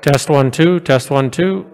Test 1 2, test 1 2.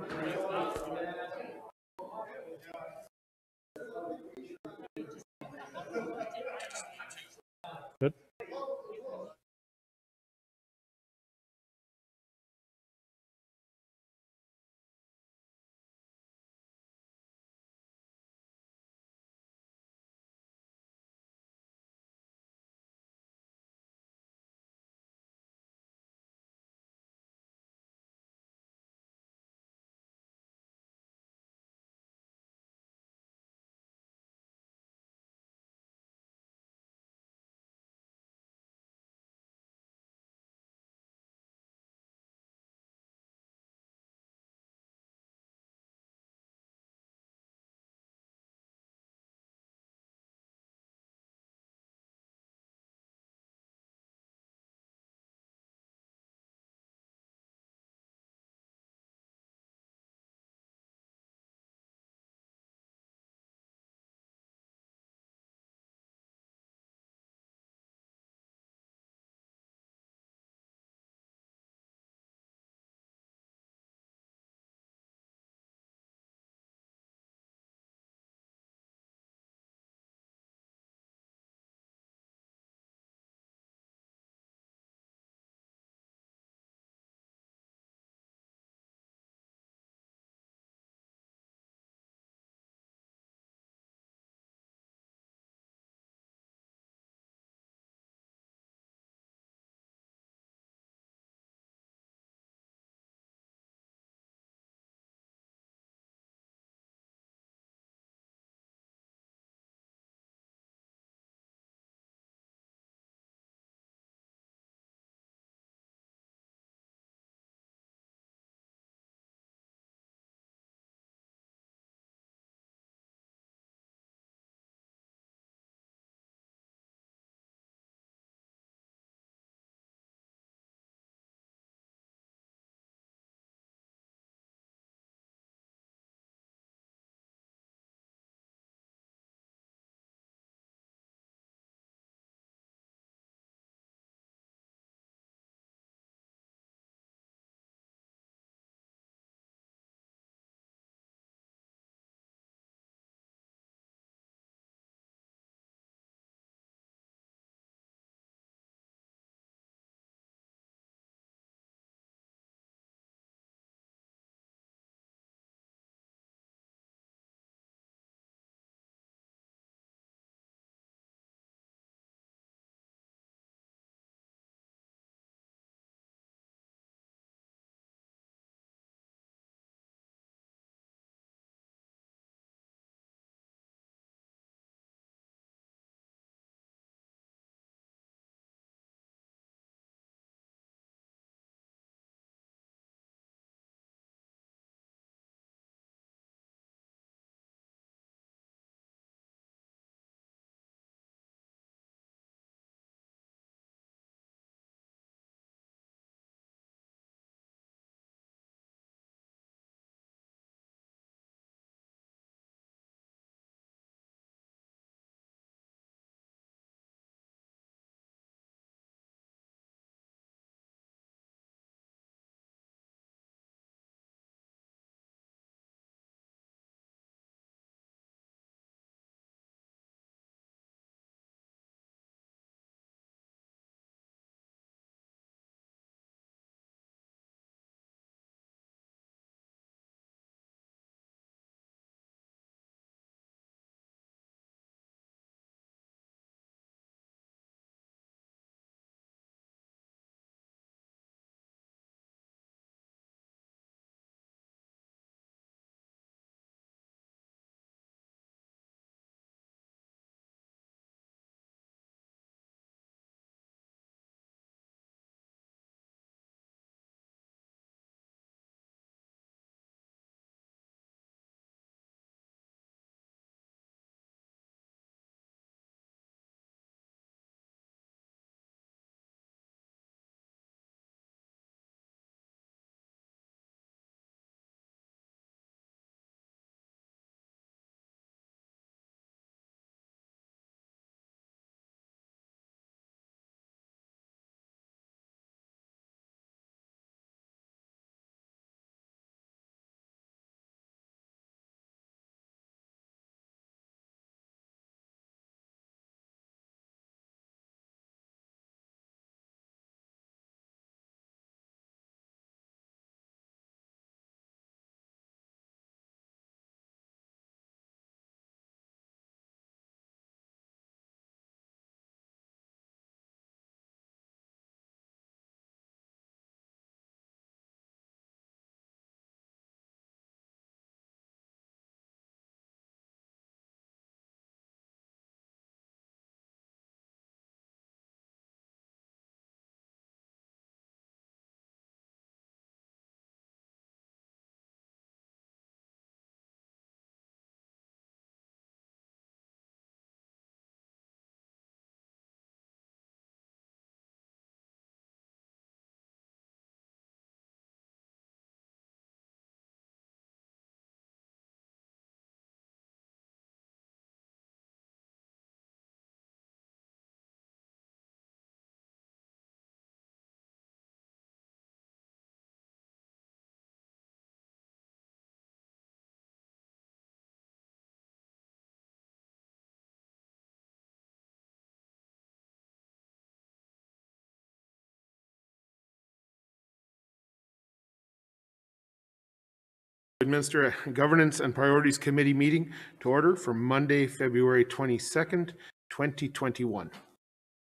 Administer a Governance and Priorities Committee meeting to order for Monday, February 22nd, 2021.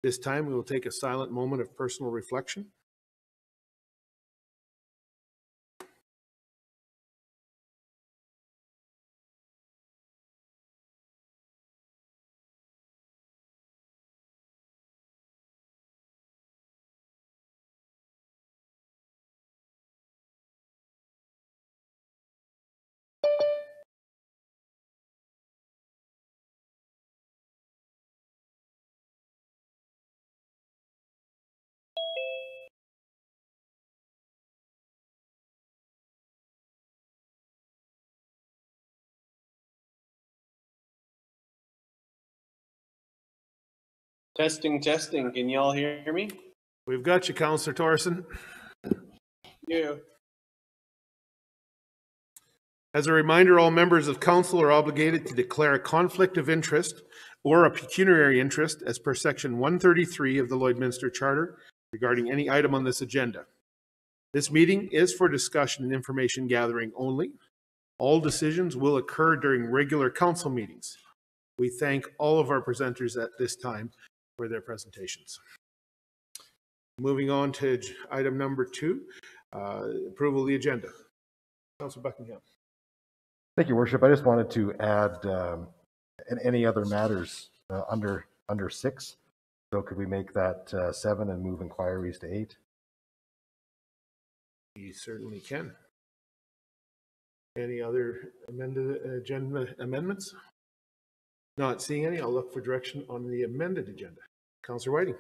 This time we will take a silent moment of personal reflection. Testing, testing. Can you all hear me? We've got you, Councillor Thorson. Yeah. As a reminder, all members of council are obligated to declare a conflict of interest or a pecuniary interest as per section 133 of the Lloydminster Charter regarding any item on this agenda. This meeting is for discussion and information gathering only. All decisions will occur during regular council meetings. We thank all of our presenters at this time for their presentations. Moving on to item number 2, approval of the agenda. Councillor Buckingham. Thank you, Worship. I just wanted to add any other matters under 6. So could we make that 7 and move inquiries to 8? You certainly can. Any other amended agenda amendments? Not seeing any, I'll look for direction on the amended agenda. Councillor Whiting.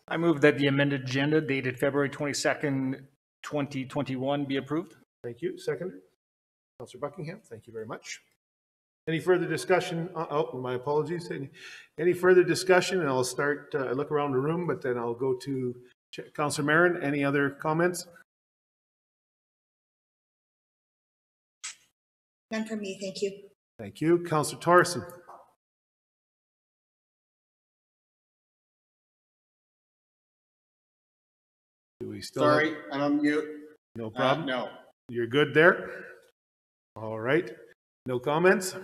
I move that the amended agenda dated February 22nd, 2021 be approved. Thank you. Seconder. Councillor Buckingham, thank you very much. Any further discussion? Oh, my apologies. Any further discussion? And I'll start, look around the room, but then I'll go to Councillor Marin. Any other comments? None from me, thank you. Thank you. Councillor Thorson. Do we still Sorry, have... I'm on mute. No problem. No. You're good there? All right. No comments?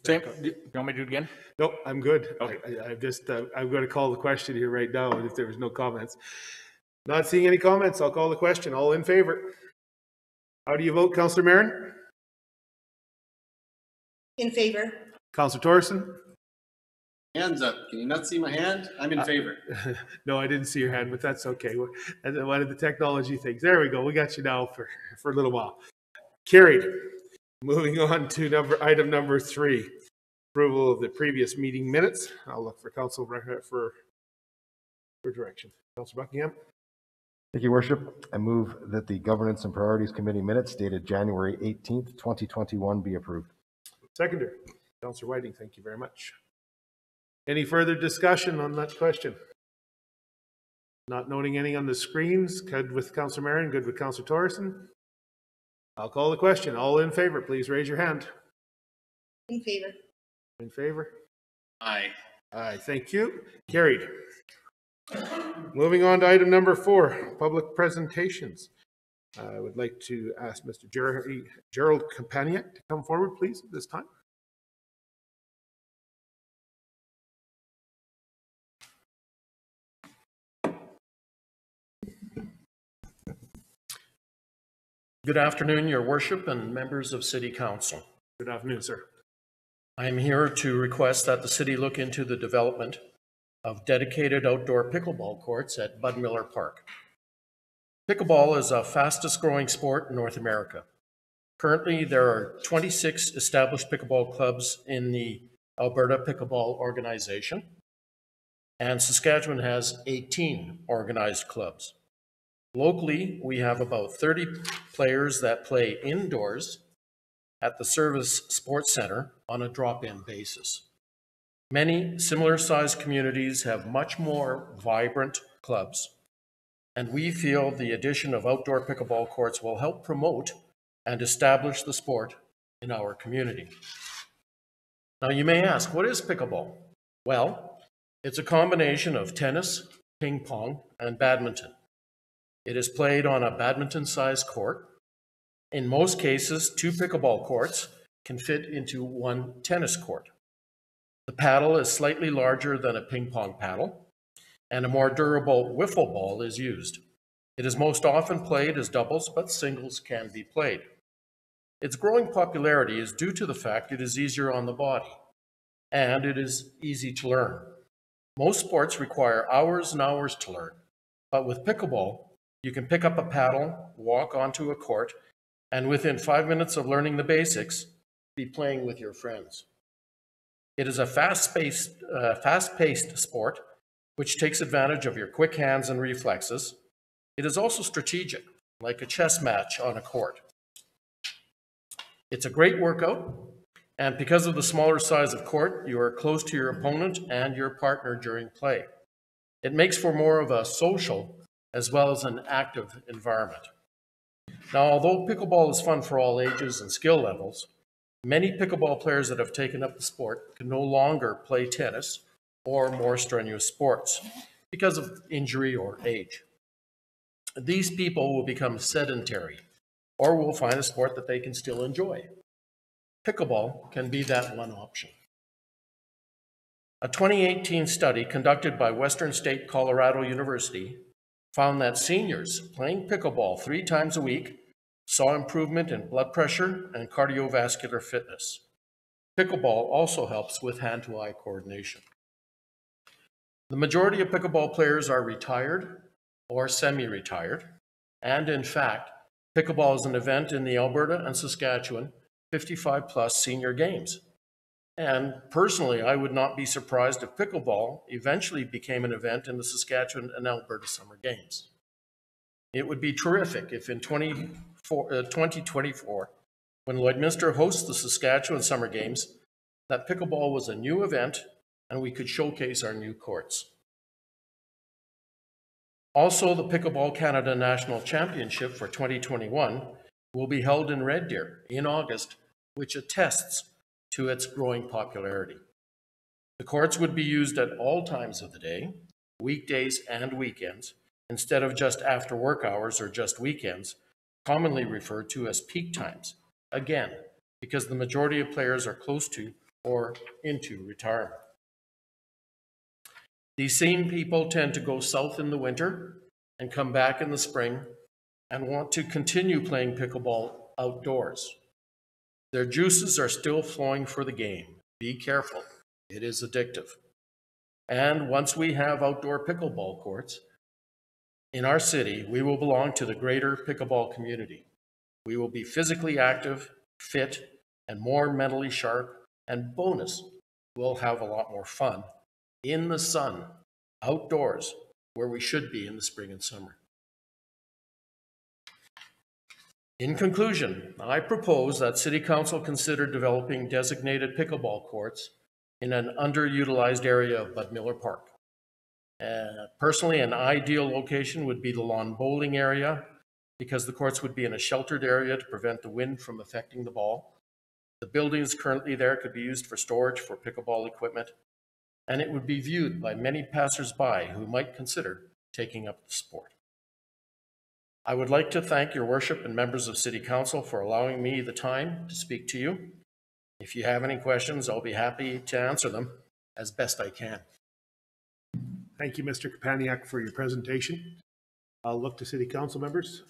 Same. Do you want me to do it again? No, I'm good. Okay. I've just, I'm going to call the question here right now, and if there was no comments. Not seeing any comments, I'll call the question. All in favor? How do you vote, Councillor Marin? In favor. Councillor Thorson? Hands up. Can you not see my hand? I'm in favor. No, I didn't see your hand, but that's okay. One of the technology things. There we go. We got you now for a little while. Carried. Moving on to item number 3, approval of the previous meeting minutes. I'll look for council for direction. Councillor Buckingham. Thank you, Worship. I move that the Governance and Priorities Committee minutes dated January 18th, 2021 be approved. Seconder. Councillor Whiting, thank you very much. Any further discussion on that question? Not noting any on the screens. Good with Councillor Marin, good with Councillor Thorson. I'll call the question. All in favor, please raise your hand. In favor. In favor? Aye. Aye, thank you. Carried. Moving on to item number 4, public presentations. I would like to ask Mr. Gerald Kampaniak to come forward, please, at this time. Good afternoon, Your Worship and members of City Council. Good afternoon, sir. I am here to request that the city look into the development of dedicated outdoor pickleball courts at Bud Miller Park. Pickleball is the fastest growing sport in North America. Currently, there are 26 established pickleball clubs in the Alberta Pickleball Organization, and Saskatchewan has 18 organized clubs. Locally, we have about 30 players that play indoors at the Service Sports Center on a drop-in basis. Many similar-sized communities have much more vibrant clubs, and we feel the addition of outdoor pickleball courts will help promote and establish the sport in our community. Now, you may ask, what is pickleball? Well, it's a combination of tennis, ping pong, and badminton. It is played on a badminton-sized court. In most cases, 2 pickleball courts can fit into 1 tennis court. The paddle is slightly larger than a ping pong paddle, and a more durable wiffle ball is used. It is most often played as doubles, but singles can be played. Its growing popularity is due to the fact it is easier on the body, and it is easy to learn. Most sports require hours and hours to learn, but with pickleball, you can pick up a paddle, walk onto a court, and within 5 minutes of learning the basics, be playing with your friends. It is a fast-paced sport, which takes advantage of your quick hands and reflexes. It is also strategic, like a chess match on a court. It's a great workout, and because of the smaller size of court, you are close to your opponent and your partner during play. It makes for more of a social as well as an active environment. Now, although pickleball is fun for all ages and skill levels, many pickleball players that have taken up the sport can no longer play tennis or more strenuous sports because of injury or age. These people will become sedentary or will find a sport that they can still enjoy. Pickleball can be that one option. A 2018 study conducted by Western State Colorado University found that seniors playing pickleball 3 times a week saw improvement in blood pressure and cardiovascular fitness. Pickleball also helps with hand-to-eye coordination. The majority of pickleball players are retired or semi-retired, and in fact, pickleball is an event in the Alberta and Saskatchewan 55-plus senior games. And personally, I would not be surprised if pickleball eventually became an event in the Saskatchewan and Alberta Summer Games. It would be terrific if in 2024, when Lloydminster hosts the Saskatchewan Summer Games, that pickleball was a new event and we could showcase our new courts. Also, the Pickleball Canada National Championship for 2021 will be held in Red Deer in August, which attests to its growing popularity. The courts would be used at all times of the day, weekdays and weekends, instead of just after work hours or just weekends, commonly referred to as peak times, again, because the majority of players are close to or into retirement. These same people tend to go south in the winter and come back in the spring and want to continue playing pickleball outdoors. Their juices are still flowing for the game. Be careful, it is addictive. And once we have outdoor pickleball courts in our city, we will belong to the greater pickleball community. We will be physically active, fit, and more mentally sharp, and bonus, we'll have a lot more fun in the sun, outdoors, where we should be in the spring and summer. In conclusion, I propose that City Council consider developing designated pickleball courts in an underutilized area of Bud Miller Park. Personally, an ideal location would be the lawn bowling area because the courts would be in a sheltered area to prevent the wind from affecting the ball. The buildings currently there could be used for storage for pickleball equipment, and it would be viewed by many passers-by who might consider taking up the sport. I would like to thank your worship and members of City Council for allowing me the time to speak to you. If you have any questions, I'll be happy to answer them as best I can. Thank you, Mr. Kapaniak, for your presentation. I'll look to City Council members.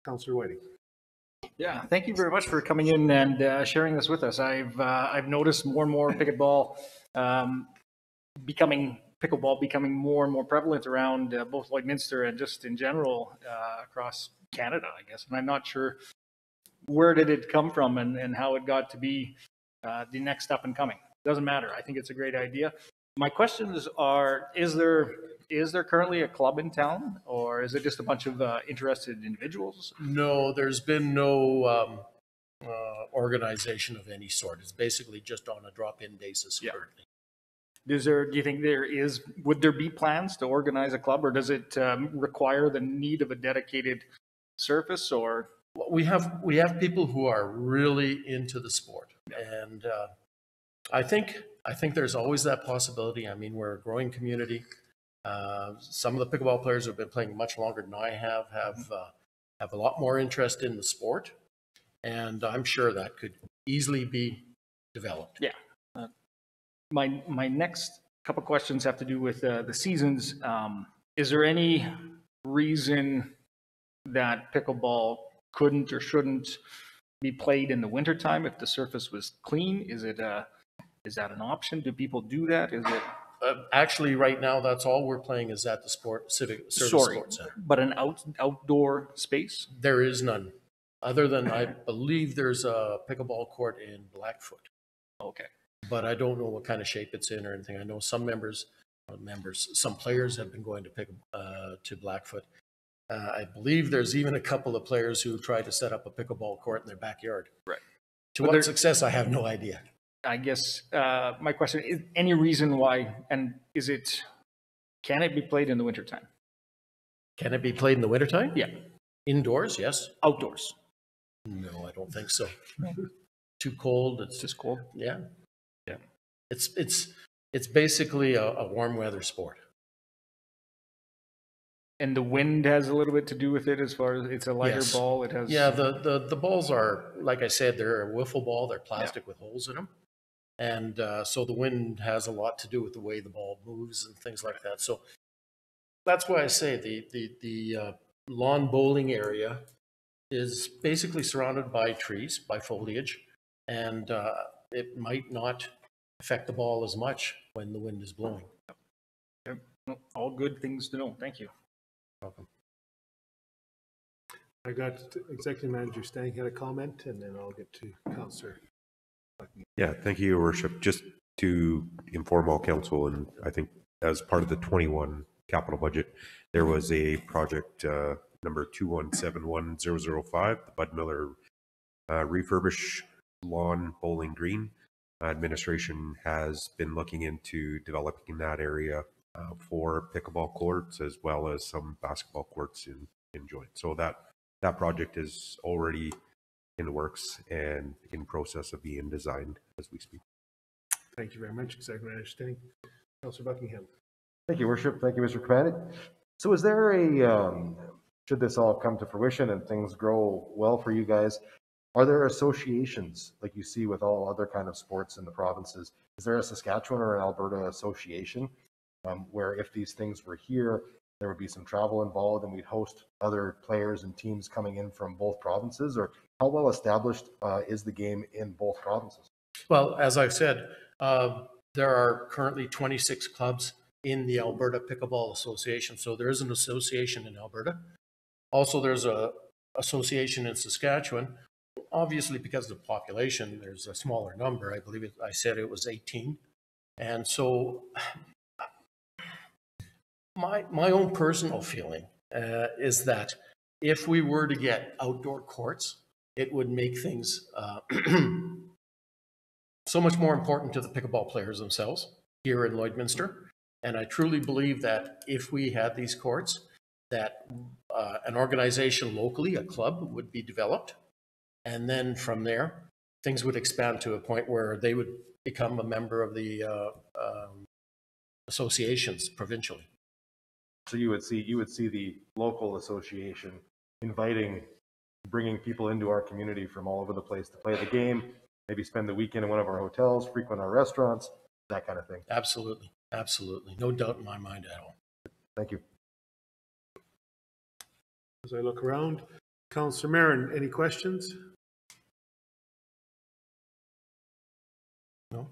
Councillor Whiting. Yeah, thank you very much for coming in and sharing this with us. I've noticed more and more pickleball becoming more and more prevalent around both Lloydminster and just in general across Canada, I guess. And I'm not sure where did it come from and how it got to be the next up and coming. Doesn't matter. I think it's a great idea. My questions are: is there currently a club in town, or is it just a bunch of interested individuals? No, there's been no organization of any sort. It's basically just on a drop-in basis currently. Do you think would there be plans to organize a club, or does it require the need of a dedicated surface, or? We have people who are really into the sport, and I think there's always that possibility. I mean, we're a growing community. Some of the pickleball players who have been playing much longer than I have a lot more interest in the sport, and I'm sure that could easily be developed. Yeah. My next couple questions have to do with the seasons. Is there any reason that pickleball couldn't or shouldn't be played in the wintertime if the surface was clean? Is that an option? Do people do that? Is it? Actually, right now, that's all we're playing is at the Civic Service Sports Center. But an outdoor space? There is none, other than I believe there's a pickleball court in Blackfoot, Okay. but I don't know what kind of shape it's in or anything. I know some some players have been going to Blackfoot. I believe there's even a couple of players who tried to set up a pickleball court in their backyard. Right. To what success, I have no idea. I guess my question is, any reason why, and can it be played in the wintertime? Can it be played in the wintertime? Yeah. Indoors, yes. Outdoors? No, I don't think so. Too cold. It's Just cold? yeah. Yeah. It's basically a warm weather sport. And the wind has a little bit to do with it as far as it's a lighter Yes. ball. It has. Yeah, the balls are, like I said, they're a wiffle ball. They're plastic with holes in them. And so the wind has a lot to do with the way the ball moves and things like that. So that's why I say the lawn bowling area is basically surrounded by trees, by foliage, and it might not affect the ball as much when the wind is blowing. Yep. All good things to know. Thank you. Welcome. I got Executive Manager Stang had a comment, and then I'll get to Councillor. Yeah, thank you, Your Worship. Just to inform all council, and I think as part of the 21 capital budget, there was a project number 2171005, the Bud Miller refurbish lawn bowling green. Administration has been looking into developing that area for pickleball courts as well as some basketball courts in joint. So that project is already in the works and in process of being designed as we speak. Thank you very much, Executive Manager Stang. Councillor Buckingham. Thank you, Worship. Thank you, Mr. Commander. So is there should this all come to fruition and things grow well for you guys, are there associations like you see with all other kind of sports in the provinces? Is there a Saskatchewan or an Alberta association where if these things were here, there would be some travel involved and we'd host other players and teams coming in from both provinces? Or how well established is the game in both provinces? Well, as I've said, there are currently 26 clubs in the Alberta Pickleball Association. So there is an association in Alberta. Also, there's a association in Saskatchewan. Obviously, because of the population, there's a smaller number. I believe I said it was 18. And so my own personal feeling is that if we were to get outdoor courts, it would make things so much more important to the pickleball players themselves here in Lloydminster. And I truly believe that if we had these courts, that an organization locally, a club, would be developed. And then from there, things would expand to a point where they would become a member of the associations provincially. So you would see the local association bringing people into our community from all over the place to play the game, maybe spend the weekend in one of our hotels, frequent our restaurants, that kind of thing. Absolutely. Absolutely. No doubt in my mind at all. Thank you. As I look around, Councillor Marin, any questions? No.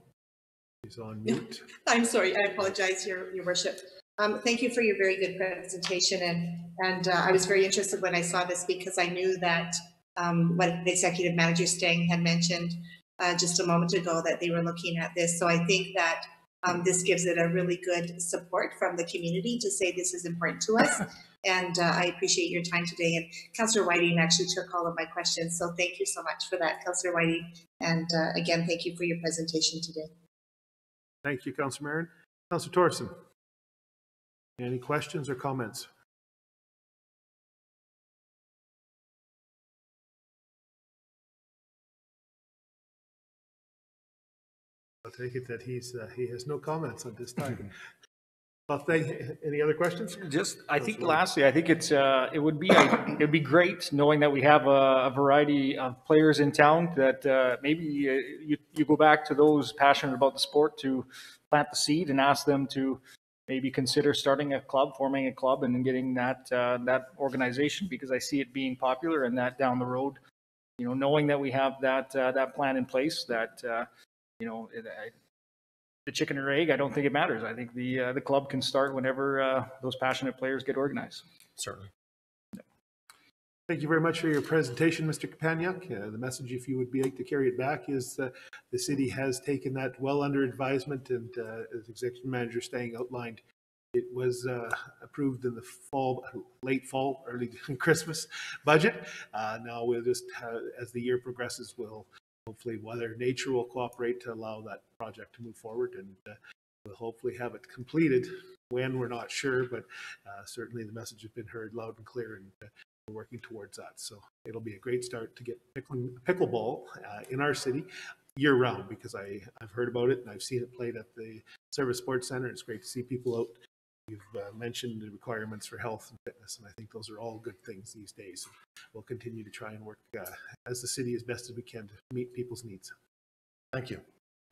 He's on mute. I'm sorry, I apologize, Your Worship. Thank you for your very good presentation, and I was very interested when I saw this because I knew that what the Executive Manager Stang had mentioned just a moment ago, that they were looking at this. So I think that this gives it a really good support from the community to say this is important to us. And I appreciate your time today. And Councillor Whiting actually took all of my questions. So thank you so much for that, Councillor Whiting. And again, thank you for your presentation today. Thank you, Councillor Marin. Councillor Thorson, any questions or comments? I'll take it that he has no comments at this time. Well, any other questions? Just, I think lastly, I think it would be great knowing that we have a variety of players in town that maybe you go back to those passionate about the sport to plant the seed and ask them to maybe consider starting a club, forming a club, and getting that organization, because I see it being popular, and that down the road, knowing that we have that plan in place, that the chicken or egg, I don't think it matters. I think the club can start whenever those passionate players get organized. Certainly. Thank you very much for your presentation, Mr. Kapaniak. The message, if you would be like to carry it back, is the city has taken that well under advisement, and as Executive Manager Stang outlined, it was approved in the fall, late fall, early Christmas budget. Now we'll just, as the year progresses, we'll hopefully Mother Nature will cooperate to allow that project to move forward, and we'll hopefully have it completed. When, we're not sure, but certainly the message has been heard loud and clear, and we're working towards that. So it'll be a great start to get pickleball in our city year round, because I've heard about it and I've seen it played at the Service Sports Center. It's great to see people out. You've mentioned the requirements for health and fitness, and I think those are all good things these days. We'll continue to try and work as the city as best as we can to meet people's needs. Thank you.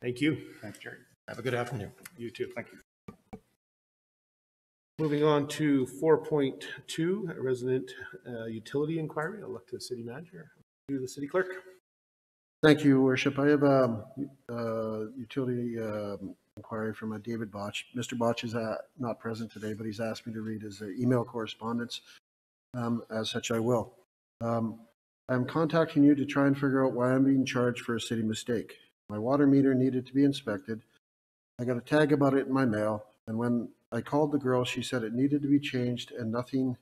Thank you. Thanks, Jerry. Have a good afternoon. You too. Thank you. Moving on to 4.2, resident utility inquiry. I'll look to the city manager, to the city clerk. Thank you, Worship. I have a utility inquiry from David Botch. Mr. Botch is not present today, but he's asked me to read his email correspondence. As such, I will. I'm contacting you to try and figure out why I'm being charged for a city mistake. My water meter needed to be inspected. I got a tag about it in my mail, and when I called the girl, she said it needed to be changed and nothing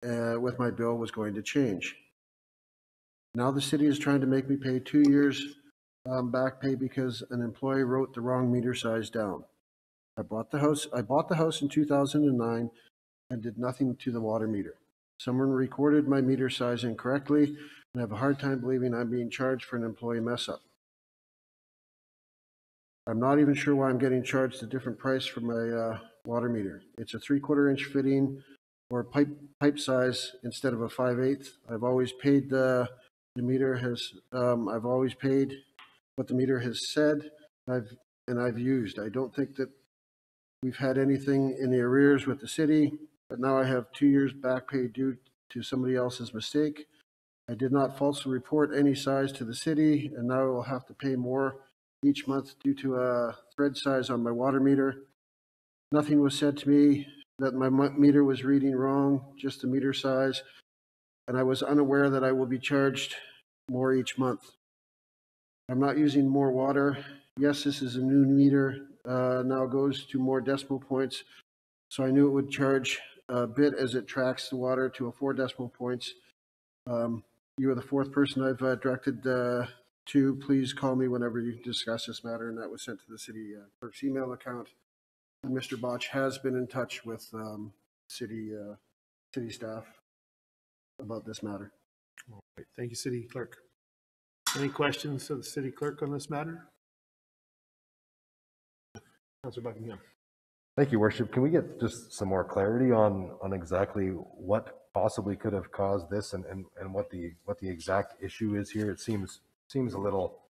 with my bill was going to change. Now the city is trying to make me pay 2 years back pay because an employee wrote the wrong meter size down. I bought the house in 2009 and did nothing to the water meter. Someone recorded my meter size incorrectly, and I have a hard time believing I'm being charged for an employee mess up. I'm not even sure why I'm getting charged a different price for my water meter. It's a 3/4 inch fitting or pipe size instead of a 5/8. I've always paid the meter has I've always paid what the meter has said. I've used. I don't think that we've had anything in the arrears with the city, but now I have 2 years back pay due to somebody else's mistake. I did not falsely report any size to the city, and now I will have to pay more each month due to a thread size on my water meter. Nothing was said to me that my meter was reading wrong, just the meter size, and I was unaware that I will be charged more each month. I'm not using more water. Yes, this is a new meter, now goes to more decimal points, so I knew it would charge a bit as it tracks the water to a 4 decimal points. You are the 4th person I've directed to. Please call me whenever you discuss this matter, and that was sent to the city clerk's email account. And Mr. Botch has been in touch with city staff about this matter. All right. Thank you, city clerk. Any questions of the city clerk on this matter? Councilor Buckingham. Thank you, Worship. Can we get just some more clarity on exactly what possibly could have caused this and what the exact issue is here? It seems a little,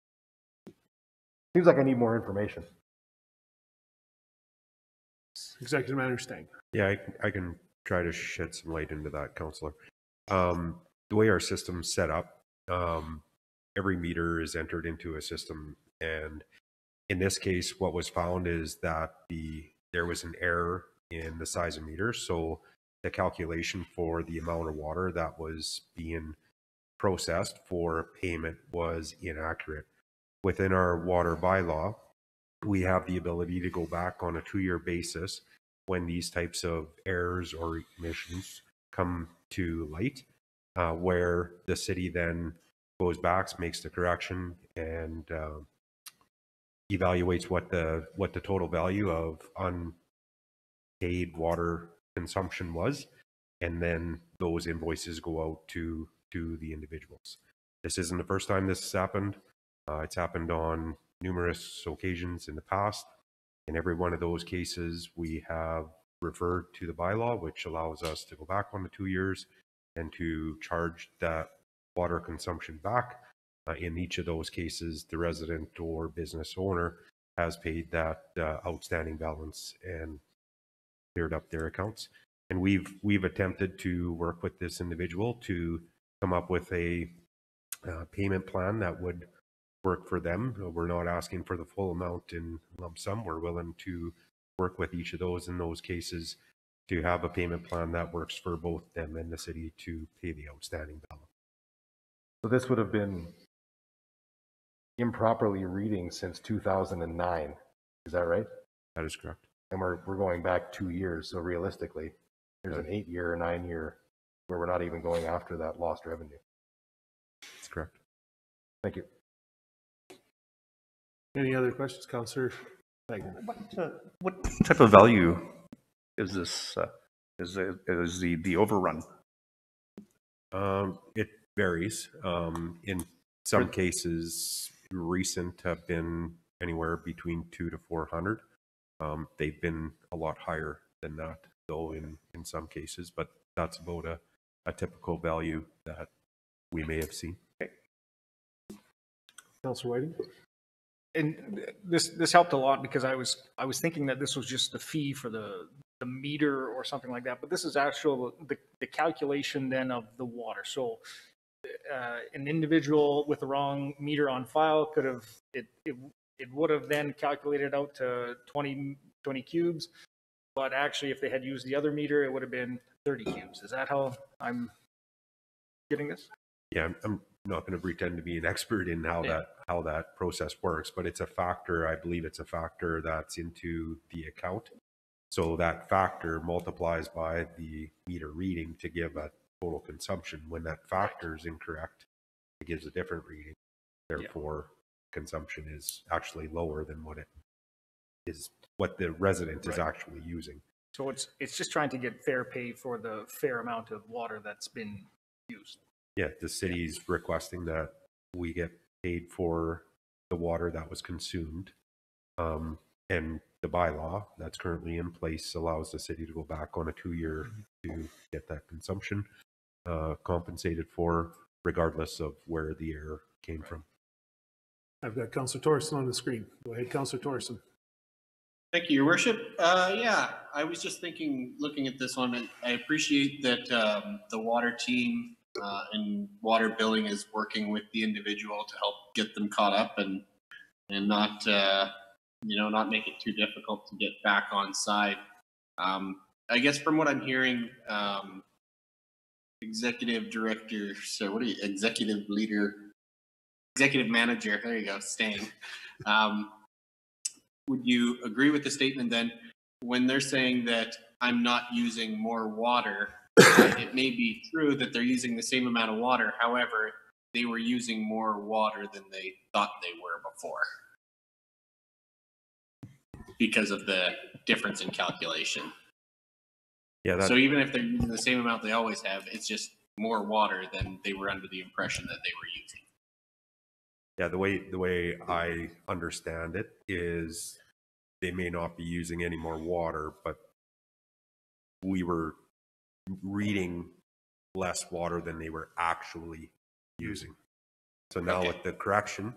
seems like I need more information. Executive Manager Stang. Yeah, I can try to shed some light into that, Councillor. The way our system's set up, every meter is entered into a system, and in this case, what was found is that there was an error in the size of meter, so the calculation for the amount of water that was being processed for payment was inaccurate. Within our water bylaw, we have the ability to go back on a 2-year basis when these types of errors or omissions come to light, where the city then goes back, makes the correction, and evaluates what the total value of unpaid water consumption was, and then those invoices go out to the individuals. This isn't the first time this has happened. It's happened on numerous occasions in the past, In every one of those cases, we have referred to the bylaw, which allows us to go back on the 2 years and to charge that water consumption back. In each of those cases, the resident or business owner has paid that outstanding balance and cleared up their accounts. And we've attempted to work with this individual to come up with a payment plan that would work for them. We're not asking for the full amount in lump sum. We're willing to work with each of those in those cases to have a payment plan that works for both them and the city to pay the outstanding balance. So this would have been improperly reading since 2009. Is that right? That is correct. And we're going back 2 years. So realistically, there's an 8-year, 9-year where we're not even going after that lost revenue. That's correct. Thank you. Any other questions, Councillor Wagner? What type of value is this, is the overrun? It varies. In some cases, recent have been anywhere between 200 to 400. They've been a lot higher than that, though, in some cases, but that's about a typical value that we may have seen. Councillor Whiting? And this helped a lot because I was thinking that this was just the fee for the meter or something like that, but this is actual the calculation then of the water. So an individual with the wrong meter on file could have it would have then calculated out to 20 cubes, but actually if they had used the other meter, it would have been 30 cubes. Is that how I'm getting this? Yeah, I'm not going to pretend to be an expert in how that process works, but it's a factor. I believe it's a factor that's into the account. So that factor multiplies by the meter reading to give a total consumption. When that factor is incorrect, it gives a different reading. Therefore, consumption is actually lower than what the resident is actually using. So it's just trying to get fair pay for the fair amount of water that's been used. Yeah, the city's requesting that we get paid for the water that was consumed. And the bylaw that's currently in place allows the city to go back on a 2-year to get that consumption compensated for, regardless of where the error came from. I've got Councillor Thorson on the screen. Go ahead, Councillor Thorson. Thank you, Your Worship. Yeah, I was just looking at this one, and I appreciate that the water team and water billing is working with the individual to help get them caught up and not not make it too difficult to get back on side. I guess from what I'm hearing, executive manager, there you go, Stang. Would you agree with the statement then when they're saying that I'm not using more water? It may be true that they're using the same amount of water. However, they were using more water than they thought they were before because of the difference in calculation. Yeah. So even if they're using the same amount they always have, it's just more water than they were under the impression that they were using. Yeah, the way I understand it is they may not be using any more water, but we were reading less water than they were actually using. So now with the correction,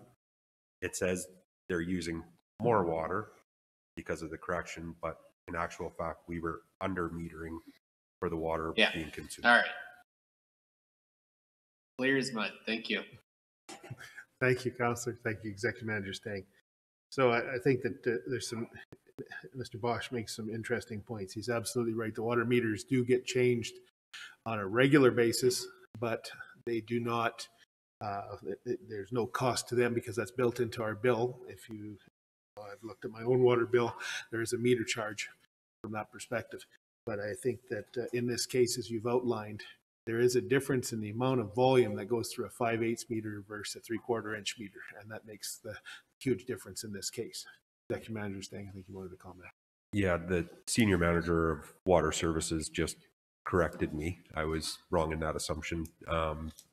it says they're using more water because of the correction, but in actual fact, we were under metering for the water being consumed. All right. Clear as mud. Thank you. Thank you, Councillor. Thank you, Executive Manager Stang. So I think that there's Mr. Bosch makes some interesting points. He's absolutely right. The water meters do get changed on a regular basis, but they do not, there's no cost to them because that's built into our bill. I've looked at my own water bill, there is a meter charge from that perspective. But I think that in this case, as you've outlined, there is a difference in the amount of volume that goes through a 5/8 meter versus a 3/4 inch meter, and that makes the huge difference in this case. Executive Manager Stang, I think you wanted to comment. Yeah, the senior manager of water services just corrected me. I was wrong in that assumption.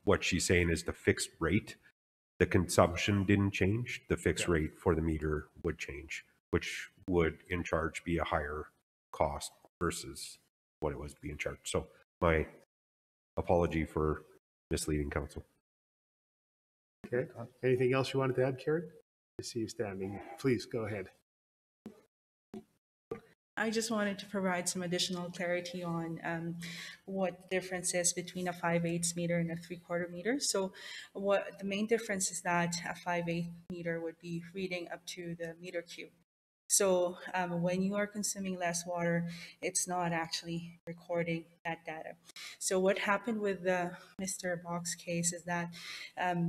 What she's saying is the fixed rate, the consumption didn't change. The fixed rate for the meter would change. which would in charge be a higher cost versus what it was being charged. So my apology for misleading council. Okay. Anything else you wanted to add, Karen? I see you standing. Please go ahead. I just wanted to provide some additional clarity on what the difference is between a 5/8 meter and a 3/4 meter. So what the main difference is that a 5/8 meter would be reading up to the meter cube. So when you are consuming less water, it's not actually recording that data. So what happened with the Mr. Box case is that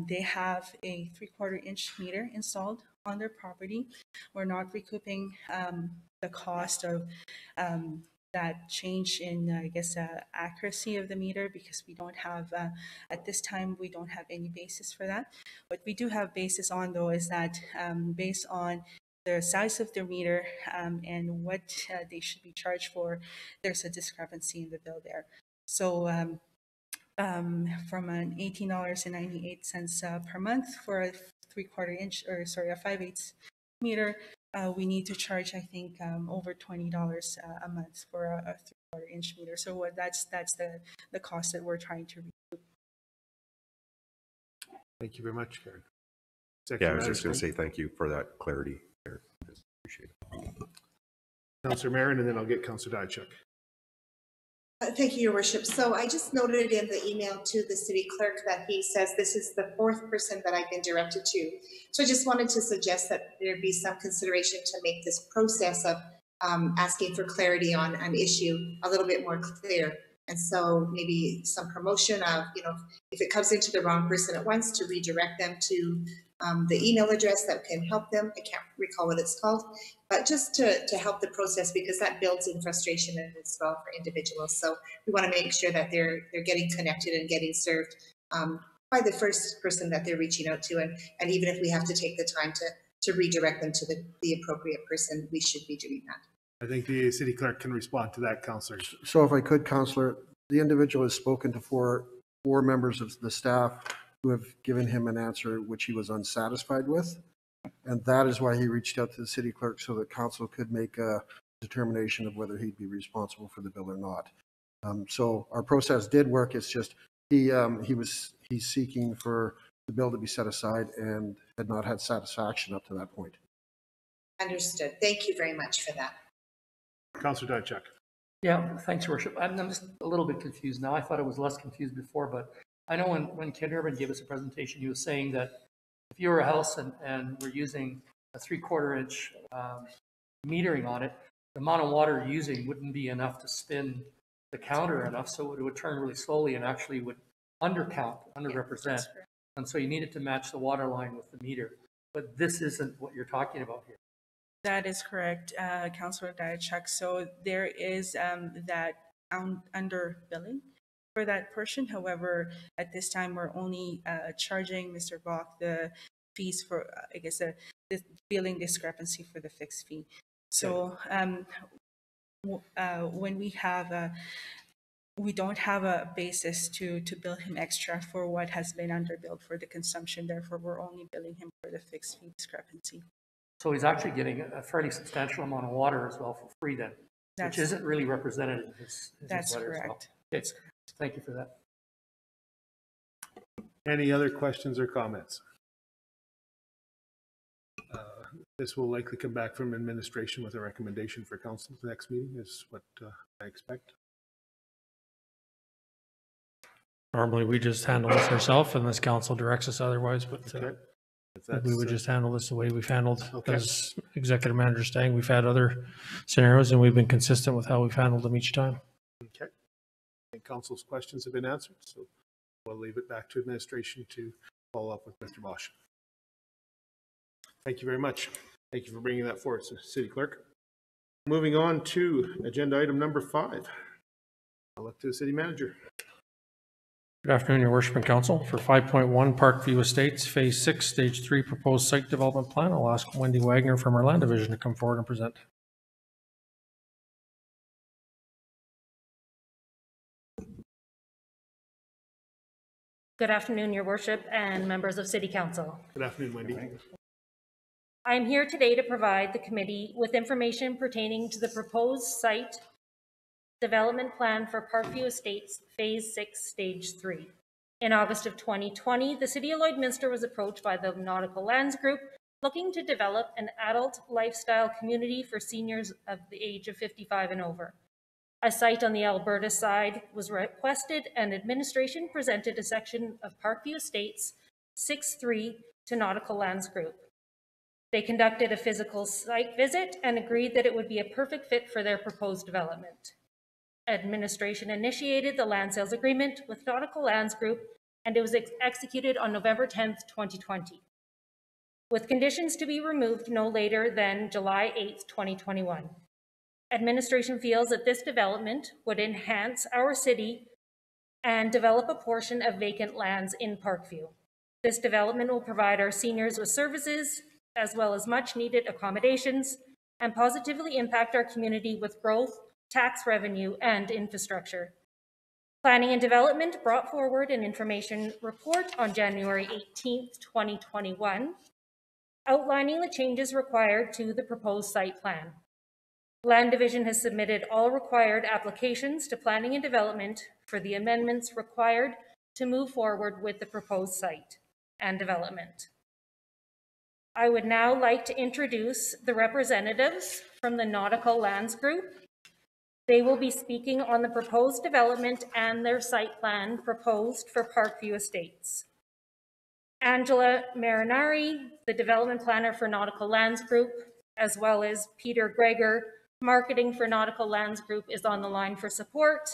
they have a 3/4 inch meter installed on their property. We're not recouping the cost of that change in, I guess, accuracy of the meter, because we don't have, at this time, we don't have any basis for that. What we do have basis on, though, is that based on the size of their meter and what they should be charged for, there's a discrepancy in the bill there. So from an $18.98 per month for a 3/4 inch, or sorry, a 5/8 meter, we need to charge, I think, over $20 a month for a 3/4 inch meter. So that's the cost that we're trying to recoup. Thank you very much, Karen. Yeah, I was just going to say thank you for that clarity. Appreciate it. Councillor Marin, and then I'll get Councillor Diachuk. Thank you, Your Worship. So I just noted in the email to the city clerk that he says this is the 4th person that I've been directed to. So I just wanted to suggest that there be some consideration to make this process of asking for clarity on an issue a little bit more clear. And so maybe some promotion of, if it comes into the wrong person at once, to redirect them to the email address that can help them. I can't recall what it's called, but just to help the process, because that builds in frustration as well for individuals. So we want to make sure that they're getting connected and getting served by the first person that they're reaching out to. And even if we have to take the time to redirect them to the appropriate person, we should be doing that. I think the city clerk can respond to that, Councillor. So if I could, Councillor, the individual has spoken to four members of the staff who have given him an answer which he was unsatisfied with. And that is why he reached out to the city clerk, so that council could make a determination of whether he'd be responsible for the bill or not. So our process did work. It's just he's seeking for the bill to be set aside and had not had satisfaction up to that point. Understood. Thank you very much for that. Councillor Diachuk. Yeah, thanks, Your Worship. I'm just a little bit confused now. I thought I was less confused before, but I know when Ken Urban gave us a presentation, he was saying that if you were a house and we're using a 3/4 inch metering on it, the amount of water you're using wouldn't be enough to spin the counter enough, so it would turn really slowly and actually would underrepresent. And so you needed to match the water line with the meter. But this isn't what you're talking about here. That is correct, Councillor Diachuk. So there is that underbilling for that portion. However, at this time, we're only charging Mr. Bach the fees for, I guess, the billing discrepancy for the fixed fee. So when we don't have a basis to bill him extra for what has been underbilled for the consumption. Therefore, we're only billing him for the fixed fee discrepancy. So he's actually getting a fairly substantial amount of water as well for free then, which isn't really represented in his That's letter correct. as well. That's correct. Thank you for that. Any other questions or comments? This will likely come back from administration with a recommendation for council at the next meeting, is what I expect. Normally, we just handle this ourselves unless council directs us otherwise, but Okay. we would just handle this the way we've handled as executive manager staying. We've had other scenarios and we've been consistent with how we've handled them each time. Okay. I think council's questions have been answered, so we'll leave it back to administration to follow up with Mr. Bosch. Thank you very much. Thank you for bringing that forward, City Clerk. Moving on to agenda item number 5. I'll look to the city manager. Good afternoon, Your Worship and Council. For 5.1 Parkview Estates, Phase 6, Stage 3 Proposed Site Development Plan, I'll ask Wendy Wagner from our Land Division to come forward and present. Good afternoon, Your Worship and members of City Council. Good afternoon, Wendy. I am here today to provide the committee with information pertaining to the proposed site development plan for Parkview Estates Phase 6, Stage 3. In August of 2020, the City of Lloydminster was approached by the Nautical Lands Group looking to develop an adult lifestyle community for seniors of the age of 55 and over. A site on the Alberta side was requested, and administration presented a section of Parkview Estates 6-3 to Nautical Lands Group. They conducted a physical site visit and agreed that it would be a perfect fit for their proposed development. Administration initiated the land sales agreement with Nautical Lands Group, and it was executed on November 10th, 2020, with conditions to be removed no later than July 8th, 2021. Administration feels that this development would enhance our city and develop a portion of vacant lands in Parkview. This development will provide our seniors with services as well as much needed accommodations and positively impact our community with growth, tax revenue, and infrastructure. Planning and Development brought forward an information report on January 18th, 2021, outlining the changes required to the proposed site plan. Land Division has submitted all required applications to Planning and Development for the amendments required to move forward with the proposed site and development. I would now like to introduce the representatives from the Nautical Lands Group. They will be speaking on the proposed development and their site plan proposed for Parkview Estates. Angela Marinari, the development planner for Nautical Lands Group, as well as Peter Gregor, marketing for Nautical Lands Group, is on the line for support,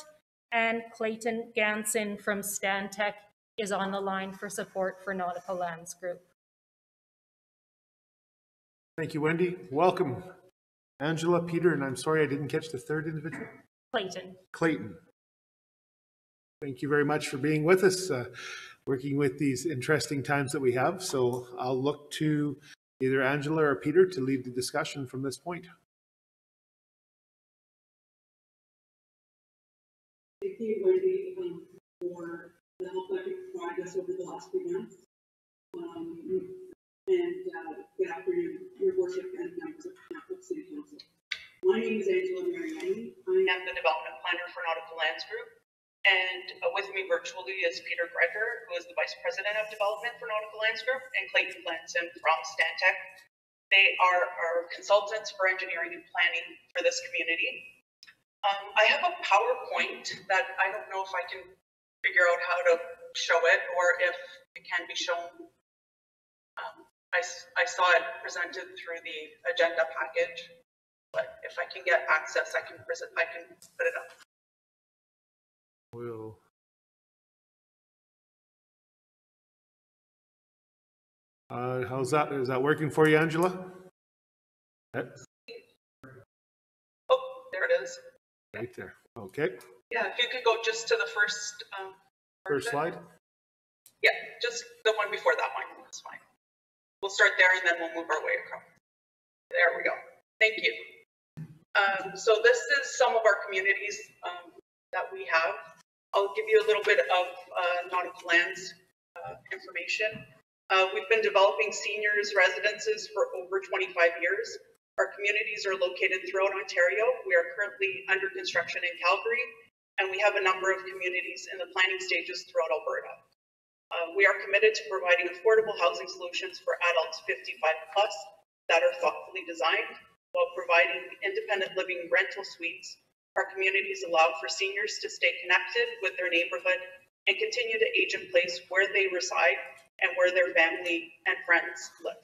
and Clayton Ganson from Stantec is on the line for support for Nautical Lands Group. Thank you, Wendy. Welcome, Angela, Peter, and I'm sorry I didn't catch the third individual. Clayton. Clayton. Thank you very much for being with us, working with these interesting times that we have. So I'll look to either Angela or Peter to lead the discussion from this point. Thank you, Wendy, for the help that you've provided us over the last few months. Good afternoon, Your Worship and members of the City Council. My name is Angela Mariani. I am the development planner for Nautical Lands Group, and with me virtually is Peter Gregor, who is the Vice President of Development for Nautical Lands Group, and Clayton Glanson from Stantec. They are our consultants for engineering and planning for this community. I have a PowerPoint that I don't know if I can figure out how to show it or if it can be shown. I saw it presented through the agenda package, but if I can get access, I can put it up. We'll how's that? Is that working for you, Angela? Oh, there it is. Right there. Okay. Yeah, if you could go just to the first slide. Yeah, just the one before that one. That's fine. We'll start there and then we'll move our way across. There we go. Thank you. So this is some of our communities that we have. I'll give you a little bit of Nautical Lands information. We've been developing seniors residences for over 25 years. Our communities are located throughout Ontario. We are currently under construction in Calgary, and we have a number of communities in the planning stages throughout Alberta. We are committed to providing affordable housing solutions for adults 55 plus that are thoughtfully designed, while providing independent living rental suites. Our communities allow for seniors to stay connected with their neighborhood and continue to age in place where they reside and where their family and friends live.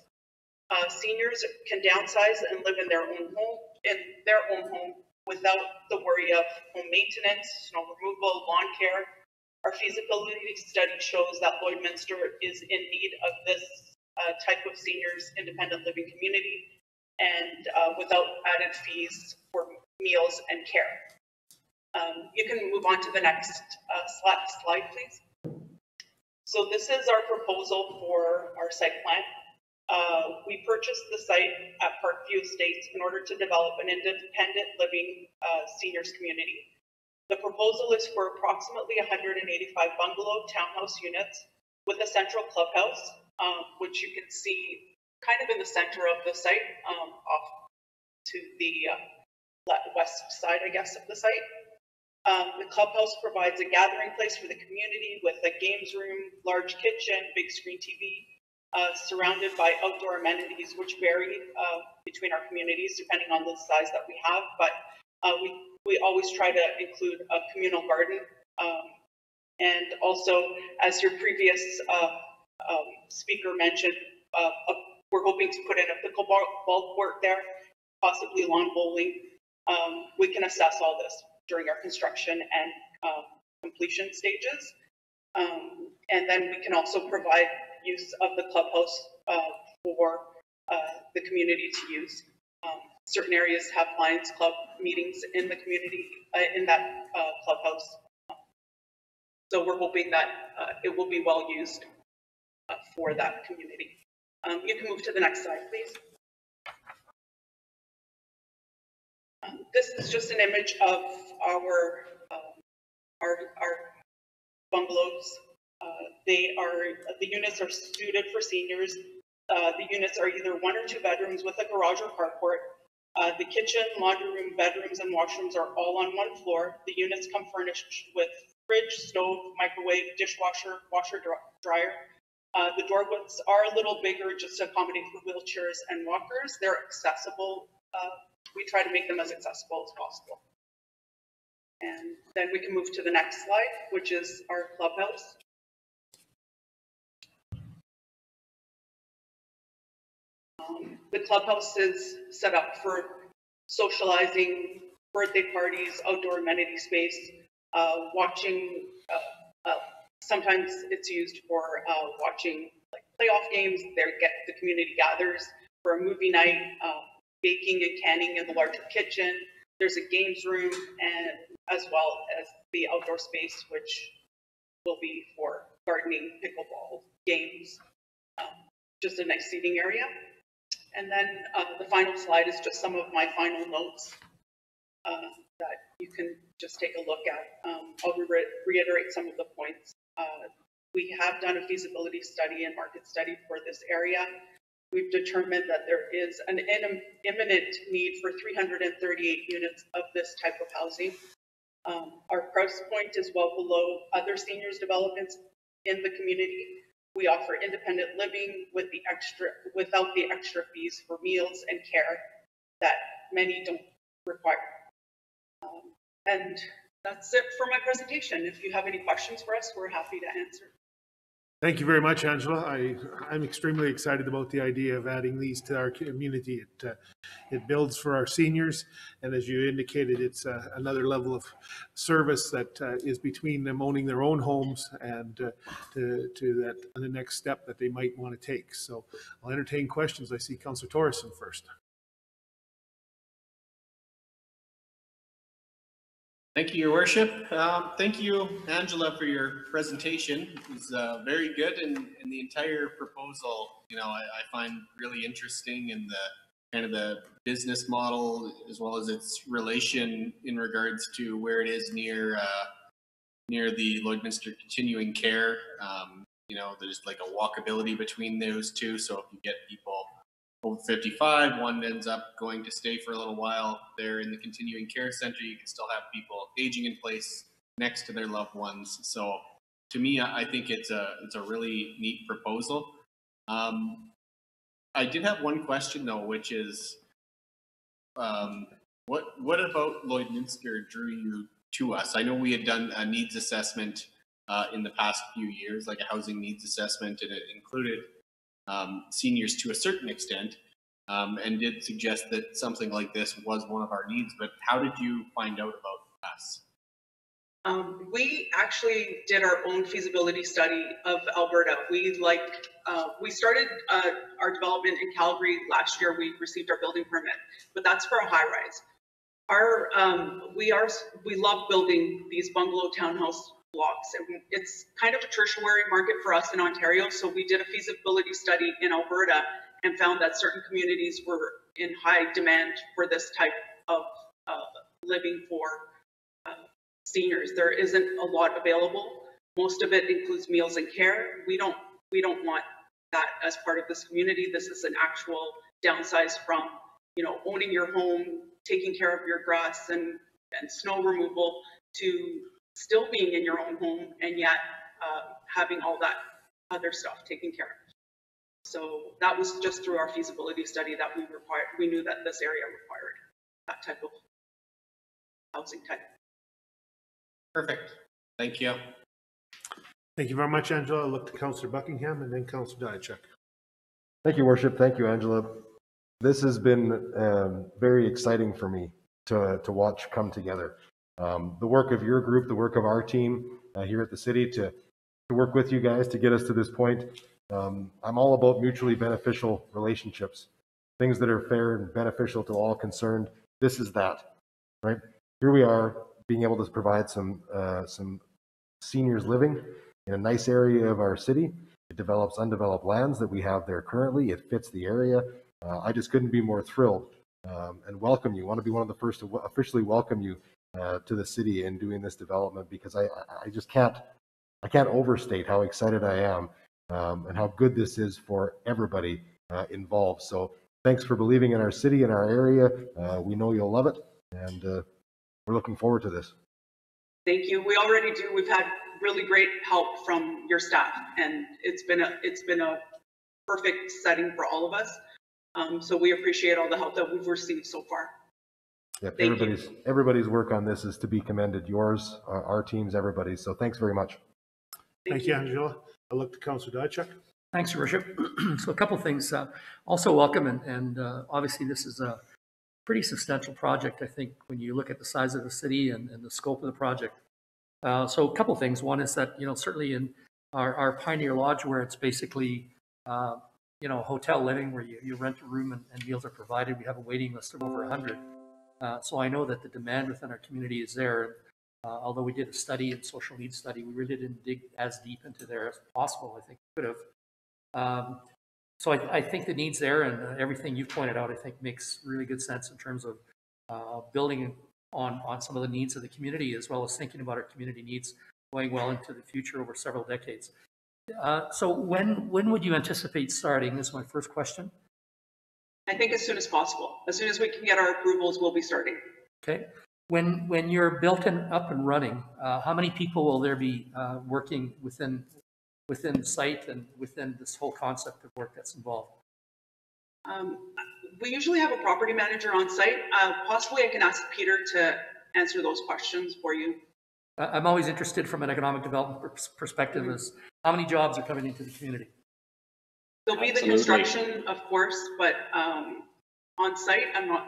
Seniors can downsize and live in their own home without the worry of home maintenance, snow removal, lawn care. Our feasibility study shows that Lloydminster is in need of this type of seniors independent living community, and without added fees for meals and care. You can move on to the next slide, please. So this is our proposal for our site plan. We purchased the site at Parkview Estates in order to develop an independent living seniors community. The proposal is for approximately 185 bungalow townhouse units with a central clubhouse, which you can see kind of in the center of the site, off to the west side, I guess, of the site. The clubhouse provides a gathering place for the community with a games room, large kitchen, big screen TV, surrounded by outdoor amenities, which vary between our communities depending on the size that we have. But we always try to include a communal garden. And also, as your previous speaker mentioned, we're hoping to put in a pickleball court there, possibly lawn bowling. We can assess all this during our construction and completion stages. And then we can also provide use of the clubhouse for the community to use. Certain areas have Lions Club meetings in the community, in that clubhouse. So we're hoping that it will be well used for that community. You can move to the next slide, please. This is just an image of our bungalows. The units are suited for seniors. The units are either 1 or 2 bedrooms with a garage or carport. The kitchen, laundry room, bedrooms, and washrooms are all on one floor. The units come furnished with fridge, stove, microwave, dishwasher, washer, dryer. The door widths are a little bigger just to accommodate for wheelchairs and walkers. They're accessible. We try to make them as accessible as possible. And then we can move to the next slide, which is our clubhouse. The clubhouse is set up for socializing, birthday parties, outdoor amenity space, watching. Sometimes it's used for watching like playoff games. The community gathers for a movie night, baking and canning in the larger kitchen. There's a games room, and as well as the outdoor space, which will be for gardening, pickleball, games, just a nice seating area. And then the final slide is just some of my final notes that you can just take a look at. I'll reiterate some of the points. We have done a feasibility study and market study for this area. We've determined that there is an imminent need for 338 units of this type of housing. Our price point is well below other seniors developments in the community. We offer independent living without the extra fees for meals and care that many don't require. And that's it for my presentation. If you have any questions for us, we're happy to answer. Thank you very much, Angela. I'm extremely excited about the idea of adding these to our community. It builds for our seniors, and as you indicated, it's another level of service that is between them owning their own homes and to the next step that they might want to take. So I'll entertain questions. I see Councillor Thorson first. Thank you, Your Worship. Thank you, Angela, for your presentation. It was very good, and the entire proposal, I find really interesting in the kind of the business model as well as its relation in regards to where it is near the Lloydminster Continuing Care. There's like a walkability between those two, so if you get people over 55, one ends up going to stay for a little while there in the continuing care center. You can still have people aging in place next to their loved ones. So to me, I think it's a really neat proposal. I did have one question though, which is, what about Lloydminster drew you to us? I know we had done a needs assessment in the past few years, like a housing needs assessment, and it included seniors to a certain extent, and did suggest that something like this was one of our needs. But how did you find out about us? We actually did our own feasibility study of Alberta. We started our development in Calgary last year. We received our building permit, but that's for a high rise. We love building these bungalow townhouse blocks, and it's kind of a tertiary market for us in Ontario. So we did a feasibility study in Alberta and found that certain communities were in high demand for this type of living for seniors. There isn't a lot available. Most of it includes meals and care. We don't want that as part of this community. This is an actual downsize from, owning your home, taking care of your grass and snow removal, to still being in your own home and yet having all that other stuff taken care of. So that was just through our feasibility study that we knew that this area required that type of housing type. Perfect. Thank you. Thank you very much, Angela. I'll look to Councillor Buckingham and then Councillor Diachuk. Thank you, Worship. Thank you, Angela. This has been very exciting for me to watch come together. The work of your group, the work of our team here at the city to work with you guys to get us to this point. I'm all about mutually beneficial relationships, things that are fair and beneficial to all concerned. This is that, right? Here we are being able to provide some seniors living in a nice area of our city. It develops undeveloped lands that we have there currently. It fits the area. I just couldn't be more thrilled and welcome you. I want to be one of the first to officially welcome you to the city in doing this development, because I just can't overstate how excited I am and how good this is for everybody involved. So thanks for believing in our city and our area. We know you'll love it, and we're looking forward to this. Thank you. We already do. We've had really great help from your staff, and it's been a perfect setting for all of us. So we appreciate all the help that we've received so far. Yep, everybody's work on this is to be commended. Yours, our teams, everybody's. So thanks very much. Thank you, Angela. I'll look to Councillor Diachuk. Thanks, Your Worship. So a couple of things. Also welcome, and obviously this is a pretty substantial project, I think, when you look at the size of the city and the scope of the project. So a couple of things. One is that, certainly in our Pioneer Lodge, where it's basically, hotel living, where you rent a room and meals are provided, we have a waiting list of over 100. So I know that the demand within our community is there. Although we did a study, a social needs study, we really didn't dig as deep into there as possible. I think we could have. So I think the need's there, and everything you pointed out, I think, makes really good sense in terms of building on some of the needs of the community, as well as thinking about our community needs going well into the future over several decades. So when would you anticipate starting? Is my first question. I think as soon as possible. As soon as we can get our approvals, we'll be starting. Okay. When you're built and up and running, how many people will there be working within the site and within this whole concept of work that's involved? We usually have a property manager on site. Possibly I can ask Peter to answer those questions for you. I'm always interested from an economic development perspective is how many jobs are coming into the community? There'll be the construction, of course, but on site, I'm not.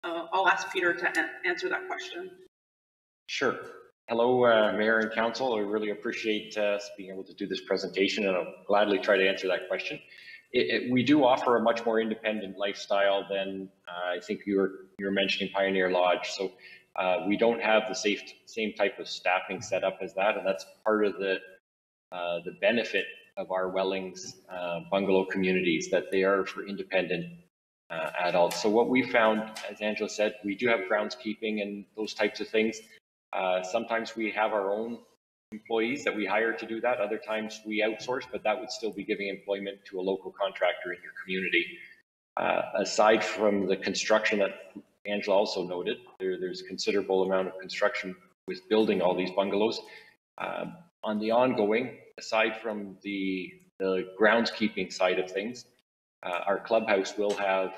I'll ask Peter to answer that question. Sure. Hello, Mayor and Council. I really appreciate us being able to do this presentation, and I'll gladly try to answer that question. We do offer a much more independent lifestyle than I think you were mentioning Pioneer Lodge. So we don't have the same type of staffing set up as that, and that's part of the benefit of our Wellings bungalow communities, that they are for independent adults. So what we found, as Angela said, we do have groundskeeping and those types of things. Sometimes we have our own employees that we hire to do that. Other times we outsource, but that would still be giving employment to a local contractor in your community. Aside from the construction that Angela also noted, there's a considerable amount of construction with building all these bungalows. On the ongoing, aside from the groundskeeping side of things, our clubhouse will have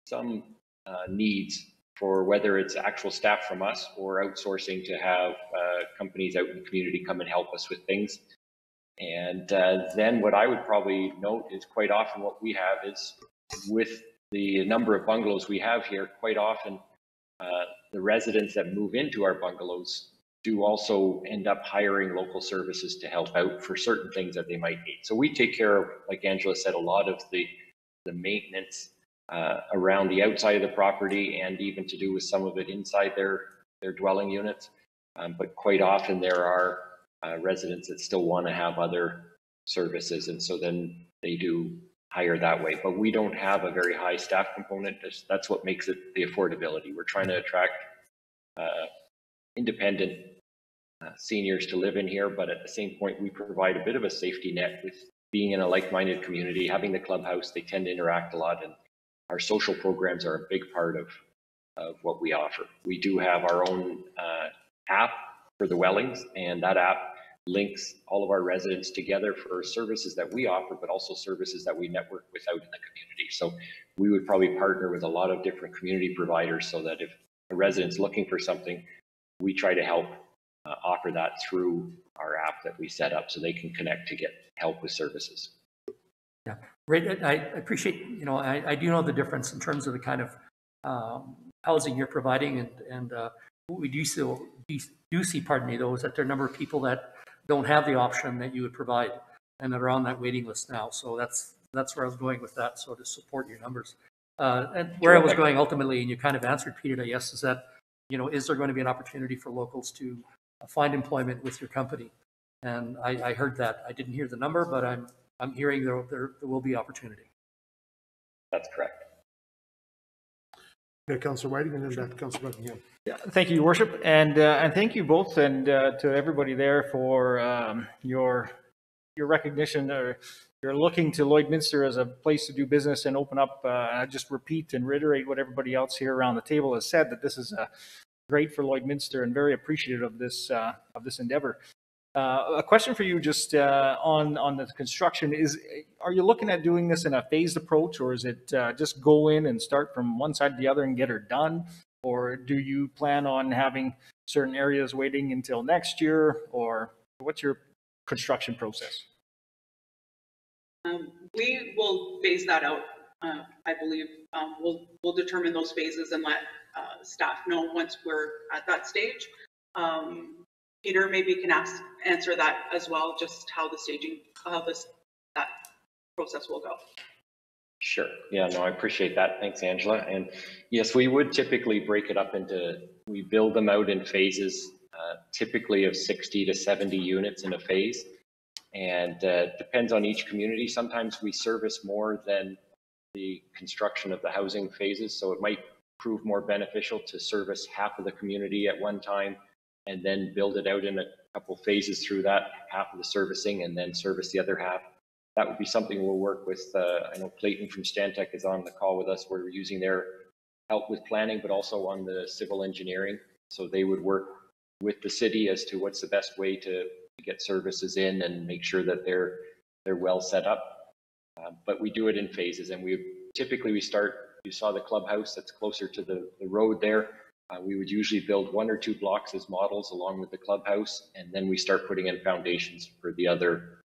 some needs for whether it's actual staff from us or outsourcing to have companies out in the community come and help us with things. And then what I would probably note is quite often what we have is, with the number of bungalows we have here, quite often the residents that move into our bungalows do also end up hiring local services to help out for certain things that they might need. So we take care of, like Angela said, a lot of the maintenance around the outside of the property, and even to do with some of it inside their dwelling units. But quite often there are residents that still want to have other services, and so then they do hire that way. But we don't have a very high staff component. That's what makes it the affordability. We're trying to attract independent seniors to live in here, but at the same point we provide a bit of a safety net with being in a like-minded community, having the clubhouse, they tend to interact a lot, and our social programs are a big part of what we offer. We do have our own app for the Wellings, and that app links all of our residents together for services that we offer, but also services that we network with out in the community. So we would probably partner with a lot of different community providers so that if a resident's looking for something, we try to help offer that through our app that we set up so they can connect to get help with services. Yeah, great. I appreciate, I do know the difference in terms of the kind of housing you're providing, and what we do see, pardon me, though, is that there are a number of people that don't have the option that you would provide and that are on that waiting list now. So that's where I was going with that, so to support your numbers. And where I was going ultimately, and you kind of answered, Peter, I guess, is that, is there going to be an opportunity for locals to find employment with your company? And I heard that. I didn't hear the number, but I'm hearing there will be opportunity. That's correct. Yeah, Councillor Whiting, and then back to Councillor Buckingham. Yeah, thank you, Your Worship, and thank you both, and to everybody there for your recognition. Or you're looking to Lloydminster as a place to do business and open up. I just repeat and reiterate what everybody else here around the table has said, that this is great for Lloydminster and very appreciative of this endeavor. A question for you, just on the construction, are you looking at doing this in a phased approach, or is it just go in and start from one side to the other and get her done? Or do you plan on having certain areas waiting until next year, or what's your construction process? We will phase that out, I believe. We'll determine those phases and let staff know once we're at that stage. Peter maybe can answer that as well, just how that process will go. Sure. Yeah, no, I appreciate that. Thanks, Angela. And yes, we would typically break it up we build them out in phases, typically of 60 to 70 units in a phase. And depends on each community. Sometimes we service more than the construction of the housing phases. So it might prove more beneficial to service half of the community at one time and then build it out in a couple phases through that, half of the servicing, and then service the other half. That would be something we'll work with. I know Clayton from Stantec is on the call with us. We're using their help with planning, but also on the civil engineering. So they would work with the city as to what's the best way to get services in and make sure that they're well set up. But we do it in phases, and we start. You saw the clubhouse that's closer to the road there. We would usually build 1 or 2 blocks as models along with the clubhouse, and then we start putting in foundations for the other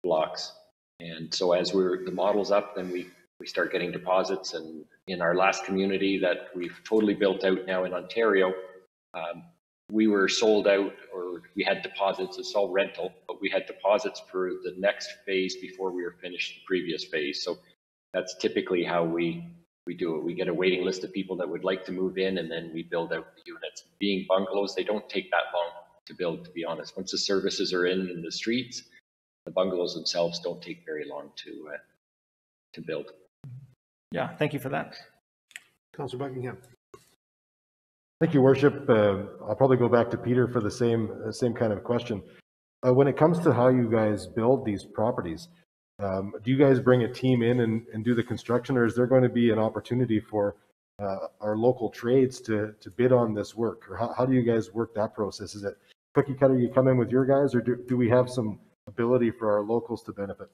blocks. And so as the model's up, then we start getting deposits. And in our last community that we've totally built out now in Ontario, we were sold out, or we had deposits. It's all rental, but we had deposits for the next phase before we were finished the previous phase. So that's typically how we do it. We get a waiting list of people that would like to move in, and then we build out the units. Being bungalows, they don't take that long to build, to be honest. Once the services are in the streets, the bungalows themselves don't take very long to build. Yeah, thank you for that. Councillor Buckingham. Thank you, Worship. I'll probably go back to Peter for the same kind of question. When it comes to how you guys build these properties, do you guys bring a team in and do the construction, or is there going to be an opportunity for our local trades to bid on this work? Or how do you guys work that process? Is it cookie cutter, you come in with your guys, or do we have some ability for our locals to benefit?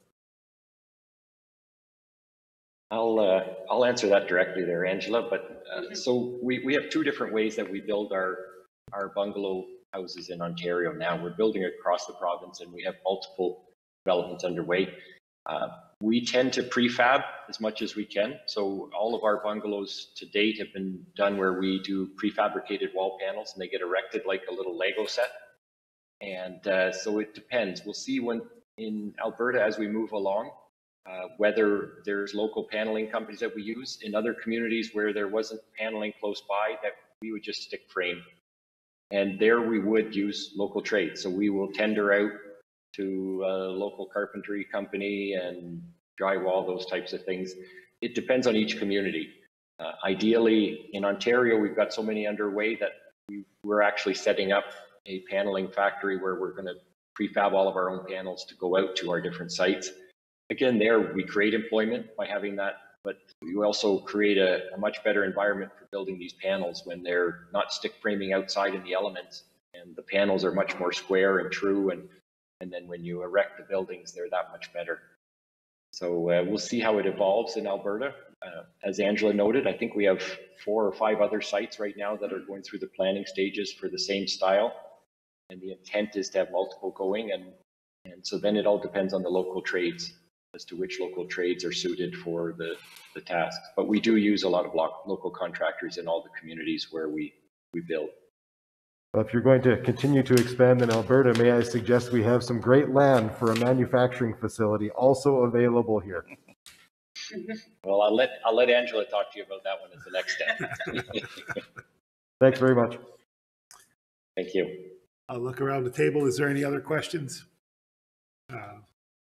I'll answer that directly there, Angela. But so we have 2 different ways that we build our bungalow houses in Ontario now. We're building across the province, and we have multiple developments underway. We tend to prefab as much as we can. So all of our bungalows to date have been done where we do prefabricated wall panels, and they get erected like a little Lego set. And so it depends. We'll see when in Alberta as we move along, whether there's local paneling companies that we use. In other communities where there wasn't paneling close by, that we would just stick frame. And there we would use local trades. So we will tender out to a local carpentry company and drywall, those types of things. It depends on each community. Ideally, in Ontario, we've got so many underway that we're actually setting up a paneling factory where we're going to prefab all of our own panels to go out to our different sites. again, there we create employment by having that, but you also create a much better environment for building these panels when they're not stick framing outside in the elements, and the panels are much more square and true, and then when you erect the buildings, they're that much better. So we'll see how it evolves in Alberta. As Angela noted, I think we have 4 or 5 other sites right now that are going through the planning stages for the same style, and the intent is to have multiple going, and so then it all depends on the local trades as to which local trades are suited for the tasks. But we do use a lot of local contractors in all the communities where we build. If you're going to continue to expand in Alberta, may I suggest we have some great land for a manufacturing facility also available here? Well, I'll let Angela talk to you about that one as the next step. Thanks very much. Thank you. I'll look around the table. Is there any other questions?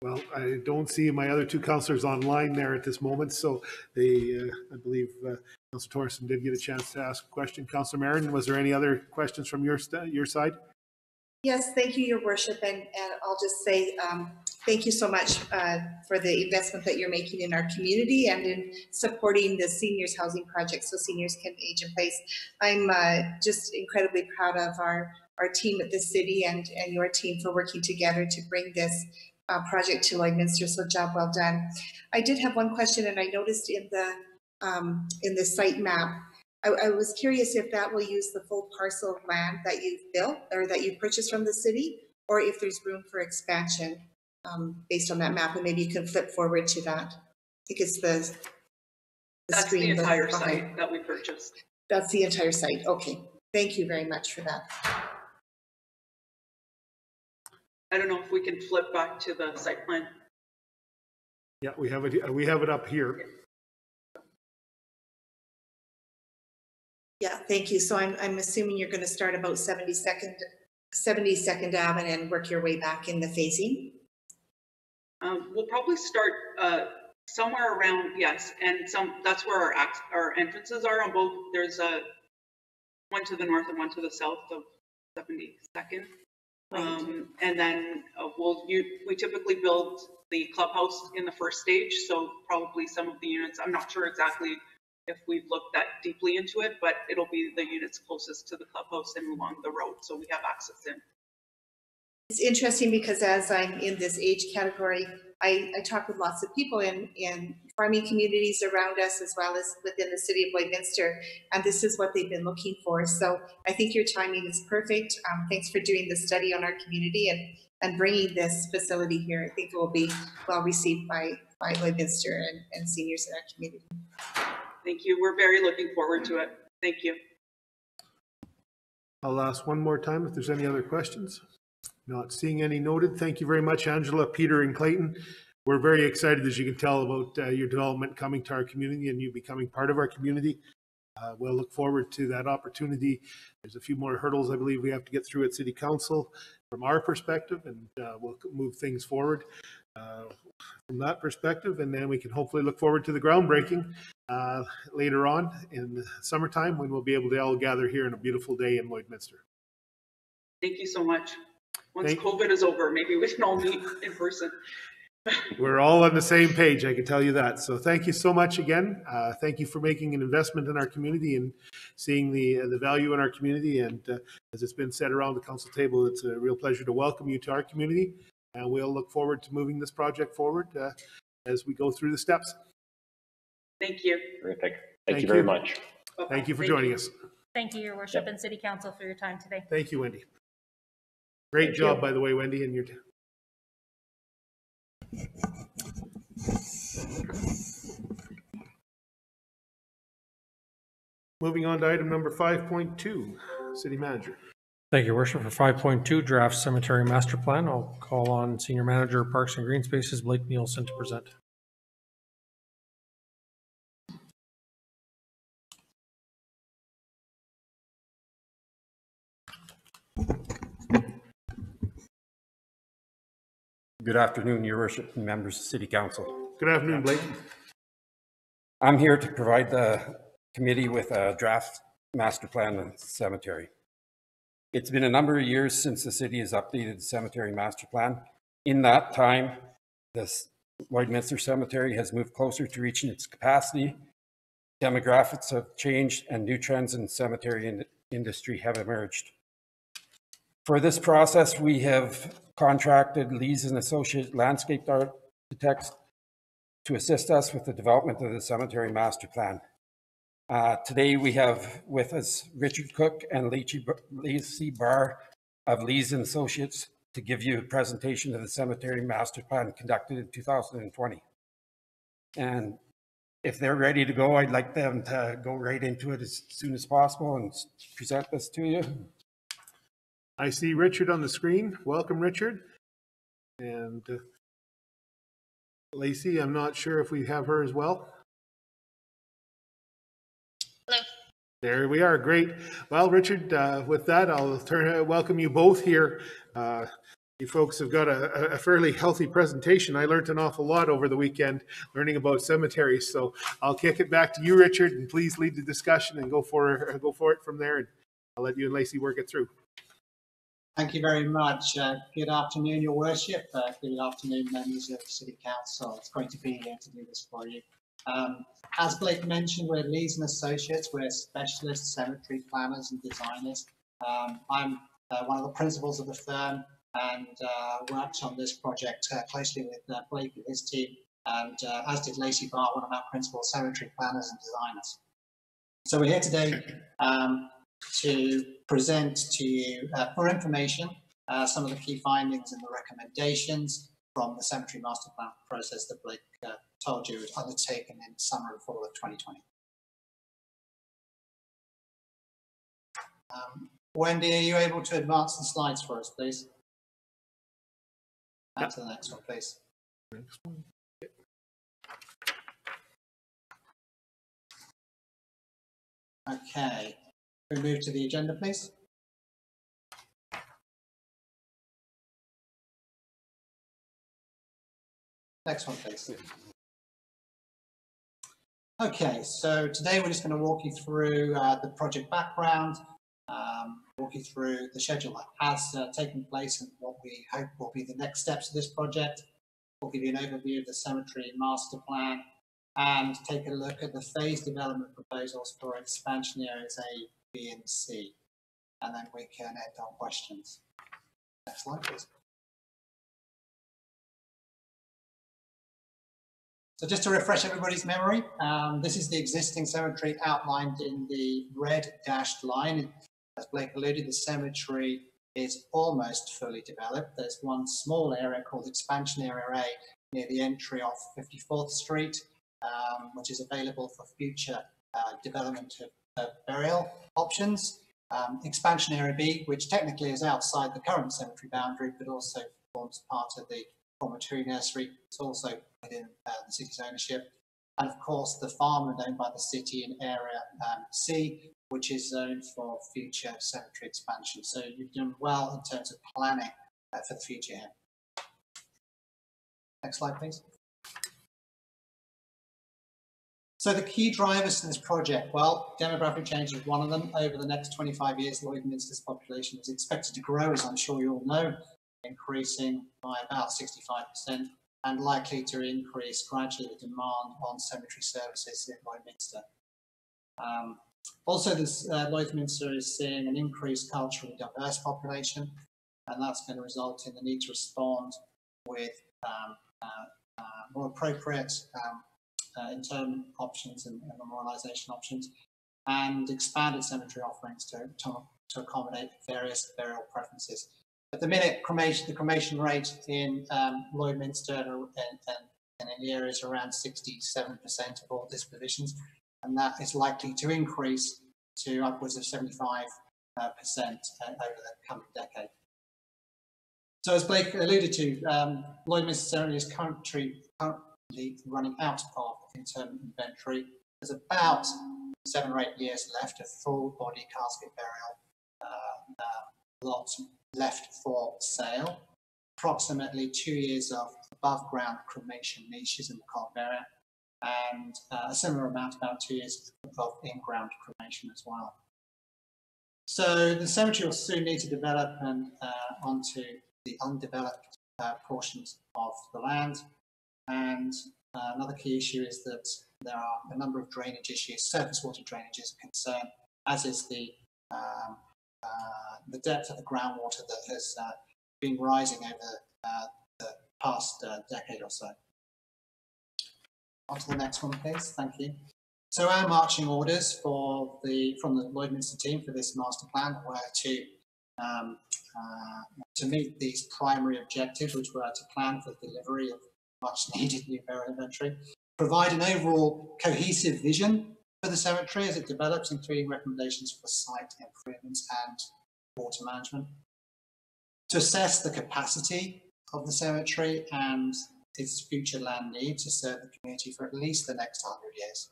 Well, I don't see my other 2 councillors online there at this moment, so I believe Councillor Thorson did get a chance to ask a question. Councillor Marin, was there any other questions from your side? Yes, thank you, Your Worship, and I'll just say thank you so much for the investment that you're making in our community and in supporting the seniors housing project so seniors can age in place. I'm just incredibly proud of our team at the city and your team for working together to bring this project to Lloydminster, so job well done. I did have one question, and I noticed in the site map, I was curious if that will use the full parcel of land that you've built or that you purchased from the city, or if there's room for expansion based on that map, and maybe you can flip forward to that. I think it's the That's screen the entire behind. site that we purchased. That's the entire site. Okay. Thank you very much for that. I don't know if we can flip back to the site plan. Yeah, we have it up here. Yeah, thank you. So I'm assuming you're going to start about 72nd Avenue and work your way back in the phasing. We'll probably start somewhere around, yes, and that's where our entrances are on both. There's one to the north and one to the south of 72nd. And then we typically build the clubhouse in the first stage, so probably some of the units, I'm not sure exactly if we've looked that deeply into it, but it'll be the units closest to the clubhouse and along the road, so we have access in. It's interesting because as I'm in this age category, I talk with lots of people in farming communities around us as well as within the city of Lloydminster, and this is what they've been looking for. So I think your timing is perfect. Thanks for doing the study on our community and bringing this facility here. I think it will be well received by Lloydminster and seniors in our community. Thank you. We're very looking forward to it. Thank you. I'll ask one more time if there's any other questions. Not seeing any noted. Thank you very much, Angela, Peter, and Clayton. We're very excited, as you can tell, about your development coming to our community and you becoming part of our community. We'll look forward to that opportunity. There's a few more hurdles I believe we have to get through at City Council from our perspective, and we'll move things forward from that perspective, and then we can hopefully look forward to the groundbreaking later on in the summertime when we'll be able to all gather here on a beautiful day in Lloydminster. Thank you so much. Once COVID is over, maybe we can all meet in person. We're all on the same page, I can tell you that. So thank you so much again. Thank you for making an investment in our community and seeing the value in our community. And as it's been said around the council table, it's a real pleasure to welcome you to our community. And we'll look forward to moving this project forward as we go through the steps. Thank you. Terrific. Thank you very much. Thank you for joining us. Thank you, Your Worship, and City Council for your time today. Thank you, Wendy. Great job, by the way, Wendy, and your moving on to item number 5.2, City Manager. Thank you, Your Worship. For 5.2, Draft Cemetery Master Plan, I'll call on Senior Manager of Parks and Green Spaces, Blake Nielsen, to present. Good afternoon, Your Worship and members of City Council. Good afternoon, Blake. I'm here to provide the committee with a draft master plan on the cemetery. It's been a number of years since the city has updated the cemetery master plan. In that time, the Lloydminster Cemetery has moved closer to reaching its capacity. Demographics have changed and new trends in the cemetery industry have emerged. For this process, we have contracted Lees and Associate Landscape Architects to assist us with the development of the cemetery master plan. Today we have with us Richard Cook and Lacey Barr of Lees and Associates to give you a presentation of the cemetery master plan conducted in 2020. And if they're ready to go, I'd like them to go right into it as soon as possible and present this to you. I see Richard on the screen. Welcome, Richard. And Lacey, I'm not sure if we have her as well. Hello. There we are. Great. Well, Richard, with that, I'll welcome you both here. You folks have got a fairly healthy presentation. I learned an awful lot over the weekend learning about cemeteries. So I'll kick it back to you, Richard, and please lead the discussion and go for it from there. And I'll let you and Lacey work it through. Thank you very much. Good afternoon, Your Worship. Good afternoon, members of the City Council. It's great to be here to do this for you. As Blake mentioned, we're Lees and Associates. We're specialist cemetery planners and designers. I'm one of the principals of the firm and worked on this project closely with Blake and his team, and as did Lacey Barr, one of our principal cemetery planners and designers. So we're here today to present to you for information some of the key findings and the recommendations from the cemetery master plan process that Blake told you was undertaken in summer and fall of 2020. Wendy, are you able to advance the slides for us, please? And to the next one, please. Next one. Okay, we move to the agenda, please. Next one, please. Okay, so today we're just going to walk you through the project background, walk you through the schedule that has taken place and what we hope will be the next steps of this project. We'll give you an overview of the cemetery master plan and take a look at the phase development proposals for expansion areas A, B, and C. And then we can end on questions. Next slide, please. So just to refresh everybody's memory, this is the existing cemetery outlined in the red dashed line. As Blake alluded, the cemetery is almost fully developed. There's one small area called Expansion Area A near the entry off 54th Street, which is available for future development of burial options. Expansion Area B, which technically is outside the current cemetery boundary, but also forms part of the former tree nursery. It's also within the city's ownership. And of course, the farmland owned by the city in Area C, which is zoned for future cemetery expansion. So you've done well in terms of planning for the future here. Next slide, please. So the key drivers in this project, well, demographic change is one of them. Over the next 25 years, Lloydminster's population is expected to grow, as I'm sure you all know, increasing by about 65% and likely to increase gradually the demand on cemetery services in Lloydminster. Also, this Lloydminster is seeing an increased culturally diverse population, and that's going to result in the need to respond with more appropriate internment options and memorialization options, and expanded cemetery offerings to accommodate various burial preferences. At the minute, the cremation rate in Lloydminster and in the area is around 67% of all dispositions, and that is likely to increase to upwards of 75% over the coming decade. So as Blake alluded to, Lloydminster Cemetery is currently running out of interment inventory. There's about 7 or 8 years left of full body casket burial lots left for sale, approximately 2 years of above ground cremation niches in the cold area, and a similar amount, about 2 years of in-ground cremation as well. So the cemetery will soon need to develop and onto the undeveloped portions of the land, And another key issue is that there are a number of drainage issues. Surface water drainage is a concern, as is the depth of the groundwater that has been rising over the past decade or so. On to the next one, please. Thank you. So our marching orders from the Lloydminster team for this master plan were to meet these primary objectives, which were to plan for delivery of much needed new burial inventory, provide an overall cohesive vision for the cemetery as it develops, including recommendations for site improvements and water management, to assess the capacity of the cemetery and its future land needs to serve the community for at least the next 100 years,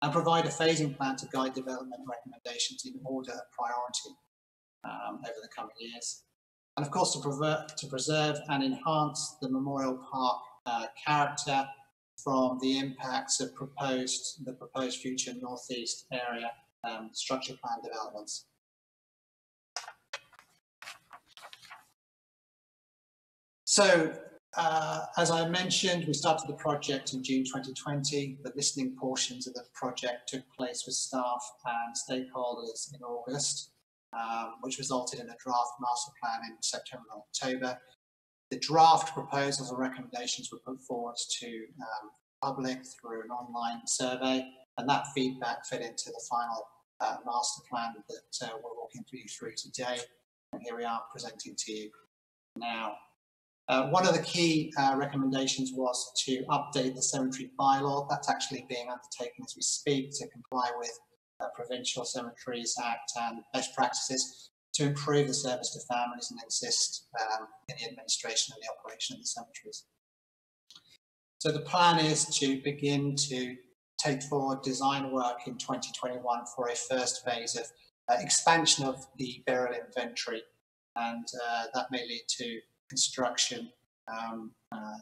and provide a phasing plan to guide development recommendations in order of priority over the coming years. And of course, to preserve and enhance the Memorial Park character from the impacts of the proposed future northeast area structure plan developments. So, as I mentioned, we started the project in June 2020. The listening portions of the project took place with staff and stakeholders in August, which resulted in a draft master plan in September and October. The draft proposals and recommendations were put forward to the public through an online survey, and that feedback fed into the final master plan that we're walking through today. And here we are presenting to you now. One of the key recommendations was to update the cemetery bylaw. That's actually being undertaken as we speak to comply with Provincial Cemeteries Act and best practices to improve the service to families and assist in the administration and the operation of the cemeteries. So the plan is to begin to take forward design work in 2021 for a first phase of expansion of the burial inventory, and that may lead to construction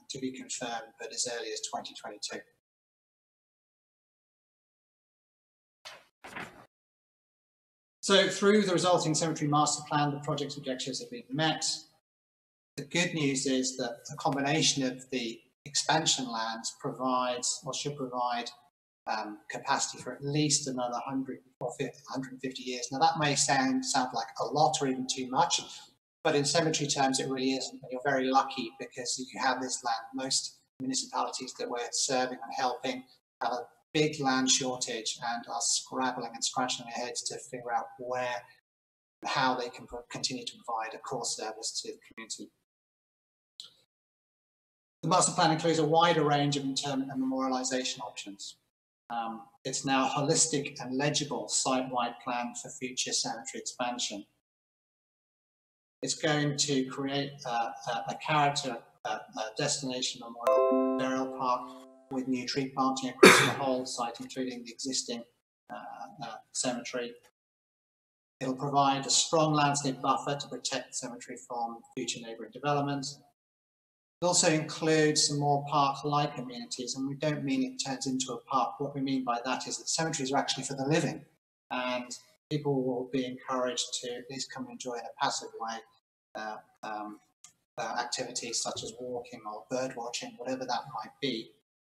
to be confirmed, but as early as 2022. So through the resulting cemetery master plan, the project's objectives have been met. The good news is that a combination of the expansion lands provides, or should provide, capacity for at least another 100 or 150 years. Now that may sound like a lot or even too much, but in cemetery terms, it really isn't. And you're very lucky because you have this land. Most municipalities that we're serving and helping have a big land shortage and are scrabbling and scratching their heads to figure out how they can continue to provide a core service to the community. The master plan includes a wider range of interment and memorialisation options. It's now a holistic and legible site-wide plan for future cemetery expansion. It's going to create a character, a destination memorial burial park with new tree planting across the whole site, including the existing cemetery. It'll provide a strong landscape buffer to protect the cemetery from future neighbouring development. It also includes some more park-like amenities, and we don't mean it turns into a park. What we mean by that is that cemeteries are actually for the living, and people will be encouraged to at least come and enjoy in a passive way activities such as walking or bird watching, whatever that might be.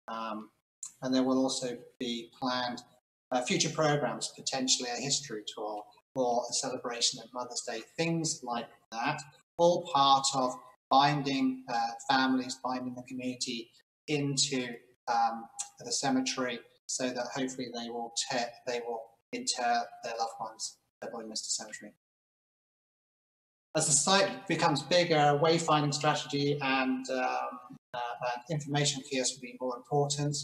And there will also be planned future programs, potentially a history tour or a celebration of Mother's Day, things like that, all part of binding families, binding the community into the cemetery so that hopefully they will inter their loved ones at Lloydminster Cemetery. As the site becomes bigger, wayfinding strategy and information kiosk will be more important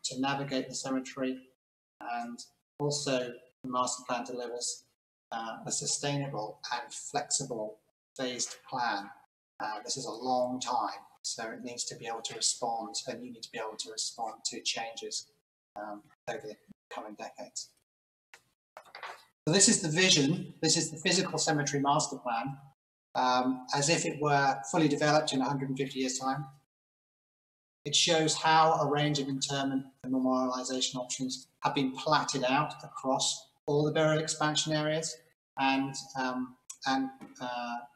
to navigate the cemetery, and also the master plan delivers a sustainable and flexible phased plan. This is a long time, so it needs to be able to respond, and you need to be able to respond to changes over the coming decades. So this is the vision. This is the physical cemetery master plan, as if it were fully developed in 150 years' time. It shows how a range of interment and memorialisation options have been platted out across all the burial expansion areas and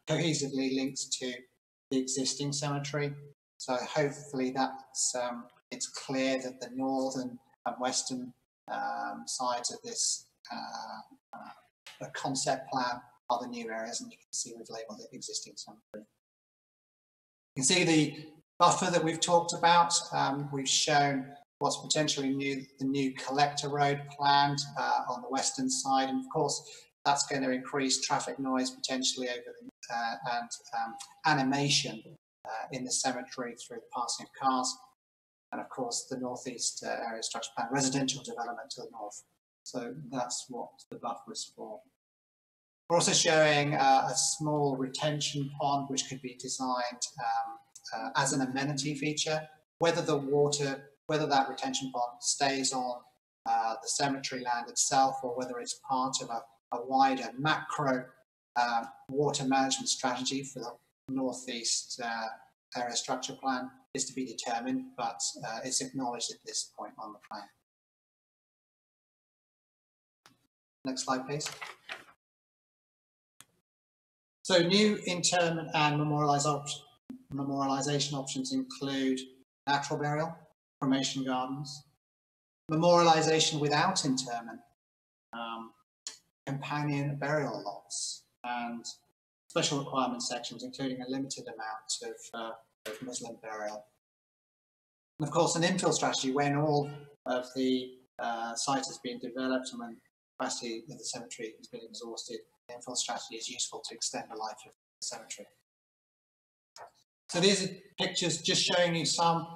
cohesively linked to the existing cemetery. So hopefully that's it's clear that the northern and western sides of this concept plan are the new areas, and you can see we've labelled it existing cemetery. You can see the buffer that we've talked about. We've shown what's potentially new, the new collector road planned on the western side, and of course that's going to increase traffic noise potentially over the, and animation in the cemetery through the passing of cars, and of course the northeast area structure plan, residential development to the north. So that's what the buffer is for. We're also showing a small retention pond which could be designed as an amenity feature. Whether that retention pond stays on the cemetery land itself, or whether it's part of a wider macro water management strategy for the northeast area structure plan, is to be determined, but it's acknowledged at this point on the plan. Next slide, please. So new interment and memorialization options include natural burial, cremation gardens, memorialization without interment, companion burial lots, and special requirement sections, including a limited amount of Muslim burial. And of course, an infill strategy when all of the site has been developed and when capacity of the cemetery has been exhausted, the infill strategy is useful to extend the life of the cemetery. So these are pictures just showing you some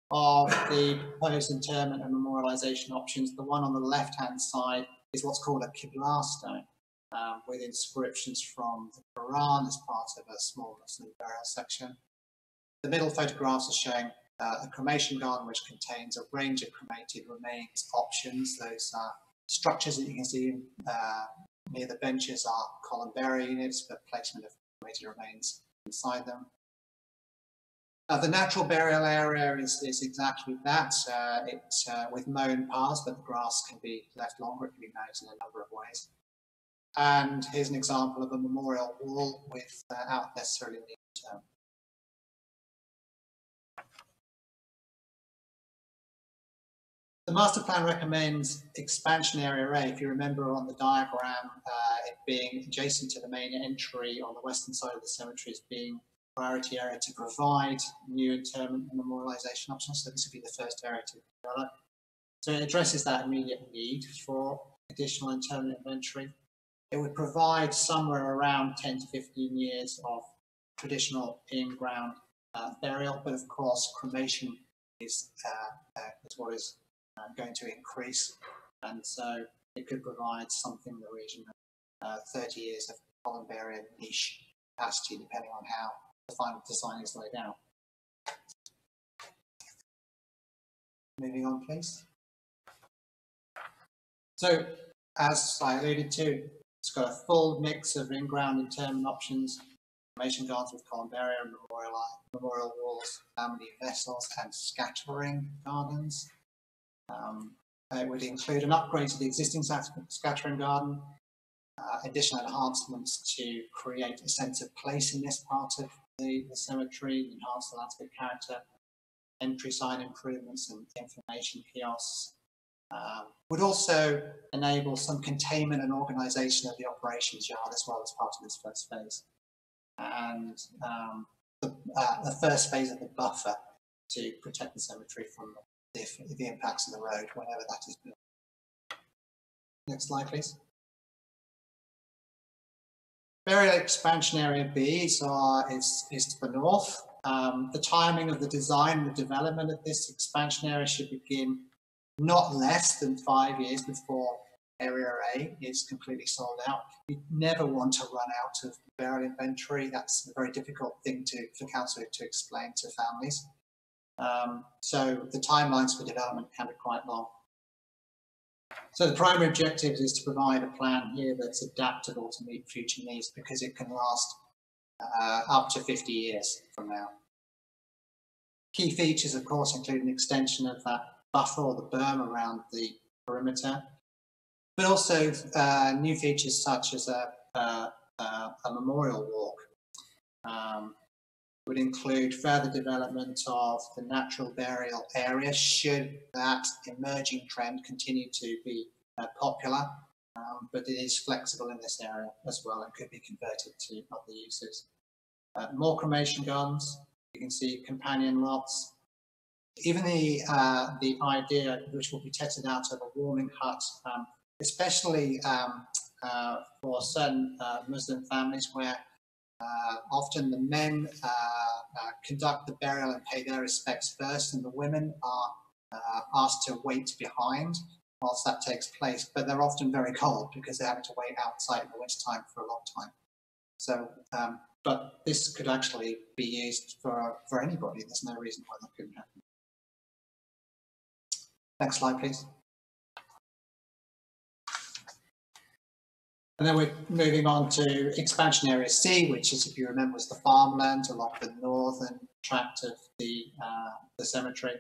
of the proposed interment and memorialization options. The one on the left-hand side is what's called a Qibla stone, with inscriptions from the Quran as part of a small Muslim burial section. The middle photographs are showing a cremation garden which contains a range of cremated remains options. Those structures that you can see near the benches are columbarium units for placement of cremated remains inside them. The natural burial area is exactly that. With mown paths, but the grass can be left longer. It can be managed in a number of ways. And here's an example of a memorial wall without necessarily needing term. The master plan recommends expansion area A. If you remember on the diagram, it being adjacent to the main entry on the western side of the cemetery as being priority area to provide new interment and memorialization options. So this would be the first area to develop. So it addresses that immediate need for additional interment inventory. It would provide somewhere around 10 to 15 years of traditional in-ground burial, but of course cremation is what is going to increase, and so it could provide something in the region of 30 years of columbarium niche capacity, depending on how the final design is laid out. Moving on, please. So, as I alluded to, it's got a full mix of in-ground interment options, cremation gardens with columbarium, memorial walls, family vessels, and scattering gardens. It would include an upgrade to the existing scattering garden, additional enhancements to create a sense of place in this part of the cemetery, enhance the landscape character, entry sign improvements and information kiosks. Would also enable some containment and organisation of the operations yard as well as part of this first phase. And the first phase of the buffer to protect the cemetery from the impacts of the road whenever that is built. Next slide, please. Burial expansion area B is to the north. The timing of the design and the development of this expansion area should begin not less than 5 years before area A is completely sold out. You never want to run out of burial inventory. That's a very difficult thing for council to explain to families. So the timelines for development can be quite long. So the primary objective is to provide a plan here that's adaptable to meet future needs, because it can last up to 50 years from now. Key features, of course, include an extension of that buffer or the berm around the perimeter, but also new features such as a memorial walk. would include further development of the natural burial area should that emerging trend continue to be popular, but it is flexible in this area as well and could be converted to other uses. More cremation gardens, you can see companion lots. Even the idea, which will be tested out of a warming hut, especially for certain Muslim families where often the men conduct the burial and pay their respects first, and the women are asked to wait behind whilst that takes place. But they're often very cold because they're having to wait outside in the winter time for a long time. So, but this could actually be used for anybody. There's no reason why that couldn't happen. Next slide, please. And then we're moving on to expansion area C, which is, if you remember, was the farmland along the northern tract of the cemetery,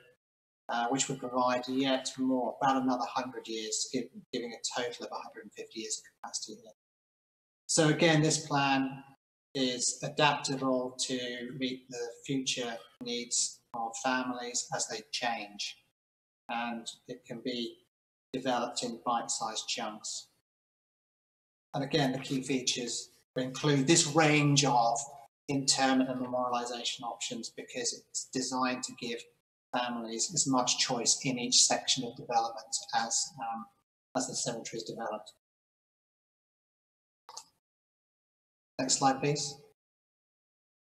which would provide yet more, about another 100 years, giving a total of 150 years of capacity here. So again, this plan is adaptable to meet the future needs of families as they change, and it can be developed in bite-sized chunks. And again, the key features include this range of interment and memorialization options because it's designed to give families as much choice in each section of development as the cemetery is developed. Next slide, please.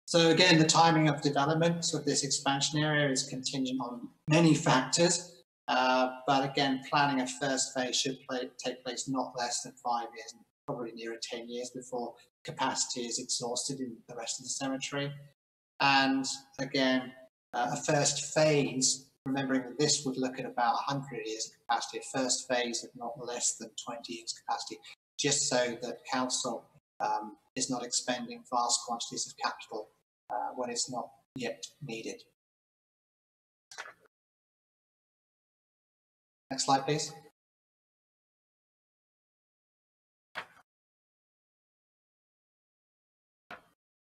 So again, the timing of development of this expansion area is contingent on many factors, but again, planning a first phase should take place not less than 5 years, probably nearer 10 years before capacity is exhausted in the rest of the cemetery. And again, a first phase, remembering that this would look at about 100 years of capacity, a first phase of not less than 20 years capacity, just so that council is not expending vast quantities of capital when it's not yet needed. Next slide, please.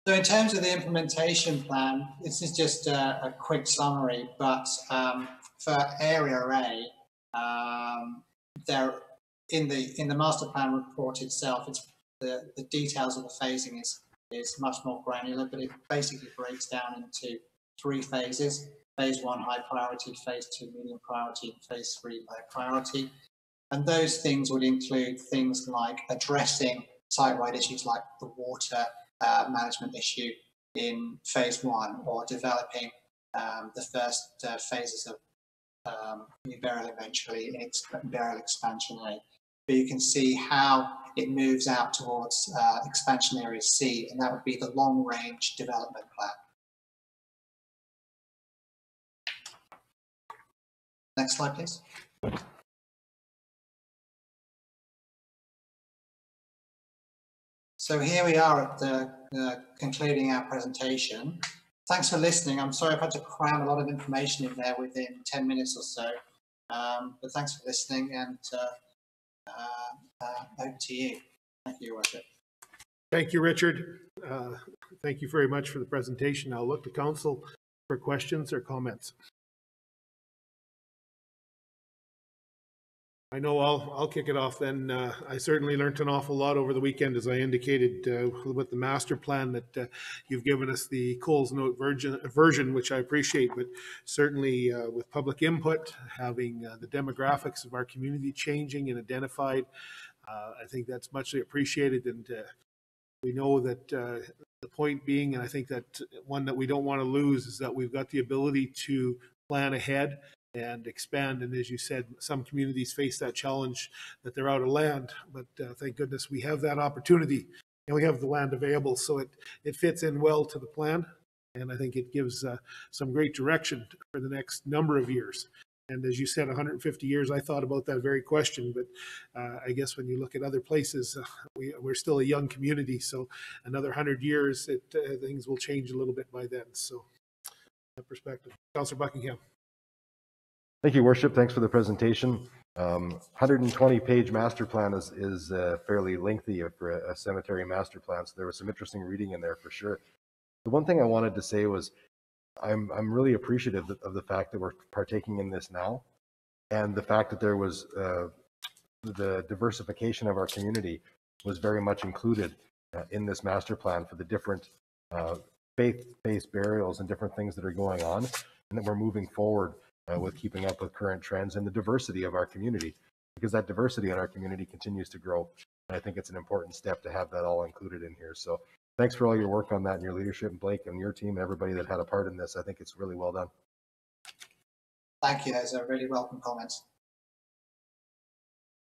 So in terms of the implementation plan, this is just a quick summary, but for Area A, there in the master plan report itself, it's the details of the phasing is much more granular, but it basically breaks down into 3 phases: phase 1 high priority, phase 2 medium priority, and phase 3 low priority. And those things would include things like addressing site-wide issues like the water management issue in phase 1, or developing the first phases of new burial eventually in burial expansion A. But you can see how it moves out towards expansion area C, and that would be the long range development plan. Next slide, please. So here we are at the concluding our presentation. Thanks for listening. I'm sorry I've had to cram a lot of information in there within 10 minutes or so, but thanks for listening, and over to you. Thank you, Your Worship. Thank you, Richard. Thank you very much for the presentation. I'll look to council for questions or comments. I know I'll kick it off then. I certainly learned an awful lot over the weekend, as I indicated, with the master plan that you've given us the Coles Note version, which I appreciate, but certainly with public input, having the demographics of our community changing and identified, I think that's muchly appreciated. And we know that the point being, and I think that one that we don't want to lose, is that we've got the ability to plan ahead and expand. And as you said, some communities face that challenge that they're out of land, but thank goodness we have that opportunity and we have the land available. So it fits in well to the plan. And I think it gives some great direction for the next number of years. And as you said, 150 years, I thought about that very question, but I guess when you look at other places, we're still a young community. So another 100 years, things will change a little bit by then. So that perspective. Councillor Buckingham. Thank you, Worship. Thanks for the presentation. 120-page master plan is fairly lengthy for a cemetery master plan, so there was some interesting reading in there for sure. The one thing I wanted to say was I'm really appreciative of the fact that we're partaking in this now, and the fact that there was the diversification of our community was very much included in this master plan for the different faith-based burials and different things that are going on, and that we're moving forward with keeping up with current trends and the diversity of our community, because that diversity in our community continues to grow. And I think it's an important step to have that all included in here. So thanks for all your work on that and your leadership, and Blake and your team and everybody that had a part in this. I think it's really well done. Thank you. Those are really welcome comments.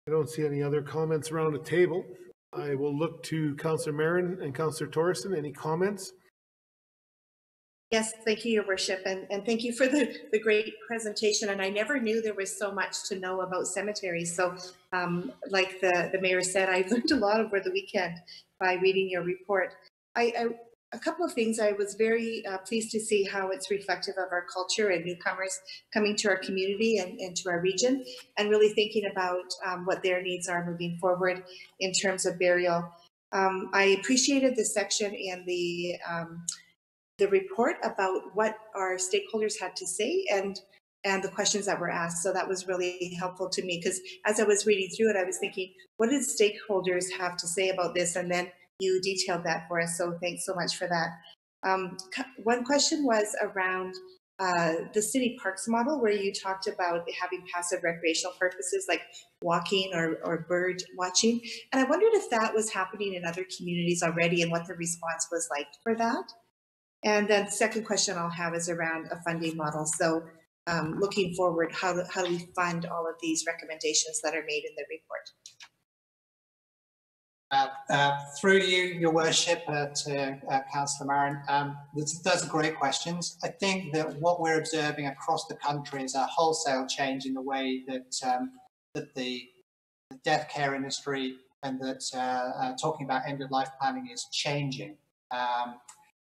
I don't see any other comments around the table. I will look to Councillor Marin and Councillor Torreston. Any comments? Yes, thank you, Your Worship, and thank you for the great presentation. And I never knew there was so much to know about cemeteries. So like the mayor said, I learned a lot over the weekend by reading your report. A couple of things. I was very pleased to see how it's reflective of our culture and newcomers coming to our community and to our region, and really thinking about what their needs are moving forward in terms of burial. I appreciated the section in the report about what our stakeholders had to say and the questions that were asked. So that was really helpful to me, because as I was reading through it, I was thinking, what did stakeholders have to say about this? And then you detailed that for us. So thanks so much for that. One question was around the city parks model, where you talked about having passive recreational purposes like walking or bird watching. And I wondered if that was happening in other communities already and what the response was like for that. And then the second question I'll have is around a funding model. So looking forward, how do we fund all of these recommendations that are made in the report? Through you, Your Worship, to Councillor Marin, those are great questions. I think that what we're observing across the country is a wholesale change in the way that that the death care industry and that talking about end-of-life planning is changing.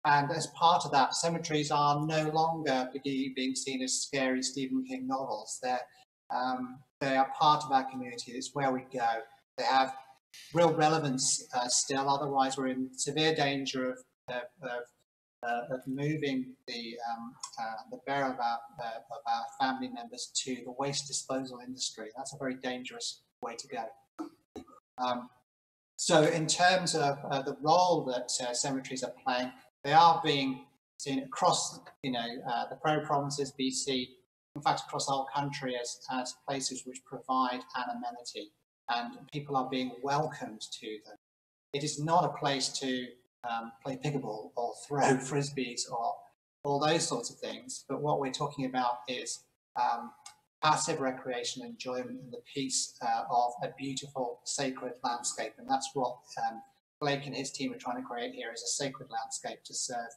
And as part of that, cemeteries are no longer being seen as scary Stephen King novels. They are part of our community. It's where we go. They have real relevance still. Otherwise, we're in severe danger of moving the burial of our family members to the waste disposal industry. That's a very dangerous way to go. So, in terms of the role that cemeteries are playing, they are being seen across, the Prairie Provinces, BC, in fact, across the whole country as places which provide an amenity, and people are being welcomed to them. It is not a place to play pickleball or throw frisbees or all those sorts of things, but what we're talking about is passive recreation and enjoyment and the peace of a beautiful, sacred landscape, and that's what Blake and his team are trying to create here, is a sacred landscape to serve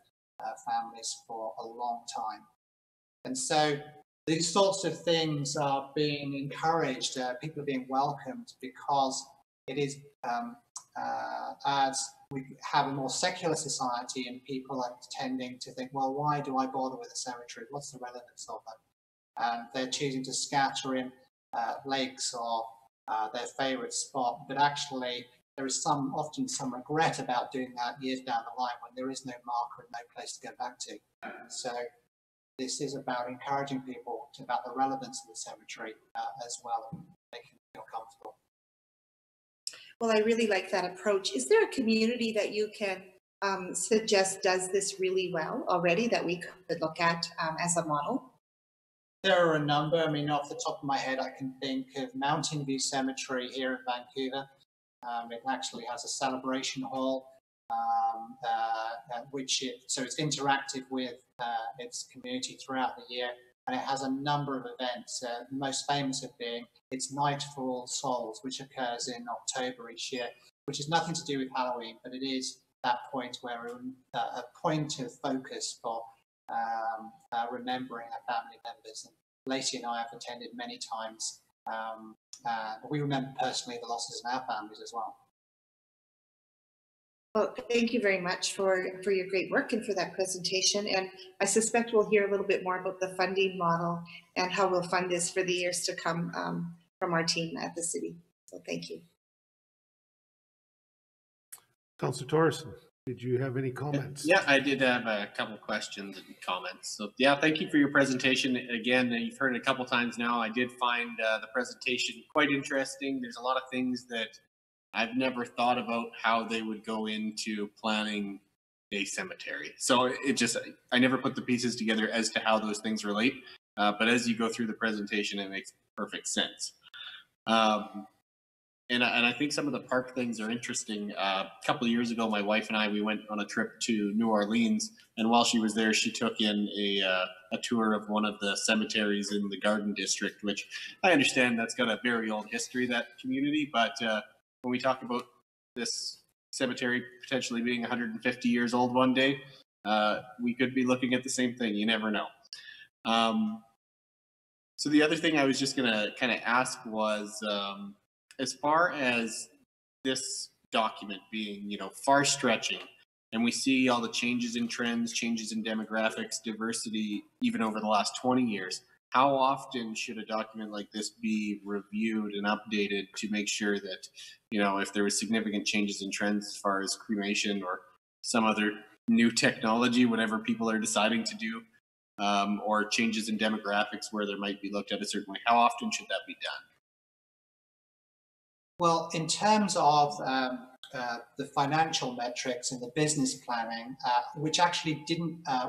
families for a long time. And so these sorts of things are being encouraged, people are being welcomed, because it is, as we have a more secular society and people are tending to think, well, why do I bother with a cemetery? What's the relevance of it? And they're choosing to scatter in lakes or their favourite spot, but actually there is often some regret about doing that years down the line when there is no marker and no place to go back to. So this is about encouraging people about the relevance of the cemetery as well, and they can feel comfortable. Well, I really like that approach. Is there a community that you can suggest does this really well already that we could look at as a model? There are a number. I mean, off the top of my head, I can think of Mountain View Cemetery here in Vancouver. It actually has a celebration hall, so it's interactive with its community throughout the year, and it has a number of events. The most famous of being its Night for All Souls, which occurs in October each year, which has nothing to do with Halloween, but it is that point where a point of focus for remembering our family members. And Lacey and I have attended many times. But we remember personally the losses in our families as well. Well, thank you very much for your great work and for that presentation. And I suspect we'll hear a little bit more about the funding model and how we'll fund this for the years to come from our team at the city. So thank you. Councillor Torreston. Did you have any comments? Yeah, I did have a couple questions and comments. So yeah, thank you for your presentation. Again, you've heard it a couple times now. I did find the presentation quite interesting. There's a lot of things that I've never thought about how they would go into planning a cemetery. So I never put the pieces together as to how those things relate. But as you go through the presentation, it makes perfect sense. And I think some of the park things are interesting. A couple of years ago, my wife and I, we went on a trip to New Orleans, and while she was there, she took in a tour of one of the cemeteries in the Garden District, which I understand that's got a very old history, that community. But when we talk about this cemetery potentially being 150 years old one day, we could be looking at the same thing. You never know. So the other thing I was just going to kind of ask was, as far as this document being, far stretching, and we see all the changes in trends, changes in demographics, diversity, even over the last 20 years, how often should a document like this be reviewed and updated to make sure that, if there was significant changes in trends as far as cremation or some other new technology, whatever people are deciding to do, or changes in demographics where there might be looked at a certain way, how often should that be done? Well, in terms of the financial metrics and the business planning, which actually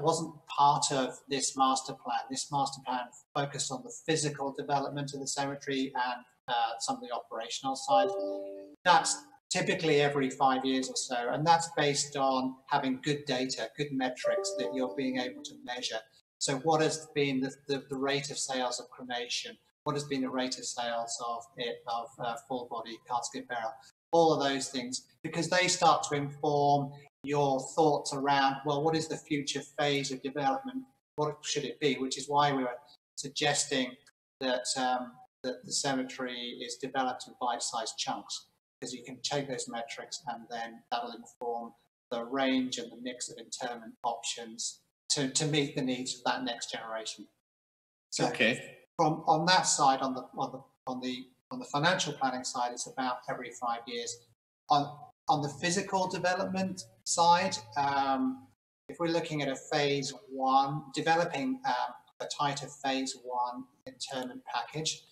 wasn't part of this master plan. This master plan focused on the physical development of the cemetery and some of the operational side. That's typically every 5 years or so, and that's based on having good data, good metrics that you're being able to measure. So what has been the rate of sales of cremation? What has been the rate of sales of full body casket burial? All of those things, because they start to inform your thoughts around, well, what is the future phase of development? What should it be? Which is why we were suggesting that, that the cemetery is developed in bite-sized chunks, because you can take those metrics and then that'll inform the range and the mix of interment options to meet the needs of that next generation. So, okay. On that side, on the financial planning side, it's about every 5 years. On the physical development side, if we're looking at a phase one, developing a tighter phase one interment package,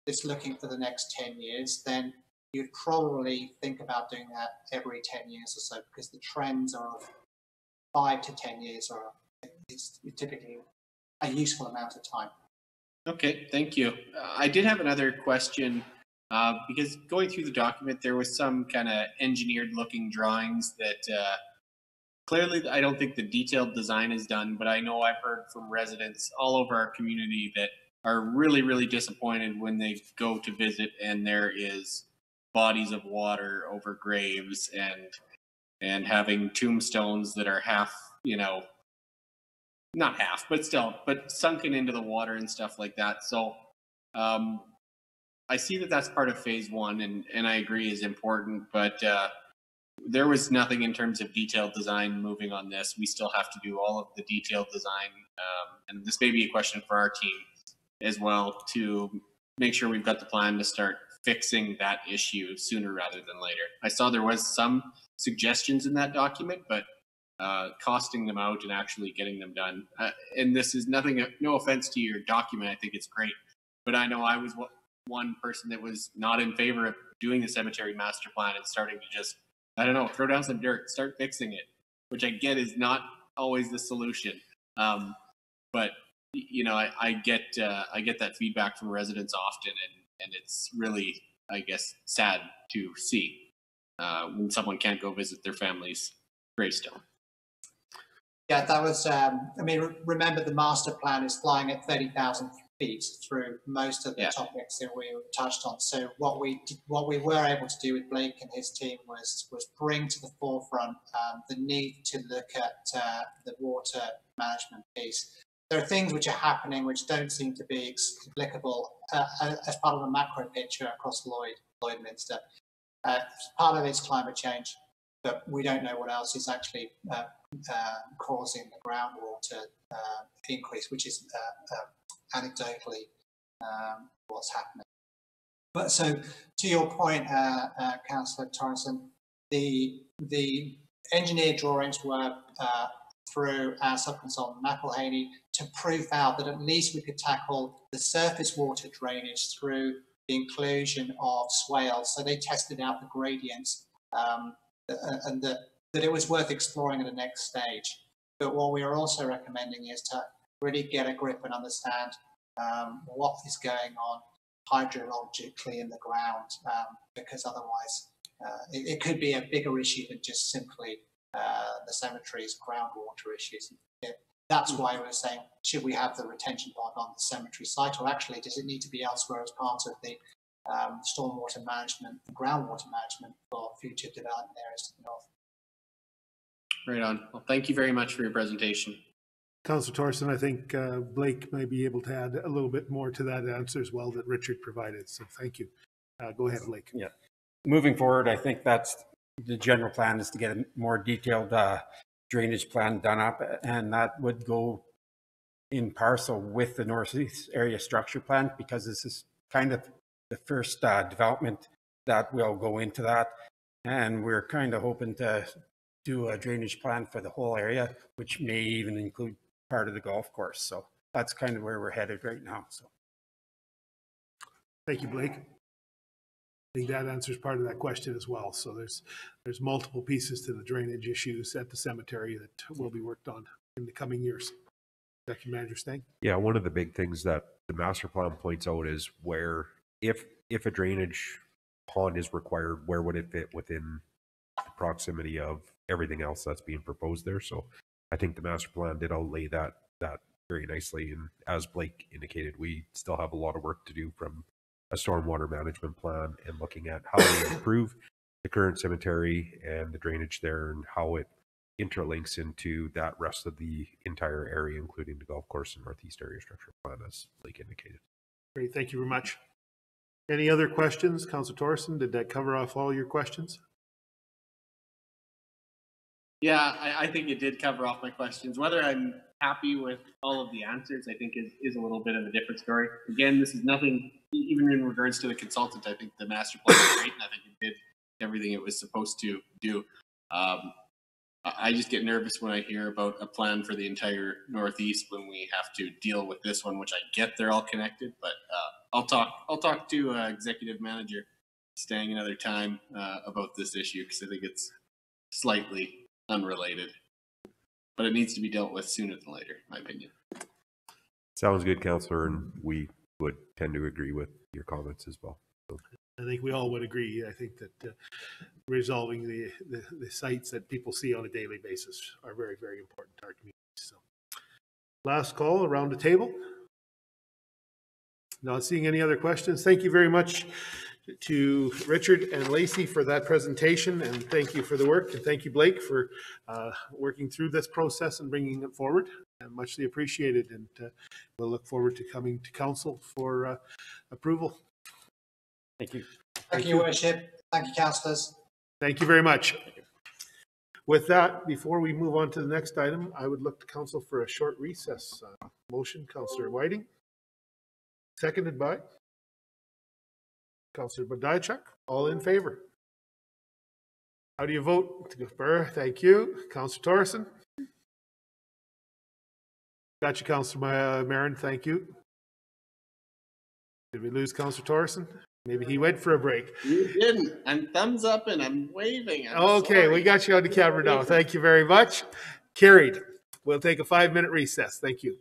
it's looking for the next 10 years, then you'd probably think about doing that every 10 years or so, because the trends are 5 to 10 years, or it's typically a useful amount of time. Okay, thank you. I did have another question, because going through the document, there was some kind of engineered looking drawings that clearly I don't think the detailed design is done, but I know I've heard from residents all over our community that are really, really disappointed when they go to visit and there is bodies of water over graves and having tombstones that are half, not half, but still, but sunken into the water and stuff like that. So I see that that's part of phase one, and I agree is important, but there was nothing in terms of detailed design moving on this. We still have to do all of the detailed design, and this may be a question for our team as well, to make sure we've got the plan to start fixing that issue sooner rather than later. I saw there was some suggestions in that document, but costing them out and actually getting them done. And this is nothing, no offense to your document, I think it's great, but I know I was one person that was not in favor of doing the cemetery master plan and starting to just, I don't know, throw down some dirt, start fixing it, which I get is not always the solution. But I get that feedback from residents often, and it's really, I guess, sad to see when someone can't go visit their family's gravestone. Yeah, that was, remember the master plan is flying at 30,000 feet through most of the topics that we touched on. So what we were able to do with Blake and his team was bring to the forefront the need to look at the water management piece. There are things which are happening which don't seem to be explicable as part of the macro picture across Lloydminster. Part of it's climate change, but we don't know what else is actually causing the groundwater increase, which is anecdotally what's happening. But so to your point, Councillor Torrenson, the engineered drawings were through our subconsultant McElhaney to prove out that at least we could tackle the surface water drainage through the inclusion of swales. So they tested out the gradients and that it was worth exploring at the next stage. But what we are also recommending is to really get a grip and understand what is going on hydrologically in the ground, because otherwise it could be a bigger issue than just simply the cemetery's groundwater issues. That's why we're saying, should we have the retention pond on the cemetery site, or actually does it need to be elsewhere as part of the stormwater management, groundwater management for future development areas to the north? Right on. Well, thank you very much for your presentation. Councillor Thorson, I think Blake might be able to add a little bit more to that answer as well that Richard provided. So thank you. Go ahead, Blake. Yeah. Moving forward, I think that's the general plan, is to get a more detailed drainage plan done up, and that would go in parcel with the Northeast Area Structure Plan, because this is kind of the first development that will go into that. And we're kind of hoping to do a drainage plan for the whole area, which may even include part of the golf course. So that's kind of where we're headed right now. So thank you, Blake. I think that answers part of that question as well. So there's multiple pieces to the drainage issues at the cemetery that will be worked on in the coming years. Executive Manager Stang? Yeah, one of the big things that the master plan points out is where, if a drainage pond is required, where would it fit within the proximity of everything else that's being proposed there? So I think the master plan did outlay that very nicely. And as Blake indicated, we still have a lot of work to do from a stormwater management plan and looking at how we improve the current cemetery and the drainage there, and how it interlinks into that rest of the entire area, including the golf course and Northeast Area Structure Plan, as Blake indicated. Great, thank you very much. Any other questions? Councillor Thorson, did that cover off all your questions? Yeah, I think it did cover off my questions. Whether I'm happy with all of the answers, I think is a little bit of a different story. Again, this is nothing, even in regards to the consultant, I think the master plan is great, and I think it did everything it was supposed to do. I just get nervous when I hear about a plan for the entire Northeast when we have to deal with this one, which I get they're all connected, but I'll talk to Executive Manager Stang another time about this issue, because I think it's slightly unrelated, but it needs to be dealt with sooner than later, in my opinion. Sounds good, Councillor, and we would tend to agree with your comments as well. So. I think we all would agree. I think that resolving the sites that people see on a daily basis are very, very important to our community. So, last call around the table. Not seeing any other questions. Thank you very much to Richard and Lacey for that presentation, and thank you for the work, and thank you, Blake, for working through this process and bringing it forward. And muchly appreciated, and we'll look forward to coming to council for approval. Thank you. Thank you, Worship. Thank you, councillors. Thank you very much. With that, before we move on to the next item, I would look to council for a short recess. Motion, Councillor Whiting. Seconded by Councillor Badajchuk. All in favor? How do you vote? Thank you. Councillor Thorson. Got you, Councillor Marin. Thank you. Did we lose Councillor Thorson? Maybe he went for a break. You didn't. I'm thumbs up and I'm waving. Okay, we got you on the camera now. Thank you very much. Carried. We'll take a 5-minute recess. Thank you.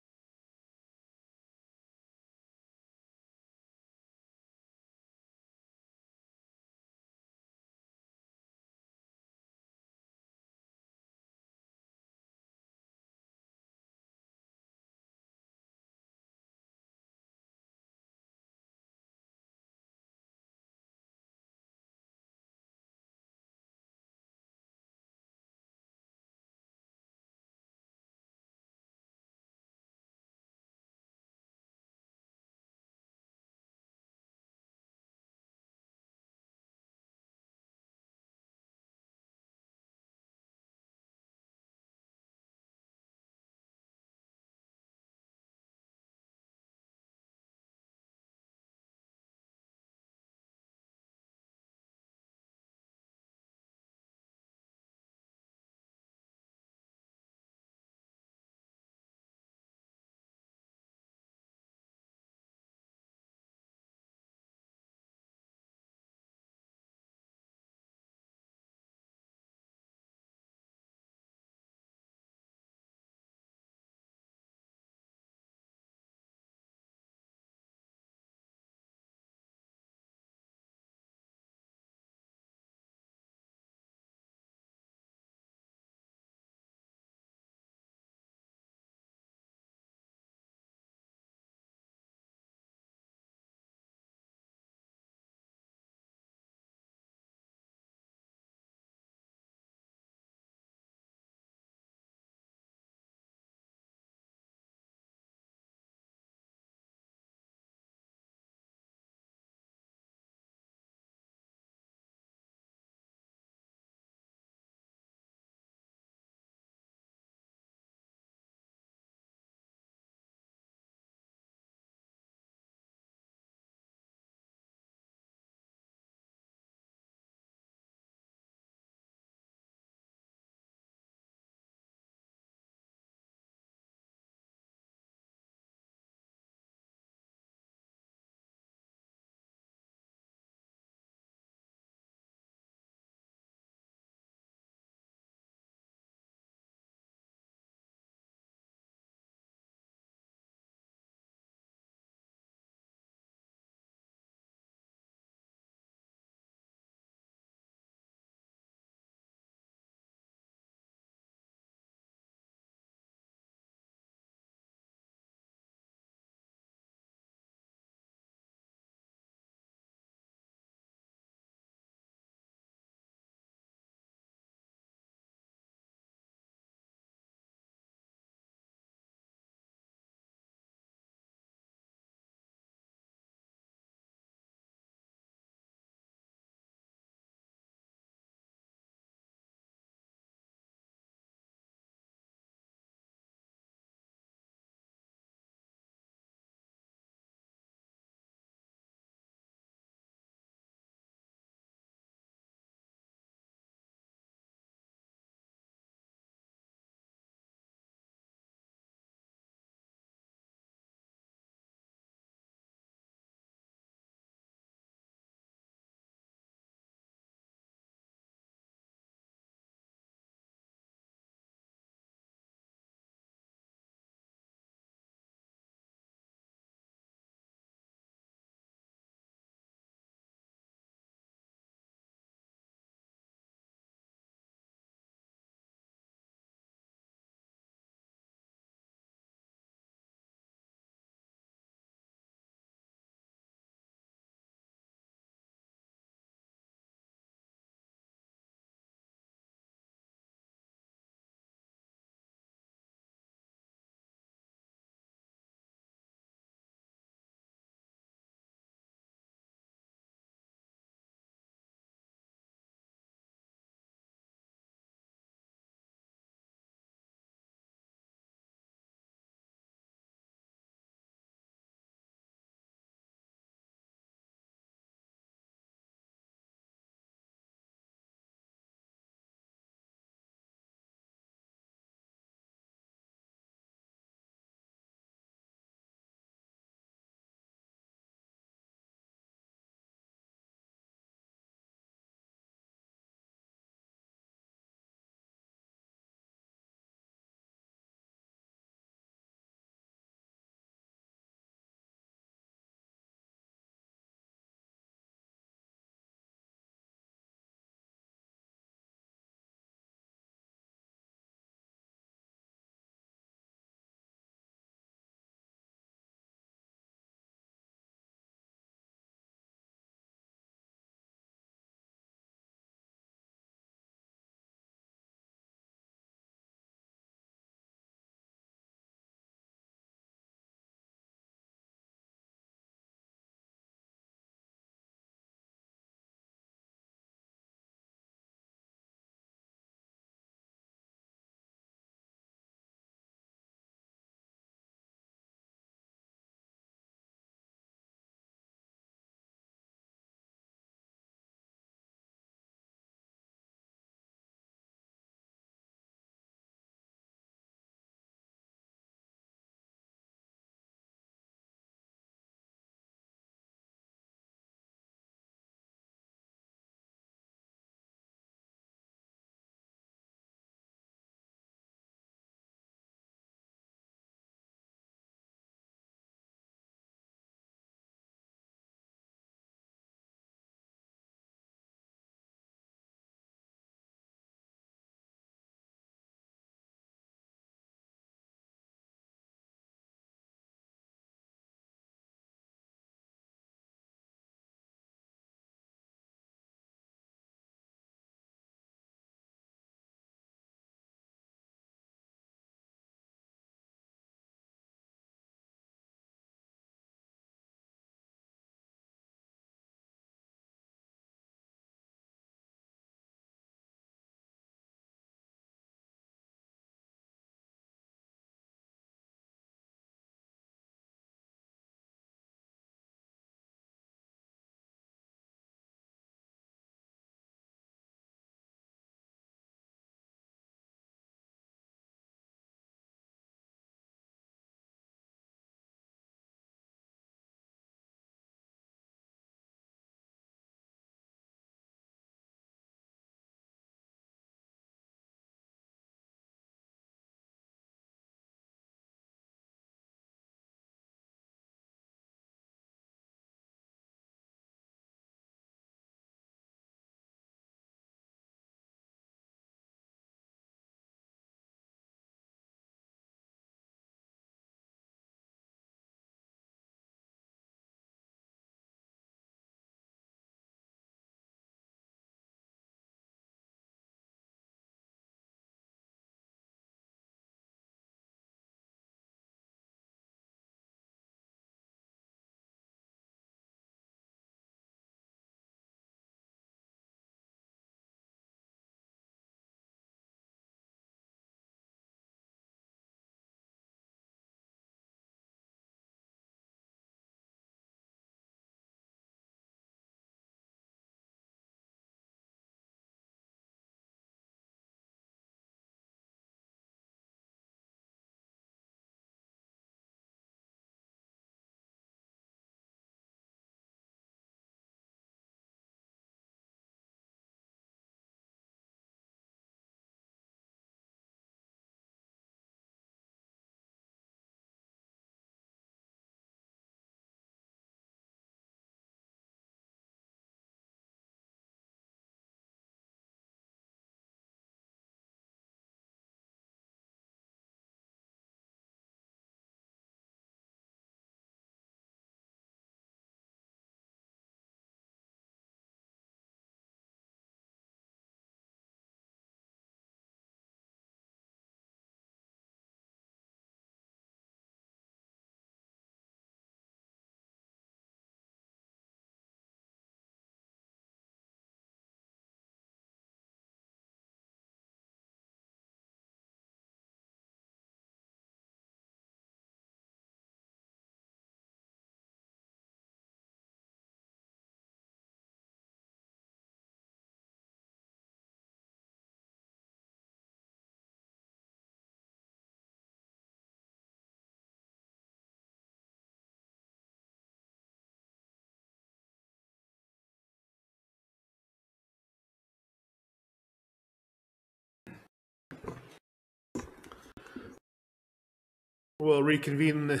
We'll reconvene the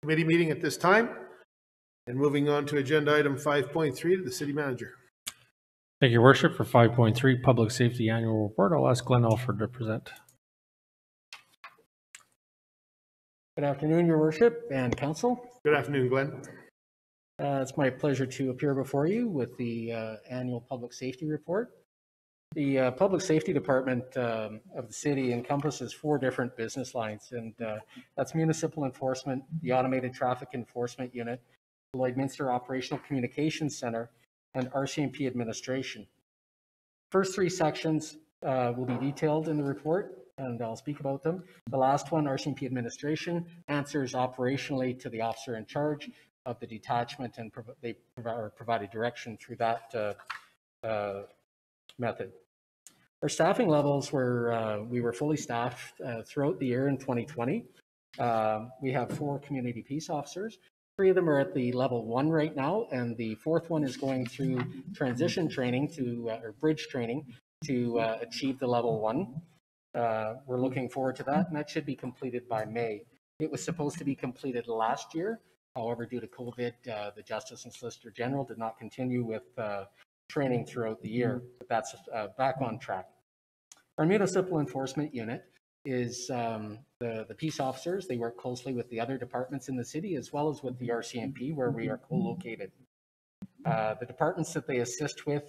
committee meeting at this time. And moving on to agenda item 5.3 to the city manager. Thank you, Your Worship. For 5.3, Public Safety Annual Report, I'll ask Glenn Alford to present. Good afternoon, Your Worship and Council. Good afternoon, Glenn. It's my pleasure to appear before you with the annual Public Safety Report. The Public Safety Department of the city encompasses 4 different business lines, and that's municipal enforcement, the Automated Traffic Enforcement Unit, the Lloydminster Operational Communications Center, and RCMP administration. First 3 sections will be detailed in the report, and I'll speak about them. The last one, RCMP administration, answers operationally to the officer in charge of the detachment, and they are provided direction through that method. Our staffing levels were, we were fully staffed throughout the year in 2020. We have 4 community peace officers. 3 of them are at the level 1 right now, and the 4th one is going through transition training to, or bridge training to achieve the level 1. We're looking forward to that, and that should be completed by May. It was supposed to be completed last year. However, due to COVID, the Justice and Solicitor General did not continue with training throughout the year, but that's back on track. Our municipal enforcement unit is the peace officers. They work closely with the other departments in the city as well as with the RCMP, where we are co-located. The departments that they assist with,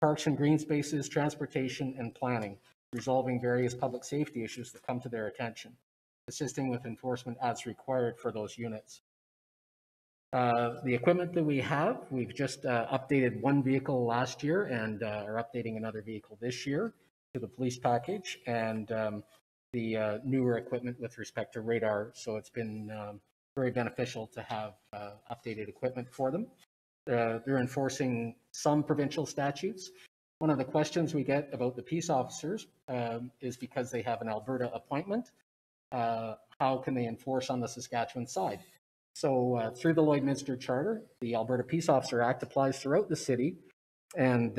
parks and green spaces, transportation, and planning, resolving various public safety issues that come to their attention, assisting with enforcement as required for those units. The equipment that we have, we've just updated 1 vehicle last year and are updating another vehicle this year to the police package, and the newer equipment with respect to radar. So it's been very beneficial to have updated equipment for them. They're enforcing some provincial statutes. One of the questions we get about the peace officers is because they have an Alberta appointment, how can they enforce on the Saskatchewan side? So through the Lloydminster Charter, the Alberta Peace Officer Act applies throughout the city, and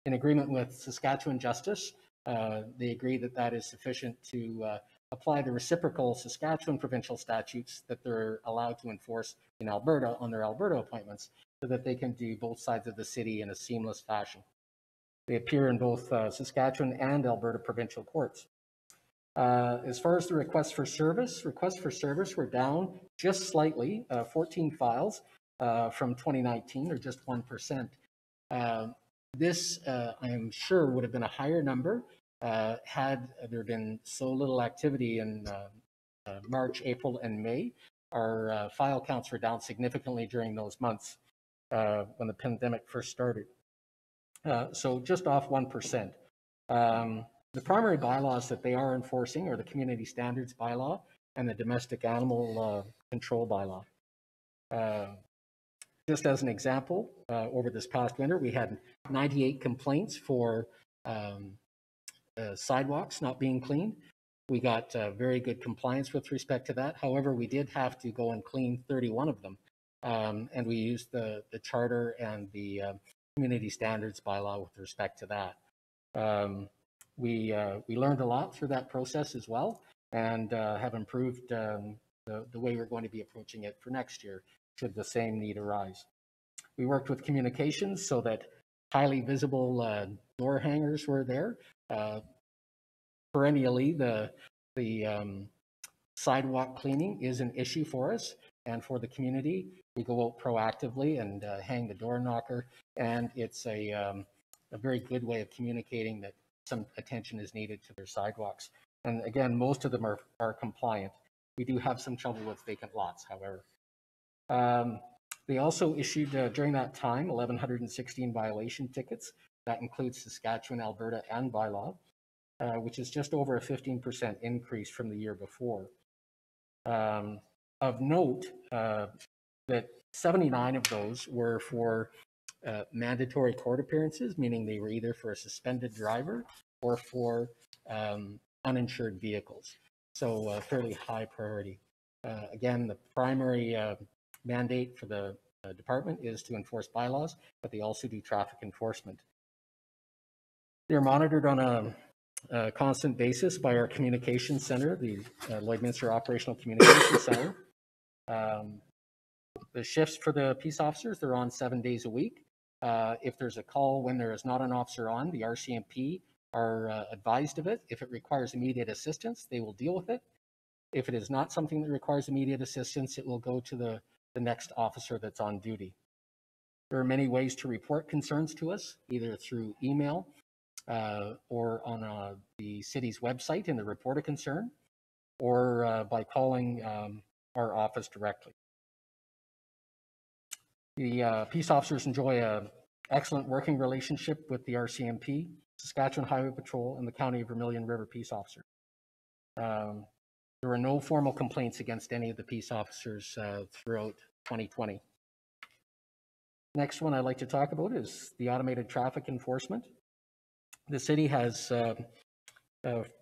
in agreement with Saskatchewan Justice, they agree that that is sufficient to apply the reciprocal Saskatchewan provincial statutes that they're allowed to enforce in Alberta on their Alberta appointments, so that they can do both sides of the city in a seamless fashion. They appear in both Saskatchewan and Alberta provincial courts. As far as the requests for service were down just slightly, 14 files from 2019, or just 1%. This, I am sure, would have been a higher number had there been so little activity in March, April, and May. Our file counts were down significantly during those months when the pandemic first started. So just off 1%. The primary bylaws that they are enforcing are the Community Standards Bylaw and the Domestic Animal Control Bylaw. Just as an example, over this past winter, we had 98 complaints for sidewalks not being cleaned. We got very good compliance with respect to that. However, we did have to go and clean 31 of them. And we used the charter and the Community Standards Bylaw with respect to that. We learned a lot through that process as well, and have improved the way we're going to be approaching it for next year, should the same need arise. We worked with communications so that highly visible door hangers were there. Perennially, the sidewalk cleaning is an issue for us and for the community. We go out proactively and hang the door knocker, and it's a very good way of communicating that some attention is needed to their sidewalks. And again, most of them are compliant. We do have some trouble with vacant lots, however. They also issued, during that time, 1,116 violation tickets. That includes Saskatchewan, Alberta, and bylaw, which is just over a 15% increase from the year before. Of note, that 79 of those were for mandatory court appearances, meaning they were either for a suspended driver or for uninsured vehicles. So fairly high priority. Again, the primary mandate for the department is to enforce bylaws, but they also do traffic enforcement. They're monitored on constant basis by our communications center, the Lloydminster Operational Communications Center. The shifts for the peace officers, they're on 7 days a week. If there's a call when there is not an officer on, the RCMP are advised of it. If it requires immediate assistance, they will deal with it. If it is not something that requires immediate assistance, it will go to the next officer that's on duty. There are many ways to report concerns to us, either through email or on the city's website in the report a concern, or by calling our office directly. The peace officers enjoy an excellent working relationship with the RCMP, Saskatchewan Highway Patrol, and the County of Vermilion River peace officers. There were no formal complaints against any of the peace officers throughout 2020. Next one I'd like to talk about is the automated traffic enforcement. The city has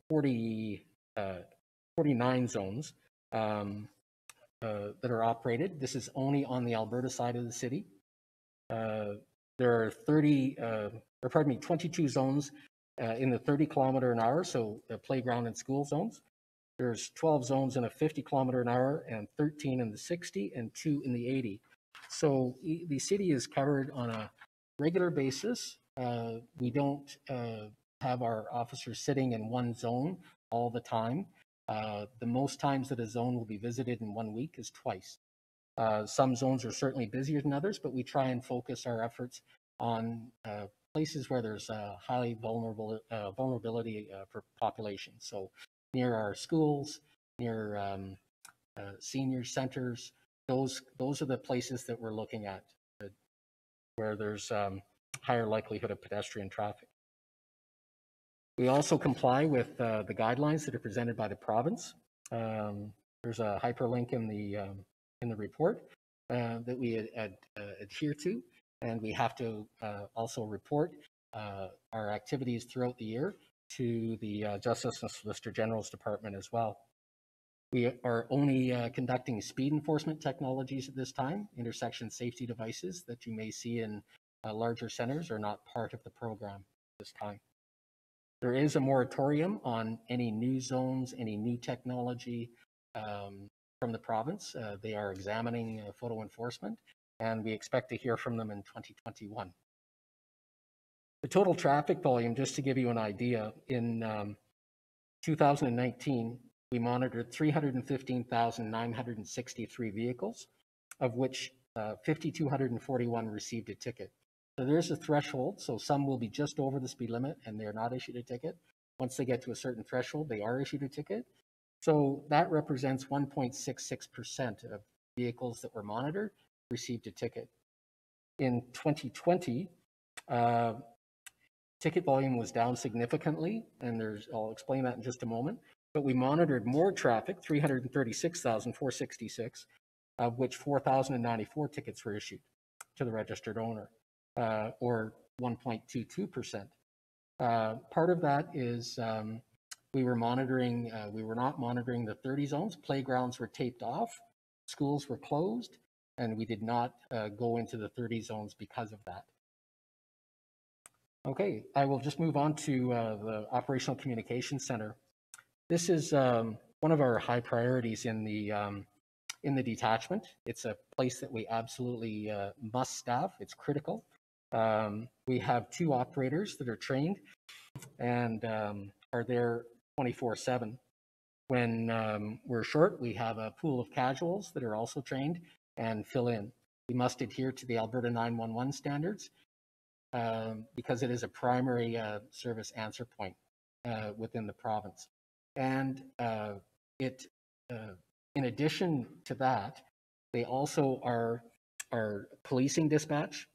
49 zones that are operated. This is only on the Alberta side of the city. There are 22 zones in the 30-kilometer-an-hour, so the playground and school zones. There's 12 zones in a 50-kilometer-an-hour, and 13 in the 60, and 2 in the 80. So the city is covered on a regular basis. We don't have our officers sitting in one zone all the time. The most times that a zone will be visited in 1 week is twice. Some zones are certainly busier than others, but we try and focus our efforts on places where there's highly vulnerability for population. So near our schools, near senior centers, those are the places that we're looking at where there's higher likelihood of pedestrian traffic. We also comply with the guidelines that are presented by the province. There's a hyperlink in the report that we adhere to, and we have to also report our activities throughout the year to the Justice and Solicitor General's Department as well. We are only conducting speed enforcement technologies at this time. Intersection safety devices that you may see in larger centers are not part of the program at this time. There is a moratorium on any new zones, any new technology from the province. They are examining photo enforcement, and we expect to hear from them in 2021. The total traffic volume, just to give you an idea, in 2019, we monitored 315,963 vehicles, of which 5,241 received a ticket. So there's a threshold, so some will be just over the speed limit and they're not issued a ticket. Once they get to a certain threshold, they are issued a ticket. So that represents 1.66% of vehicles that were monitored received a ticket. In 2020, ticket volume was down significantly, and I'll explain that in just a moment. But we monitored more traffic, 336,466, of which 4,094 tickets were issued to the registered owner, or 1.22%. Part of that is we were not monitoring the 30 zones. Playgrounds were taped off, schools were closed, and we did not go into the 30 zones because of that. Okay, I will just move on to the Operational Communications Center. This is one of our high priorities in the detachment. It's a place that we absolutely must staff. It's critical. We have 2 operators that are trained and are there 24/7. When we're short, we have a pool of casuals that are also trained and fill in. We must adhere to the Alberta 911 standards because it is a primary service answer point within the province. And in addition to that, they also are our policing dispatch,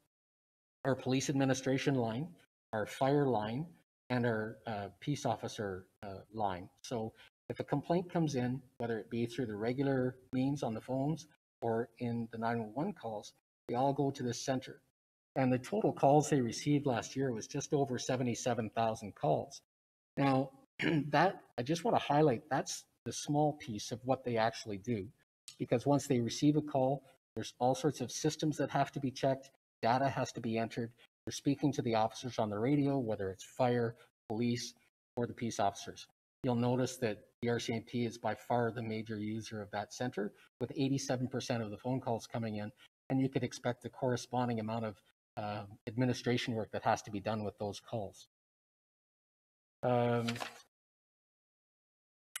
our police administration line, our fire line, and our peace officer line. So if a complaint comes in, whether it be through the regular means on the phones or in the 911 calls, they all go to this center. And the total calls they received last year was just over 77,000 calls. Now, that I just want to highlight, that's the small piece of what they actually do. Because once they receive a call, there's all sorts of systems that have to be checked, data has to be entered. They're speaking to the officers on the radio, whether it's fire, police, for the peace officers. You'll notice that the RCMP is by far the major user of that center, with 87% of the phone calls coming in, and you could expect the corresponding amount of administration work that has to be done with those calls.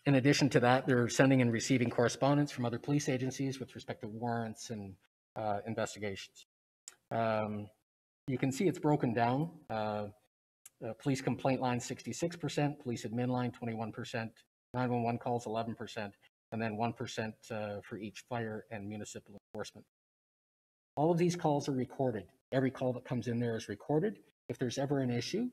In addition to that, they're sending and receiving correspondence from other police agencies with respect to warrants and investigations. You can see it's broken down. Police complaint line 66%, police admin line 21%, 911 calls 11%, and then 1% for each fire and municipal enforcement. All of these calls are recorded. Every call that comes in there is recorded. If there's ever an issue,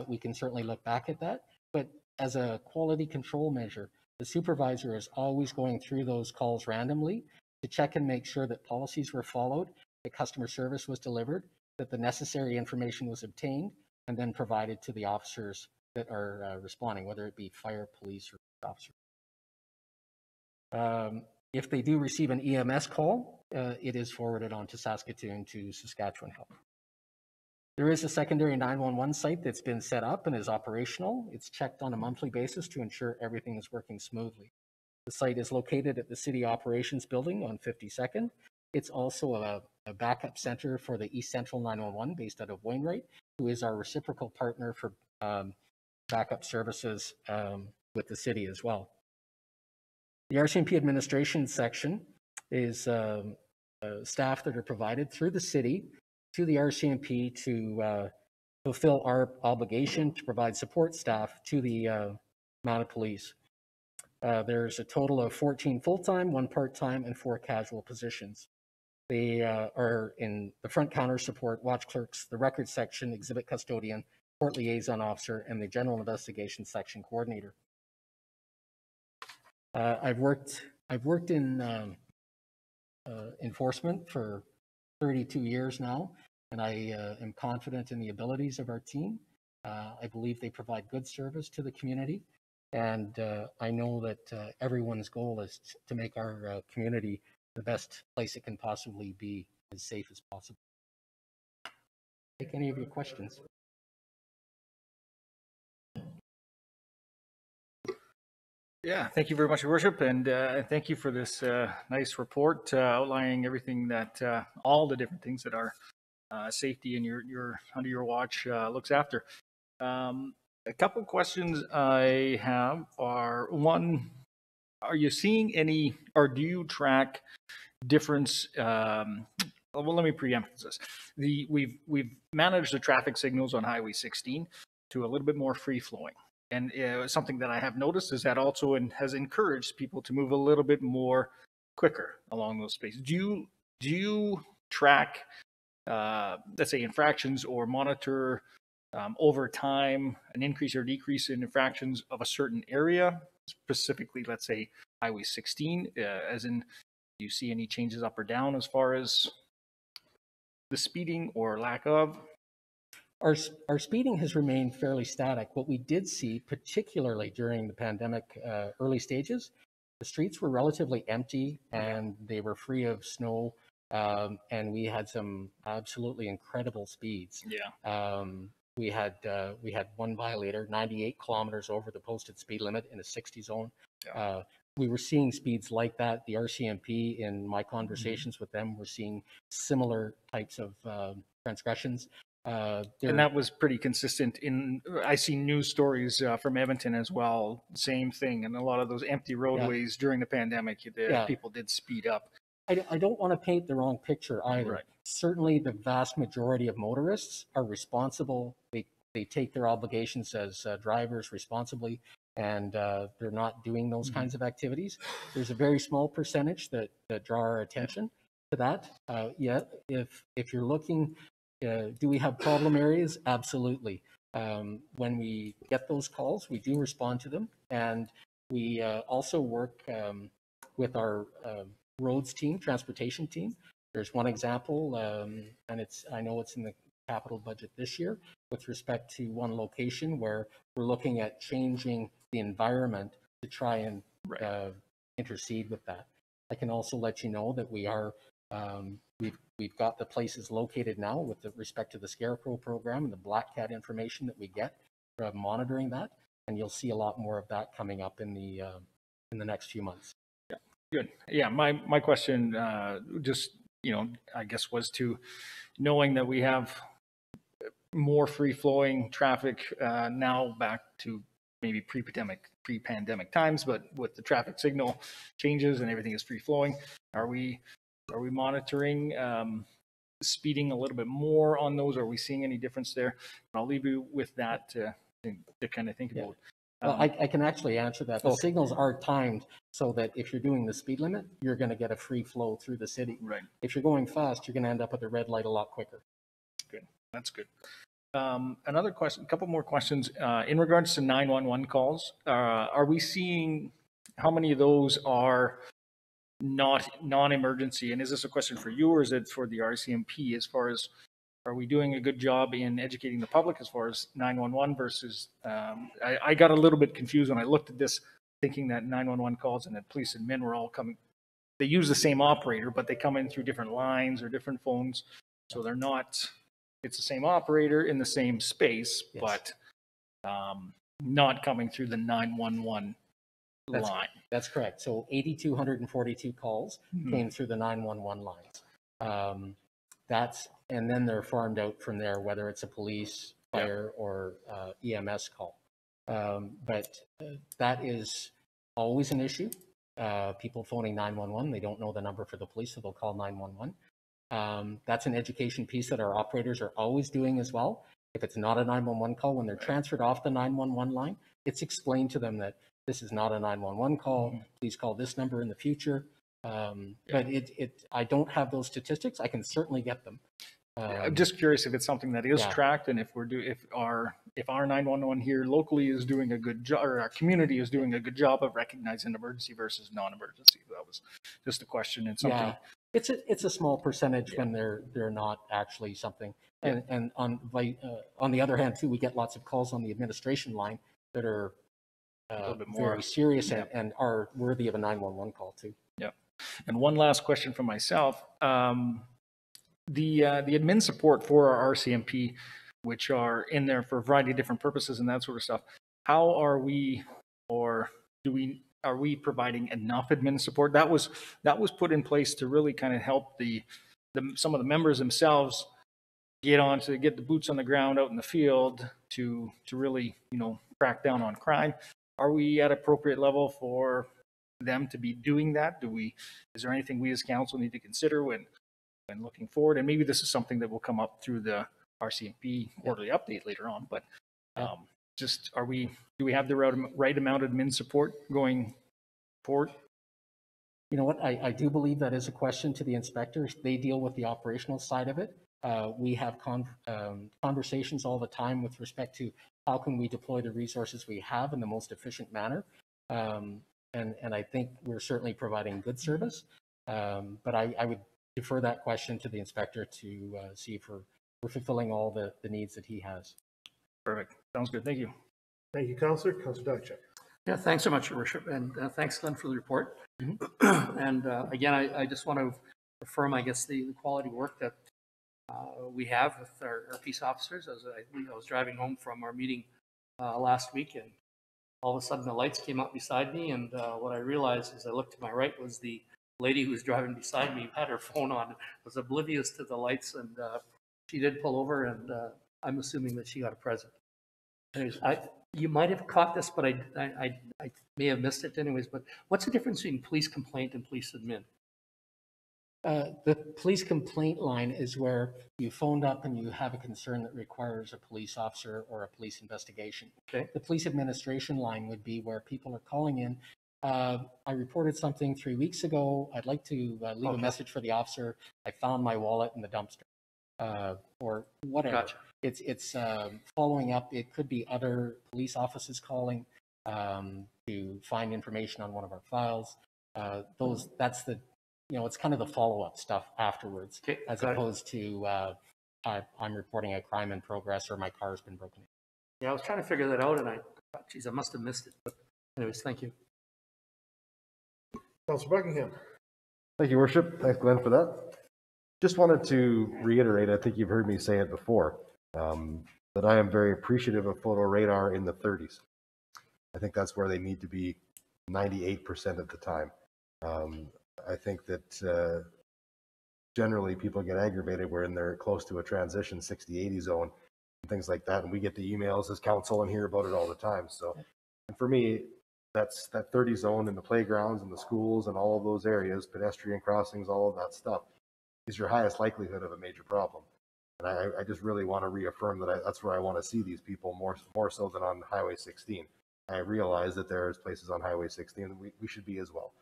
we can certainly look back at that. But as a quality control measure, the supervisor is always going through those calls randomly to check and make sure that policies were followed, that customer service was delivered, that the necessary information was obtained, and then provided to the officers that are responding, whether it be fire, police, or officers. If they do receive an EMS call, it is forwarded on to Saskatoon to Saskatchewan Health. There is a secondary 911 site that's been set up and is operational. It's checked on a monthly basis to ensure everything is working smoothly. The site is located at the City Operations Building on 52nd. It's also a backup center for the East Central 911 based out of Wainwright, who is our reciprocal partner for backup services with the city as well. The RCMP administration section is staff that are provided through the city to the RCMP to fulfill our obligation to provide support staff to the Mounted Police. There's a total of 14 full-time, 1 part-time, and 4 casual positions. They are in the front counter support, watch clerks, the records section, exhibit custodian, court liaison officer, and the general investigation section coordinator. I've worked in enforcement for 32 years now, and I am confident in the abilities of our team. I believe they provide good service to the community, and I know that everyone's goal is to make our community the best place it can possibly be, as safe as possible. Take any of your questions. Yeah, thank you very much, Your Worship, and thank you for this nice report outlining everything that all the different things that our safety and your under your watch looks after. A couple questions I have are: one, are you seeing any, or do you track difference? Well, let me preempt this. We've managed the traffic signals on Highway 16 to a little bit more free flowing. And something that I have noticed is that also has encouraged people to move a little bit more quicker along those spaces. Do you track, let's say, infractions or monitor over time an increase or decrease in infractions of a certain area, specifically, let's say, Highway 16, as in, do you see any changes up or down as far as the speeding or lack of? Our speeding has remained fairly static. What we did see, particularly during the pandemic early stages, the streets were relatively empty and they were free of snow, and we had some absolutely incredible speeds. Yeah. We had one violator 98 kilometers over the posted speed limit in a 60 zone. Yeah. We were seeing speeds like that. The RCMP, in my conversations with them, were seeing similar types of transgressions. And that was pretty consistent I see news stories from Edmonton as well, same thing. And a lot of those empty roadways during the pandemic, people did speed up. I don't want to paint the wrong picture either. Right. Certainly the vast majority of motorists are responsible. They take their obligations as drivers responsibly, and they're not doing those kinds of activities. There's a very small percentage that draw our attention to that. If you're looking, do we have problem areas? Absolutely. When we get those calls, we do respond to them. And we also work with our roads team, transportation team. There's one example, and I know it's in the capital budget this year, with respect to one location where we're looking at changing the environment to try and intercede with that. I can also let you know that we are we've got the places located now with respect to the Scarecrow program and the Black Cat information that we get from monitoring that. and you'll see a lot more of that coming up in the next few months. Yeah, good. Yeah, my question, just, I guess was to knowing that we have more free-flowing traffic now back to maybe pre-pandemic times, but with the traffic signal changes and everything is free-flowing, are we monitoring speeding a little bit more on those? Are we seeing any difference there? I'll leave you with that to kind of think about. Well, I can actually answer that. The signals are timed so that if you're doing the speed limit, you're going to get a free flow through the city. Right. If you're going fast, you're going to end up at the red light a lot quicker. Good. That's good. Another question, a couple more questions. In regards to 911 calls, are we seeing how many of those are non-emergency? And is this a question for you, or is it for the RCMP as far as, are we doing a good job in educating the public as far as 911 versus, I got a little bit confused when I looked at this, thinking that 911 calls and that police admin were all coming, they use the same operator, but they come in through different lines or different phones. So they're not, it's the same operator in the same space, but not coming through the 911 line. That's correct. So 8,242 calls came through the 911 lines. And then they're farmed out from there, whether it's a police, fire, or EMS call. But that is always an issue. People phoning 911, they don't know the number for the police, so they'll call 911. That's an education piece that our operators are always doing as well. If it's not a 911 call, when they're transferred off the 911 line, it's explained to them that this is not a 911 call. Please call this number in the future. But I don't have those statistics. I can certainly get them. I'm just curious if it's something that is tracked, and if our 911 here locally is doing a good job, or our community is doing a good job of recognizing emergency versus non-emergency. That was just a question, and something. Yeah, it's a small percentage when they're not actually something. And on the other hand too, we get lots of calls on the administration line that are a little bit more very serious and are worthy of a 911 call too. Yeah. And one last question from myself. The admin support for our RCMP, which are in there for a variety of different purposes and that sort of stuff, how are we, or are we providing enough admin support? That was put in place to really kind of help some of the members themselves get the boots on the ground out in the field to really, crack down on crime. Are we at appropriate level for them to be doing that? Is there anything we as council need to consider when looking forward? And maybe this is something that will come up through the RCMP quarterly update later on, but do we have the right amount of admin support going forward? You know what, I do believe that is a question to the inspectors. They deal with the operational side of it. We have conversations all the time with respect to how can we deploy the resources we have in the most efficient manner. And I think we're certainly providing good service. But I would defer that question to the inspector to see if we're fulfilling all the needs that he has. Perfect. Sounds good. Thank you. Thank you, Councillor. Councillor Dachek. Yeah, thanks so much, Your Worship, and thanks, Glenn, for the report. And again, I just want to affirm, I guess, the quality work that we have with our peace officers. I was driving home from our meeting last week, and all of a sudden the lights came up beside me, and what I realized as I looked to my right was the lady who was driving beside me had her phone on, was oblivious to the lights, and she did pull over, and I'm assuming that she got a present. Anyways, you might have caught this, but I may have missed it anyways, but what's the difference between police complaint and police admin? The police complaint line is where you phoned up and you have a concern that requires a police officer or a police investigation. Okay. The police administration line would be where people are calling in. I reported something 3 weeks ago. I'd like to leave a message for the officer. I found my wallet in the dumpster, or whatever. Gotcha. It's following up. It could be other police officers calling to find information on one of our files. That's the, it's kind of the follow-up stuff afterwards, as opposed to I'm reporting a crime in progress or my car has been broken. Yeah, I was trying to figure that out, and I thought, geez, I must have missed it. But anyways, thank you. Councillor Buckingham. Thank you, Worship. Thanks, Glenn, for that. Just wanted to reiterate, I think you've heard me say it before, that I am very appreciative of photo radar in the 30s. I think that's where they need to be 98% of the time. I think that generally people get aggravated when they're close to a transition 60-80 zone and things like that. And we get the emails as council and hear about it all the time. So, and for me, that's that 30 zone in the playgrounds and the schools and all of those areas, pedestrian crossings, all of that stuff is your highest likelihood of a major problem. And I just really want to reaffirm that that's where I want to see these people more so than on Highway 16. I realize that there's places on Highway 16 that we should be as well.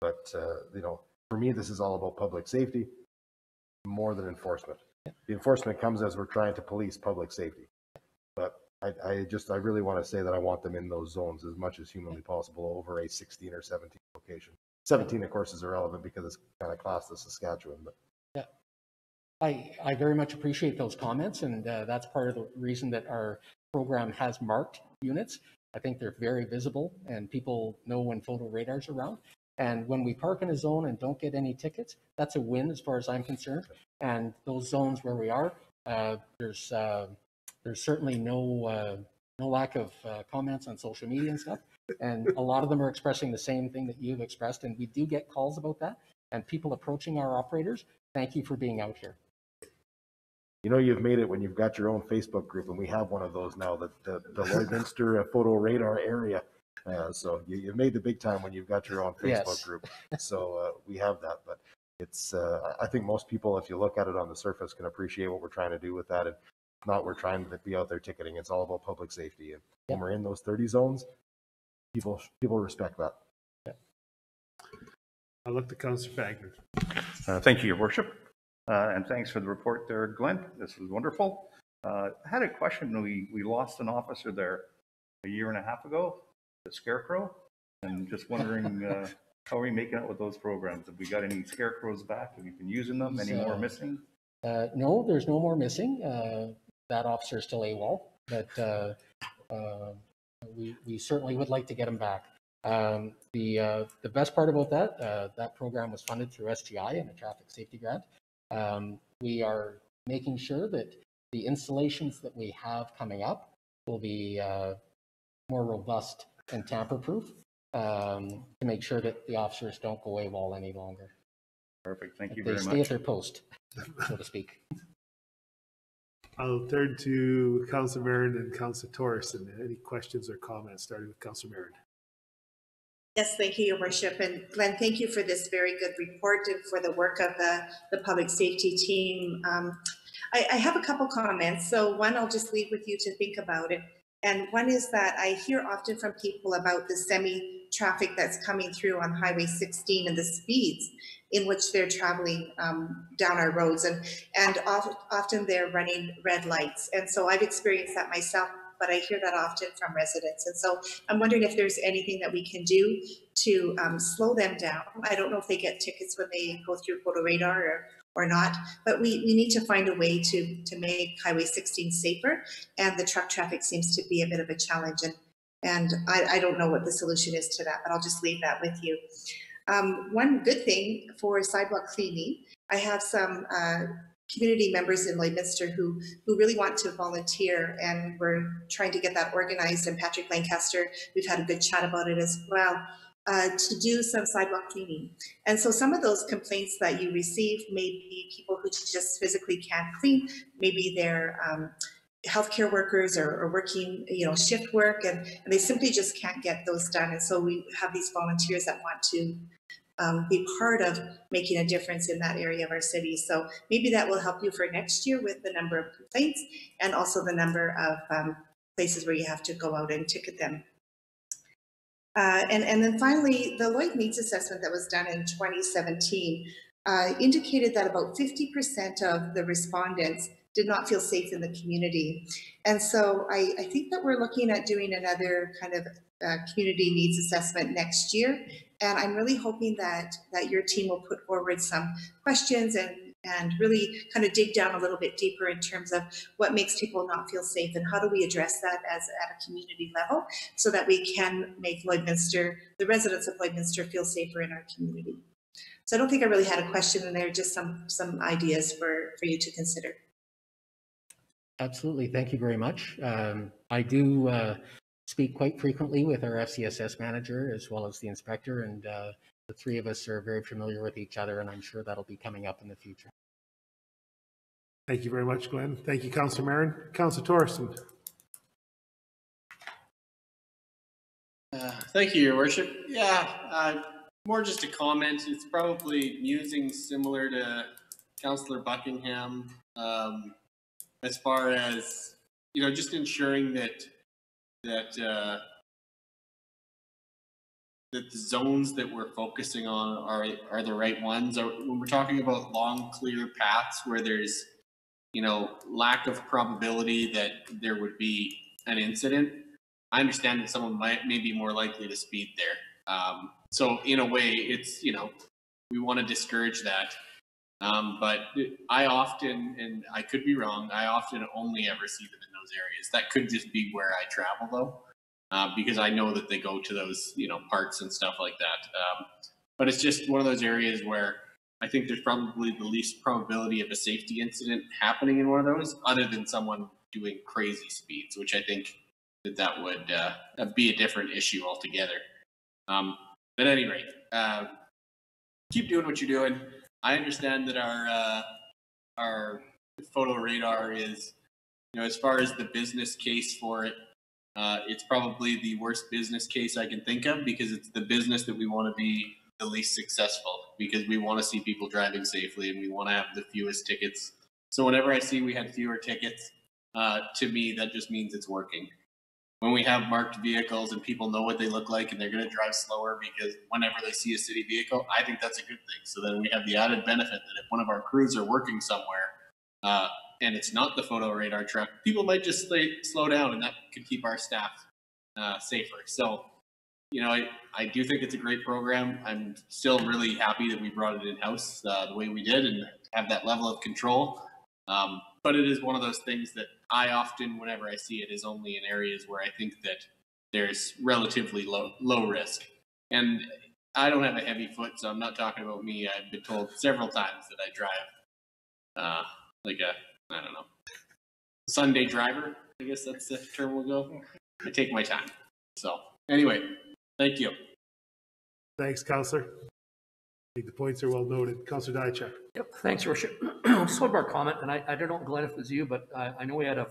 But, you know, for me, this is all about public safety more than enforcement. The enforcement comes as we're trying to police public safety. But I really want to say that I want them in those zones as much as humanly possible over a 16 or 17 location. 17, of course, is irrelevant because it's kind of classed as Saskatchewan. But yeah, I very much appreciate those comments, and that's part of the reason that our program has marked units. I think they're very visible, and people know when photo radar's around. And when we park in a zone and don't get any tickets, that's a win as far as I'm concerned. And those zones where we are, there's certainly no lack of comments on social media and stuff. And a lot of them are expressing the same thing that you've expressed. And we do get calls about that and people approaching our operators. Thank you for being out here. You know, you've made it when you've got your own Facebook group, and we have one of those now, the Lloydminster Photo Radar area. So you've made the big time when you've got your own Facebook group. So we have that, but it's I think most people, if you look at it on the surface, can appreciate what we're trying to do with that. And not we're trying to be out there ticketing. It's all about public safety. And when we're in those 30 zones, people respect that. I look to Councillor Wagner. Thank you, Your Worship. And thanks for the report there, Glenn. This was wonderful. I had a question. We lost an officer there a year and a half ago, the Scarecrow, and just wondering how are we making out with those programs? Have we got any Scarecrows back? Have you been using them? Any more missing? No, there's no more missing. That officer is still AWOL, but we certainly would like to get him back. The best part about that program was funded through SGI and a traffic safety grant. We are making sure that the installations that we have coming up will be more robust and tamper-proof to make sure that the officers don't go AWOL any longer. Perfect. Thank you very very much. They stay at their post, so to speak. I'll turn to Councillor Marin and Councillor Torres. Any questions or comments, starting with Councillor Marin? Yes, thank you, Your Worship. And Glenn, thank you for this very good report and for the work of the public safety team. I have a couple comments. So one, I'll just leave with you to think about it. And one is that I hear often from people about the semi-traffic that's coming through on Highway 16 and the speeds in which they're traveling down our roads. And often they're running red lights. And so I've experienced that myself, but I hear that often from residents. And so I'm wondering if there's anything that we can do to slow them down. I don't know if they get tickets when they go through photo radar or not, but we need to find a way to make Highway 16 safer. And the truck traffic seems to be a bit of a challenge. And I don't know what the solution is to that, but I'll just leave that with you. One good thing for sidewalk cleaning, I have some community members in Lloydminster who really want to volunteer, and we're trying to get that organized. And Patrick Lancaster, we've had a good chat about it as well, to do some sidewalk cleaning. And so some of those complaints that you receive may be people who just physically can't clean. Maybe they're healthcare workers or working, shift work, and they simply just can't get those done. And so we have these volunteers that want to be part of making a difference in that area of our city. So maybe that will help you for next year with the number of complaints and also the number of places where you have to go out and ticket them. And then finally, the Lloyd Needs Assessment that was done in 2017 indicated that about 50% of the respondents did not feel safe in the community. And so I think that we're looking at doing another kind of community needs assessment next year. And I'm really hoping that your team will put forward some questions and really kind of dig down a little bit deeper in terms of what makes people not feel safe and how do we address that at a community level so that we can make Lloydminster, the residents of Lloydminster, feel safer in our community. So I don't think I really had a question in there, just some ideas for you to consider. Absolutely. Thank you very much. I do speak quite frequently with our FCSS manager as well as the inspector, and the three of us are very familiar with each other, and I'm sure that'll be coming up in the future. Thank you very much, Glenn. Thank you, Councillor Marin. Councillor Thorson. Thank you, Your Worship. Yeah, more just a comment. It's probably musing similar to Councillor Buckingham, as far as, you know, just ensuring that the zones that we're focusing on are the right ones. When we're talking about long, clear paths where there's, you know, lack of probability that there would be an incident, I understand that someone may be more likely to speed there. So in a way, it's, you know, we want to discourage that. But I often, and I could be wrong, I often only ever see them in those areas. That could just be where I travel though, because I know that they go to those, you know, parks and stuff like that. But it's just one of those areas where I think there's probably the least probability of a safety incident happening in one of those, other than someone doing crazy speeds, which I think that would be a different issue altogether. But at any rate, keep doing what you're doing. I understand that our photo radar is, you know, as far as the business case for it, it's probably the worst business case I can think of, because it's the business that we want to be the least successful, because we want to see people driving safely and we want to have the fewest tickets. So whenever I see we had fewer tickets, to me, that just means it's working. When we have marked vehicles and people know what they look like and they're going to drive slower because whenever they see a city vehicle, I think that's a good thing. So then we have the added benefit that if one of our crews are working somewhere and it's not the photo radar truck, people might just slow down, and that could keep our staff safer. So, you know, I do think it's a great program. I'm still really happy that we brought it in-house the way we did and have that level of control. But it is one of those things that I often, whenever I see it, is only in areas where I think that there's relatively low risk. And I don't have a heavy foot, so I'm not talking about me. I've been told several times that I drive like a, I don't know, Sunday driver. I guess that's the term we'll go. I take my time. So anyway, thank you. Thanks, Councillor. I think the points are well noted. Councillor Diachak. Yep, thanks, Your Worship. So about comment, and I don't know, Glenn, if it was you, but I know we had a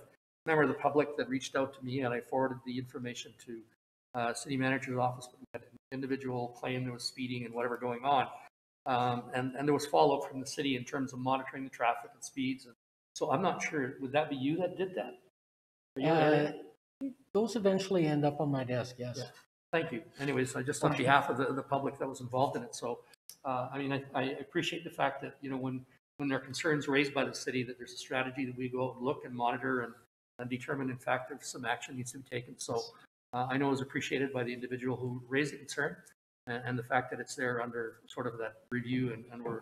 member of the public that reached out to me, and I forwarded the information to city manager's office. We had an individual claim there was speeding and whatever going on, and there was follow-up from the city in terms of monitoring the traffic and speeds. And so I'm not sure, would that be you that did that? Those eventually end up on my desk, yes. Yeah. Thank you. Anyways, I just on behalf of the public that was involved in it. So, I mean, I appreciate the fact that, you know, when there are concerns raised by the city, that there's a strategy that we go out and look and monitor and determine, in fact, if some action needs to be taken. So I know it was appreciated by the individual who raised the concern, and the fact that it's there under sort of that review, and we're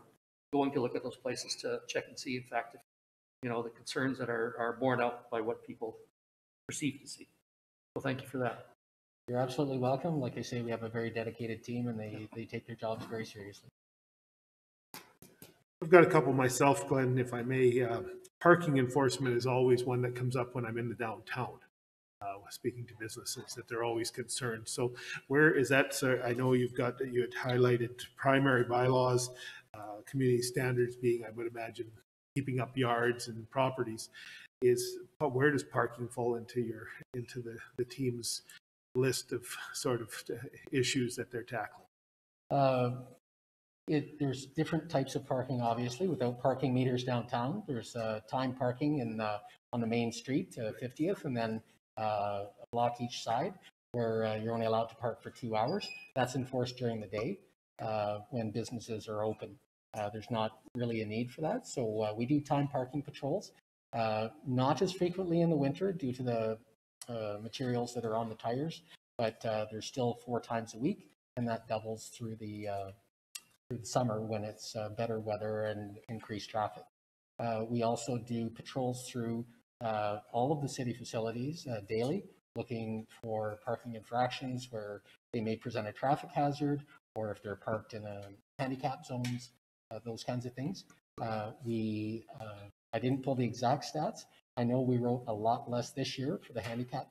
going to look at those places to check and see, in fact, if, you know, the concerns that are borne out by what people perceive to see. So thank you for that. You're absolutely welcome. Like I say, we have a very dedicated team, and they take their jobs very seriously. I've got a couple myself, Glenn, if I may. Parking enforcement is always one that comes up when I'm in the downtown. Speaking to businesses, that they're always concerned. So where is that? So I know you had highlighted primary bylaws, community standards being, I would imagine, keeping up yards and properties. But where does parking fall into the team's list of sort of issues that they're tackling? There's different types of parking, obviously. Without parking meters downtown, there's time parking on the main street, 50th, and then a block each side where you're only allowed to park for 2 hours. That's enforced during the day when businesses are open. There's not really a need for that. So we do time parking patrols, not as frequently in the winter due to the materials that are on the tires, but there's still 4 times a week, and that doubles through the summer when it's better weather and increased traffic. We also do patrols through all of the city facilities daily, looking for parking infractions where they may present a traffic hazard, or if they're parked in handicap zones, those kinds of things. I didn't pull the exact stats. I know we wrote a lot less this year for the handicap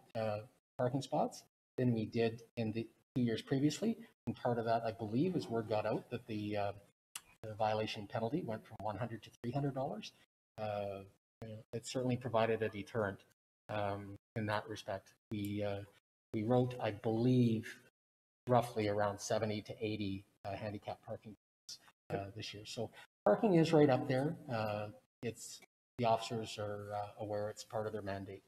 parking spots than we did in the 2 years previously. And part of that, I believe, is word got out that the violation penalty went from $100 to $300. It certainly provided a deterrent in that respect. We wrote, I believe, roughly around 70 to 80 handicap parking this year. So parking is right up there. The officers are aware it's part of their mandate.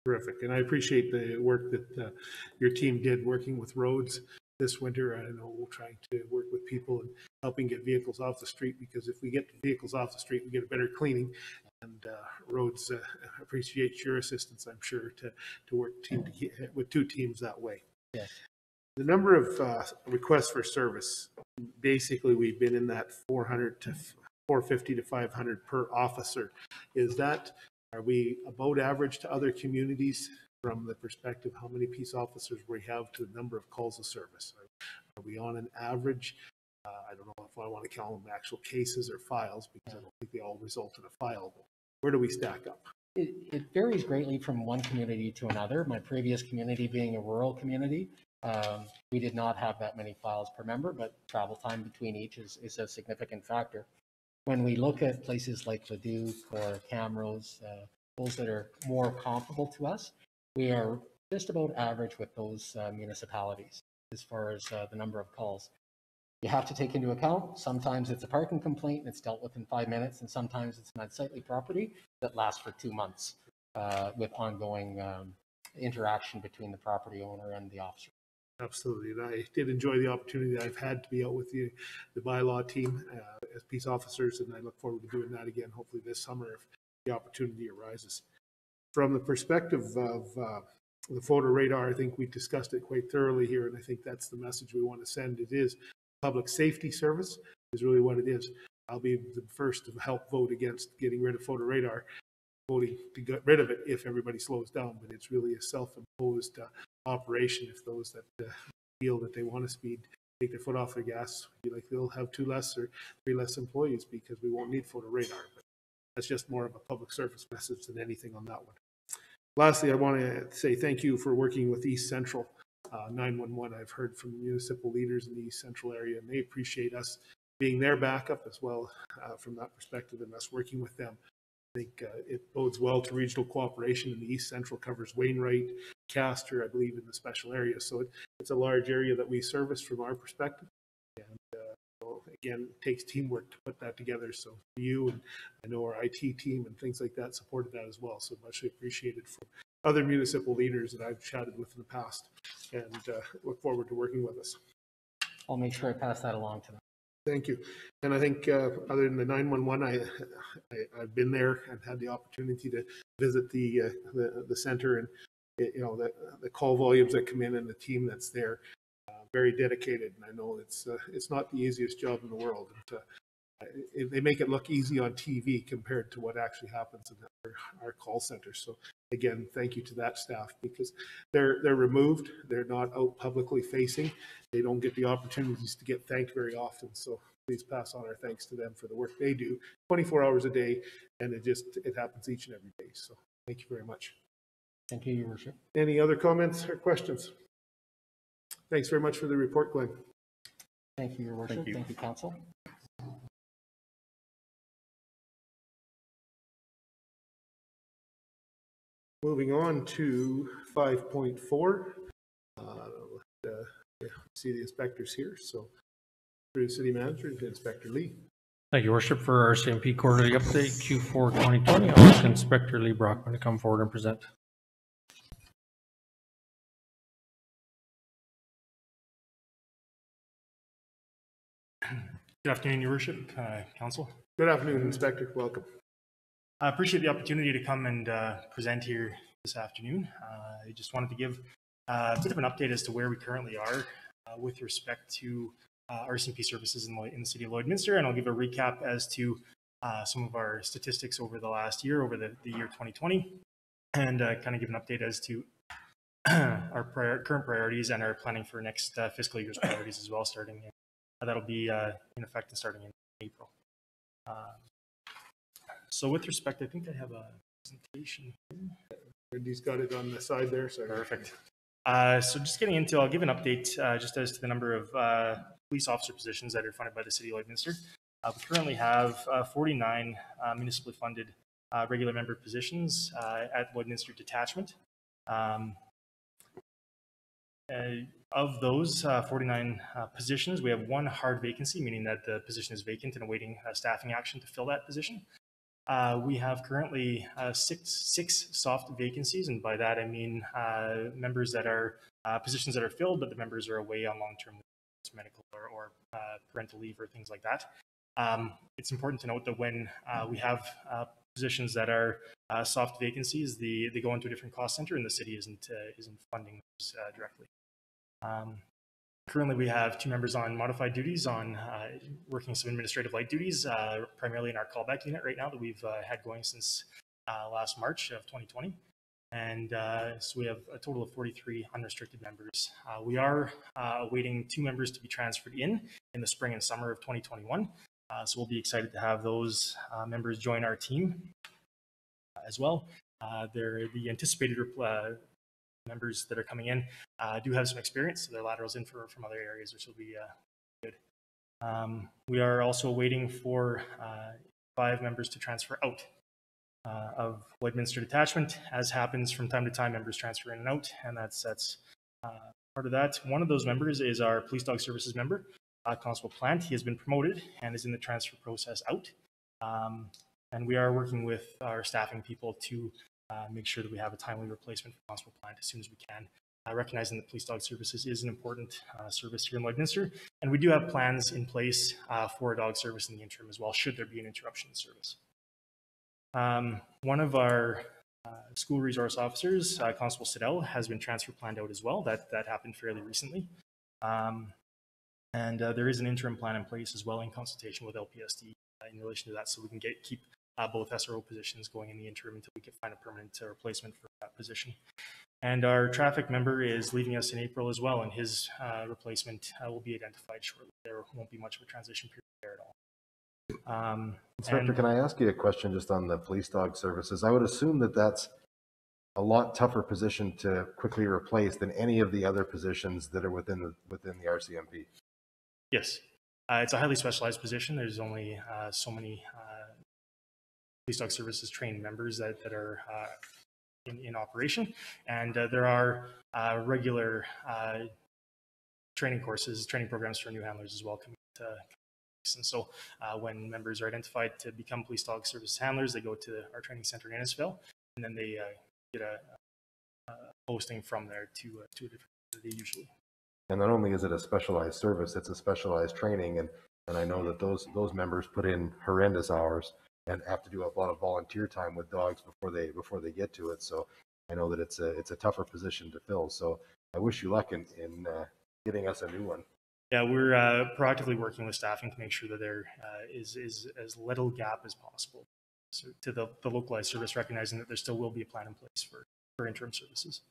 Terrific. And I appreciate the work that your team did working with roads this winter. I know we're trying to work with people and helping get vehicles off the street, because if we get vehicles off the street, we get a better cleaning. And roads appreciate your assistance, I'm sure, to work with two teams that way. Yes. The number of requests for service, basically we've been in that 400 to 450 to 500 per officer. Are we about average to other communities from the perspective how many peace officers we have to the number of calls of service? Are we on an average? I don't know if I want to count them actual cases or files, because I don't think they all result in a file. But where do we stack up? It varies greatly from one community to another. My previous community being a rural community, we did not have that many files per member, but travel time between each is a significant factor. When we look at places like Leduc or Camrose, those that are more comparable to us, we are just about average with those municipalities as far as the number of calls. You have to take into account, sometimes it's a parking complaint and it's dealt with in 5 minutes, and sometimes it's an unsightly property that lasts for 2 months with ongoing interaction between the property owner and the officer. Absolutely. And I did enjoy the opportunity that I've had to be out with the bylaw team as peace officers, and I look forward to doing that again, hopefully this summer if the opportunity arises. From the perspective of the photo radar, I think we discussed it quite thoroughly here, and I think that's the message we want to send. It is public safety service is really what it is. I'll be the first to help vote against getting rid of photo radar, voting to get rid of it if everybody slows down, but it's really a self-imposed operation. If those that feel that they want to speed take their foot off the gas, they'll have 2 less or 3 less employees, because we won't need photo radar. But that's just more of a public service message than anything on that one. Lastly, I want to say thank you for working with East Central 911. I've heard from municipal leaders in the East Central area, and they appreciate us being their backup as well from that perspective, and us working with them. I think it bodes well to regional cooperation, and the East Central covers Wainwright, Castor, I believe, in the special area. So it's a large area that we service from our perspective. And again, it takes teamwork to put that together. So you and I know our IT team and things like that supported that as well. So much appreciated from other municipal leaders that I've chatted with in the past, and look forward to working with us. I'll make sure I pass that along to them. Thank you. And I think other than the 911, I've been there and had the opportunity to visit the center, and the call volumes that come in and the team that's there, very dedicated. And I know it's not the easiest job in the world. And, they make it look easy on TV compared to what actually happens in our call center. So again, thank you to that staff, because they're removed. They're not out publicly facing. They don't get the opportunities to get thanked very often. So please pass on our thanks to them for the work they do 24 hours a day. And it happens each and every day. So thank you very much. Thank you, Your Worship. Any other comments or questions? Thanks very much for the report, Glenn. Thank you, Your Worship. Thank you, Council. Moving on to 5.4. See the inspectors here. So through the city manager to Inspector Lee. Thank you, Worship. For our RCMP quarterly update, Q4 2020, I'll ask Inspector Lee Brockman to come forward and present. Good afternoon, Your Worship, Council. Good afternoon, Inspector. Welcome. I appreciate the opportunity to come and present here this afternoon. I just wanted to give a bit of an update as to where we currently are with respect to RCMP services in the city of Lloydminster, and I'll give a recap as to some of our statistics over the last year, over the year 2020, and kind of give an update as to our current priorities and our planning for next fiscal year's priorities as well, starting in, that'll be in effect and starting in April. So with respect, I think I have a presentation here. Randy's got it on the side there. So perfect. So just getting into, I'll give an update just as to the number of police officer positions that are funded by the City of Lloydminster. We currently have 49 municipally funded regular member positions at Lloydminster Detachment. Of those 49 positions, we have one hard vacancy, meaning that the position is vacant and awaiting staffing action to fill that position. We have currently six soft vacancies, and by that I mean members that are positions that are filled, but the members are away on long-term medical or parental leave or things like that. It's important to note that when we have positions that are soft vacancies, they go into a different cost center, and the city isn't funding those directly. Currently, we have 2 members on modified duties on working some administrative light duties, primarily in our callback unit right now that we've had going since last March of 2020. And so we have a total of 43 unrestricted members. We are awaiting 2 members to be transferred in the spring and summer of 2021. So we'll be excited to have those members join our team as well. They're the anticipated members that are coming in do have some experience, so their laterals in from other areas, which will be good. We are also waiting for 5 members to transfer out of Lloydminster Detachment. As happens from time to time, members transfer in and out, and that's part of that. One of those members is our Police Dog Services member, Constable Plant. He has been promoted and is in the transfer process out. And we are working with our staffing people to make sure that we have a timely replacement for Constable Plant as soon as we can, recognizing that Police Dog Services is an important service here in Lloydminster. And we do have plans in place for a dog service in the interim as well, should there be an interruption in service. One of our school resource officers, Constable Siddell, has been transfer planned out as well. That happened fairly recently. And there is an interim plan in place as well in consultation with LPSD in relation to that, so we can keep both SRO positions going in the interim until we can find a permanent replacement for that position. And our traffic member is leaving us in April as well, and his replacement will be identified shortly. There won't be much of a transition period there at all. Inspector, can I ask you a question just on the police dog services? I would assume that that's a lot tougher position to quickly replace than any of the other positions that are within the RCMP. Yes, it's a highly specialized position. There's only so many police dog services trained members that are in operation, and there are regular training programs for new handlers as well coming to. And so when members are identified to become police dog service handlers, they go to our training center in Innisfail, and then they get a posting from there to a different facility usually. And not only is it a specialized service, it's a specialized training, and I know that those members put in horrendous hours and have to do a lot of volunteer time with dogs before they get to it. So I know that it's a tougher position to fill. So I wish you luck in getting us a new one. Yeah, we're proactively working with staffing to make sure that there is as little gap as possible to the localized service, recognizing that there still will be a plan in place for interim services.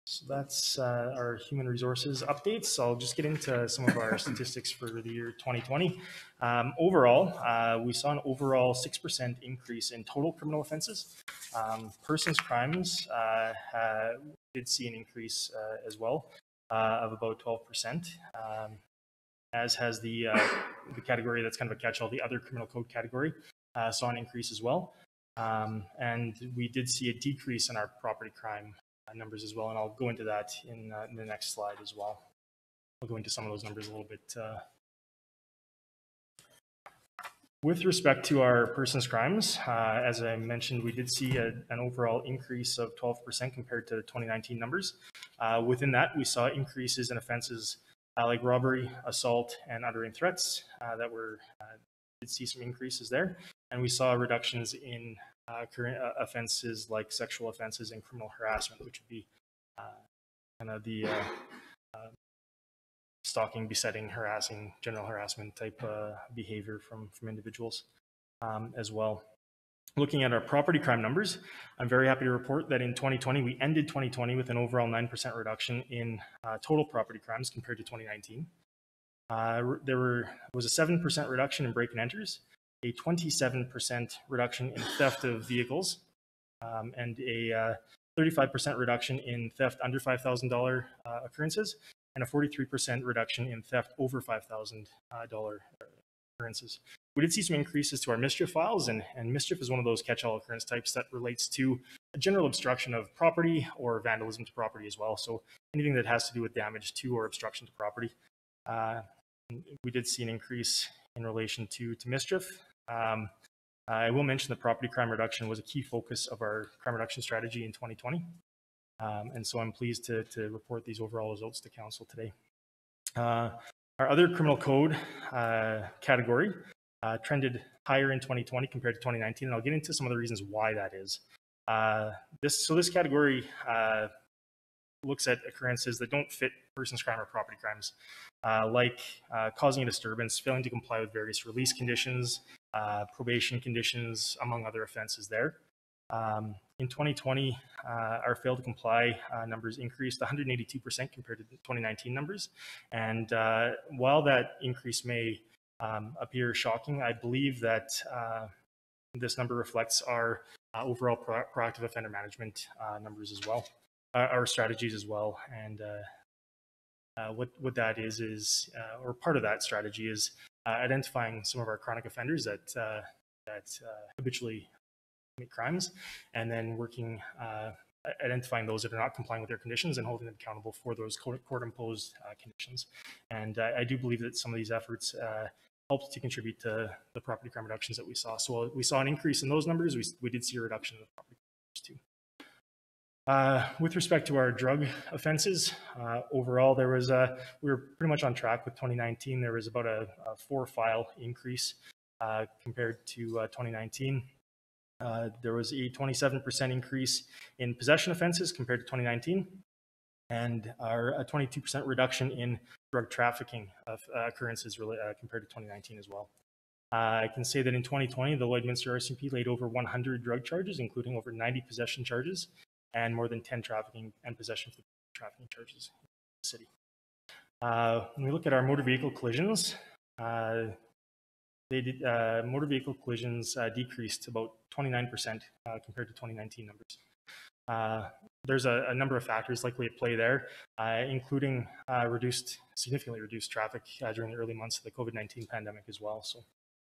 So that's our human resources updates. I'll just get into some of our statistics for the year 2020. Overall, we saw an overall 6% increase in total criminal offenses. Persons crimes did see an increase as well of about 12%, as has the category that's kind of a catch-all, the other criminal code category, saw an increase as well. And we did see a decrease in our property crime numbers as well, and I'll go into that in the next slide as well. I'll go into some of those numbers a little bit. With respect to our persons crimes, as I mentioned, we did see an overall increase of 12% compared to the 2019 numbers. Within that, we saw increases in offenses like robbery, assault, and uttering threats did see some increases there. And we saw reductions in current offenses like sexual offenses and criminal harassment, which would be kind of the stalking, besetting, harassing, general harassment type behavior from individuals as well. Looking at our property crime numbers, I'm very happy to report that in 2020, we ended 2020 with an overall 9% reduction in total property crimes compared to 2019. There was a 7% reduction in break and enters, a 27% reduction in theft of vehicles, and a 35% reduction in theft under $5,000 occurrences, and a 43% reduction in theft over $5,000 occurrences. We did see some increases to our mischief files, and mischief is one of those catch-all occurrence types that relates to a general obstruction of property or vandalism to property as well. So anything that has to do with damage to or obstruction to property. We did see an increase in relation to mischief. I will mention that property crime reduction was a key focus of our crime reduction strategy in 2020. And so I'm pleased to report these overall results to council today. Our other criminal code category trended higher in 2020 compared to 2019, and I'll get into some of the reasons why that is. This category looks at occurrences that don't fit persons crime or property crimes, like causing a disturbance, failing to comply with various release conditions, probation conditions, among other offenses there. In 2020, our fail to comply numbers increased 182% compared to the 2019 numbers. And while that increase may appear shocking, I believe that this number reflects our overall proactive offender management numbers as well, our strategies as well. And what that is or part of that strategy is identifying some of our chronic offenders that habitually commit crimes, and then working, identifying those that are not complying with their conditions and holding them accountable for those court-imposed conditions. And I do believe that some of these efforts helped to contribute to the property crime reductions that we saw. So we saw an increase in those numbers. We did see a reduction in the property crime numbers too. With respect to our drug offenses, overall, there was we were pretty much on track with 2019. There was about a 4-file increase compared to 2019. There was a 27% increase in possession offenses compared to 2019, and a 22% reduction in drug trafficking occurrences compared to 2019 as well. I can say that in 2020, the Lloydminster RCMP laid over 100 drug charges, including over 90 possession charges, and more than 10 trafficking and possession for trafficking charges in the city. When we look at our motor vehicle collisions, motor vehicle collisions decreased about 29% compared to 2019 numbers. There's a number of factors likely at play there, including significantly reduced traffic during the early months of the COVID-19 pandemic as well. So,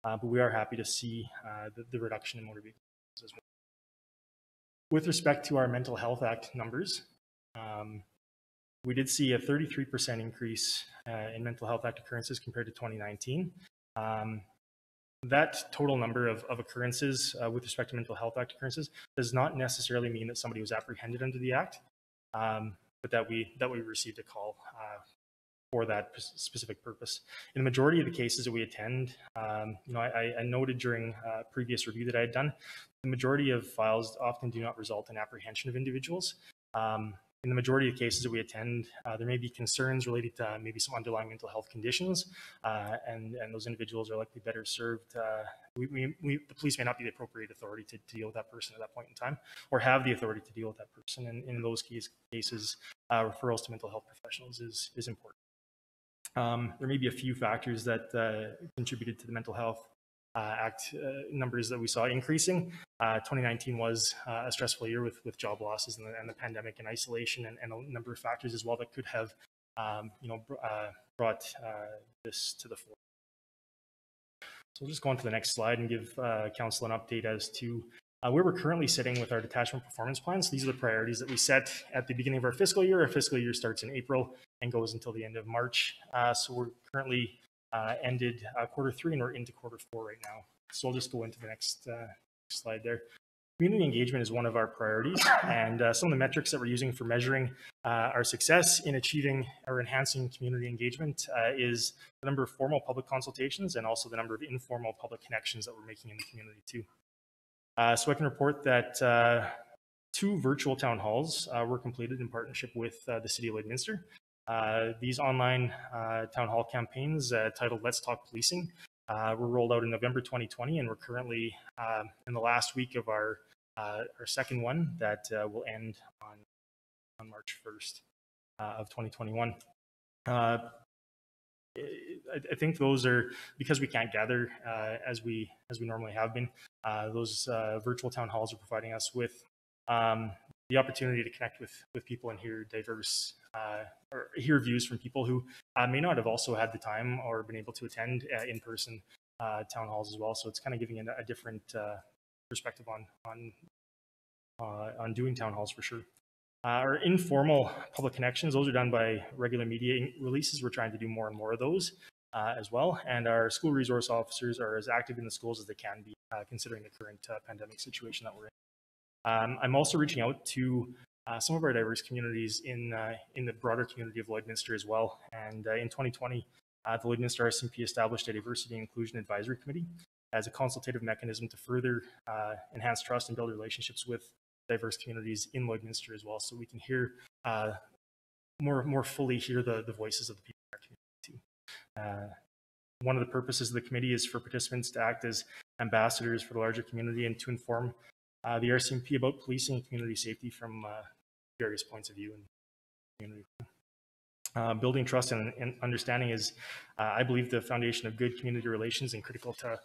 but we are happy to see the reduction in motor vehicles as well. With respect to our Mental Health Act numbers, we did see a 33% increase in Mental Health Act occurrences compared to 2019. That total number of occurrences with respect to Mental Health Act occurrences does not necessarily mean that somebody was apprehended under the Act, but that we received a call for that specific purpose. In the majority of the cases that we attend, I noted during a previous review that I had done, the majority of files often do not result in apprehension of individuals. In the majority of cases that we attend, there may be concerns related to maybe some underlying mental health conditions, and those individuals are likely better served. The police may not be the appropriate authority to deal with that person at that point in time, or have the authority to deal with that person. And in those cases, referrals to mental health professionals is important. There may be a few factors that contributed to the Mental Health Act numbers that we saw increasing. 2019 was a stressful year with job losses and the pandemic and isolation and a number of factors as well that could have brought this to the fore. So we'll just go on to the next slide and give council an update as to where we're currently sitting with our detachment performance plans. These are the priorities that we set at the beginning of our fiscal year. Our fiscal year starts in April and goes until the end of March. So we're currently ended Q3 and we're into Q4 right now. So I'll just go into the next slide there. Community engagement is one of our priorities, and some of the metrics that we're using for measuring our success in achieving or enhancing community engagement is the number of formal public consultations and also the number of informal public connections that we're making in the community too. So I can report that 2 virtual town halls were completed in partnership with the City of Lloydminster. These online town hall campaigns titled Let's Talk Policing were rolled out in November 2020, and we're currently in the last week of our second one that will end on March 1st of 2021. I think those are, because we can't gather as we normally have been, those virtual town halls are providing us with the opportunity to connect with people and hear diverse or hear views from people who may not have also had the time or been able to attend in-person town halls as well. So it's kind of giving it a different perspective on doing town halls for sure. Our informal public connections, those are done by regular media releases. We're trying to do more and more of those as well. And our school resource officers are as active in the schools as they can be, considering the current pandemic situation that we're in. I'm also reaching out to some of our diverse communities in the broader community of Lloydminster as well. And in 2020, the Lloydminster RCMP established a Diversity and Inclusion Advisory Committee as a consultative mechanism to further enhance trust and build relationships with diverse communities in Lloydminster as well, so we can hear more fully hear the voices of the people in our community too. One of the purposes of the committee is for participants to act as ambassadors for the larger community and to inform the RCMP about policing and community safety from various points of view in the community. Building trust and understanding is, I believe, the foundation of good community relations and critical to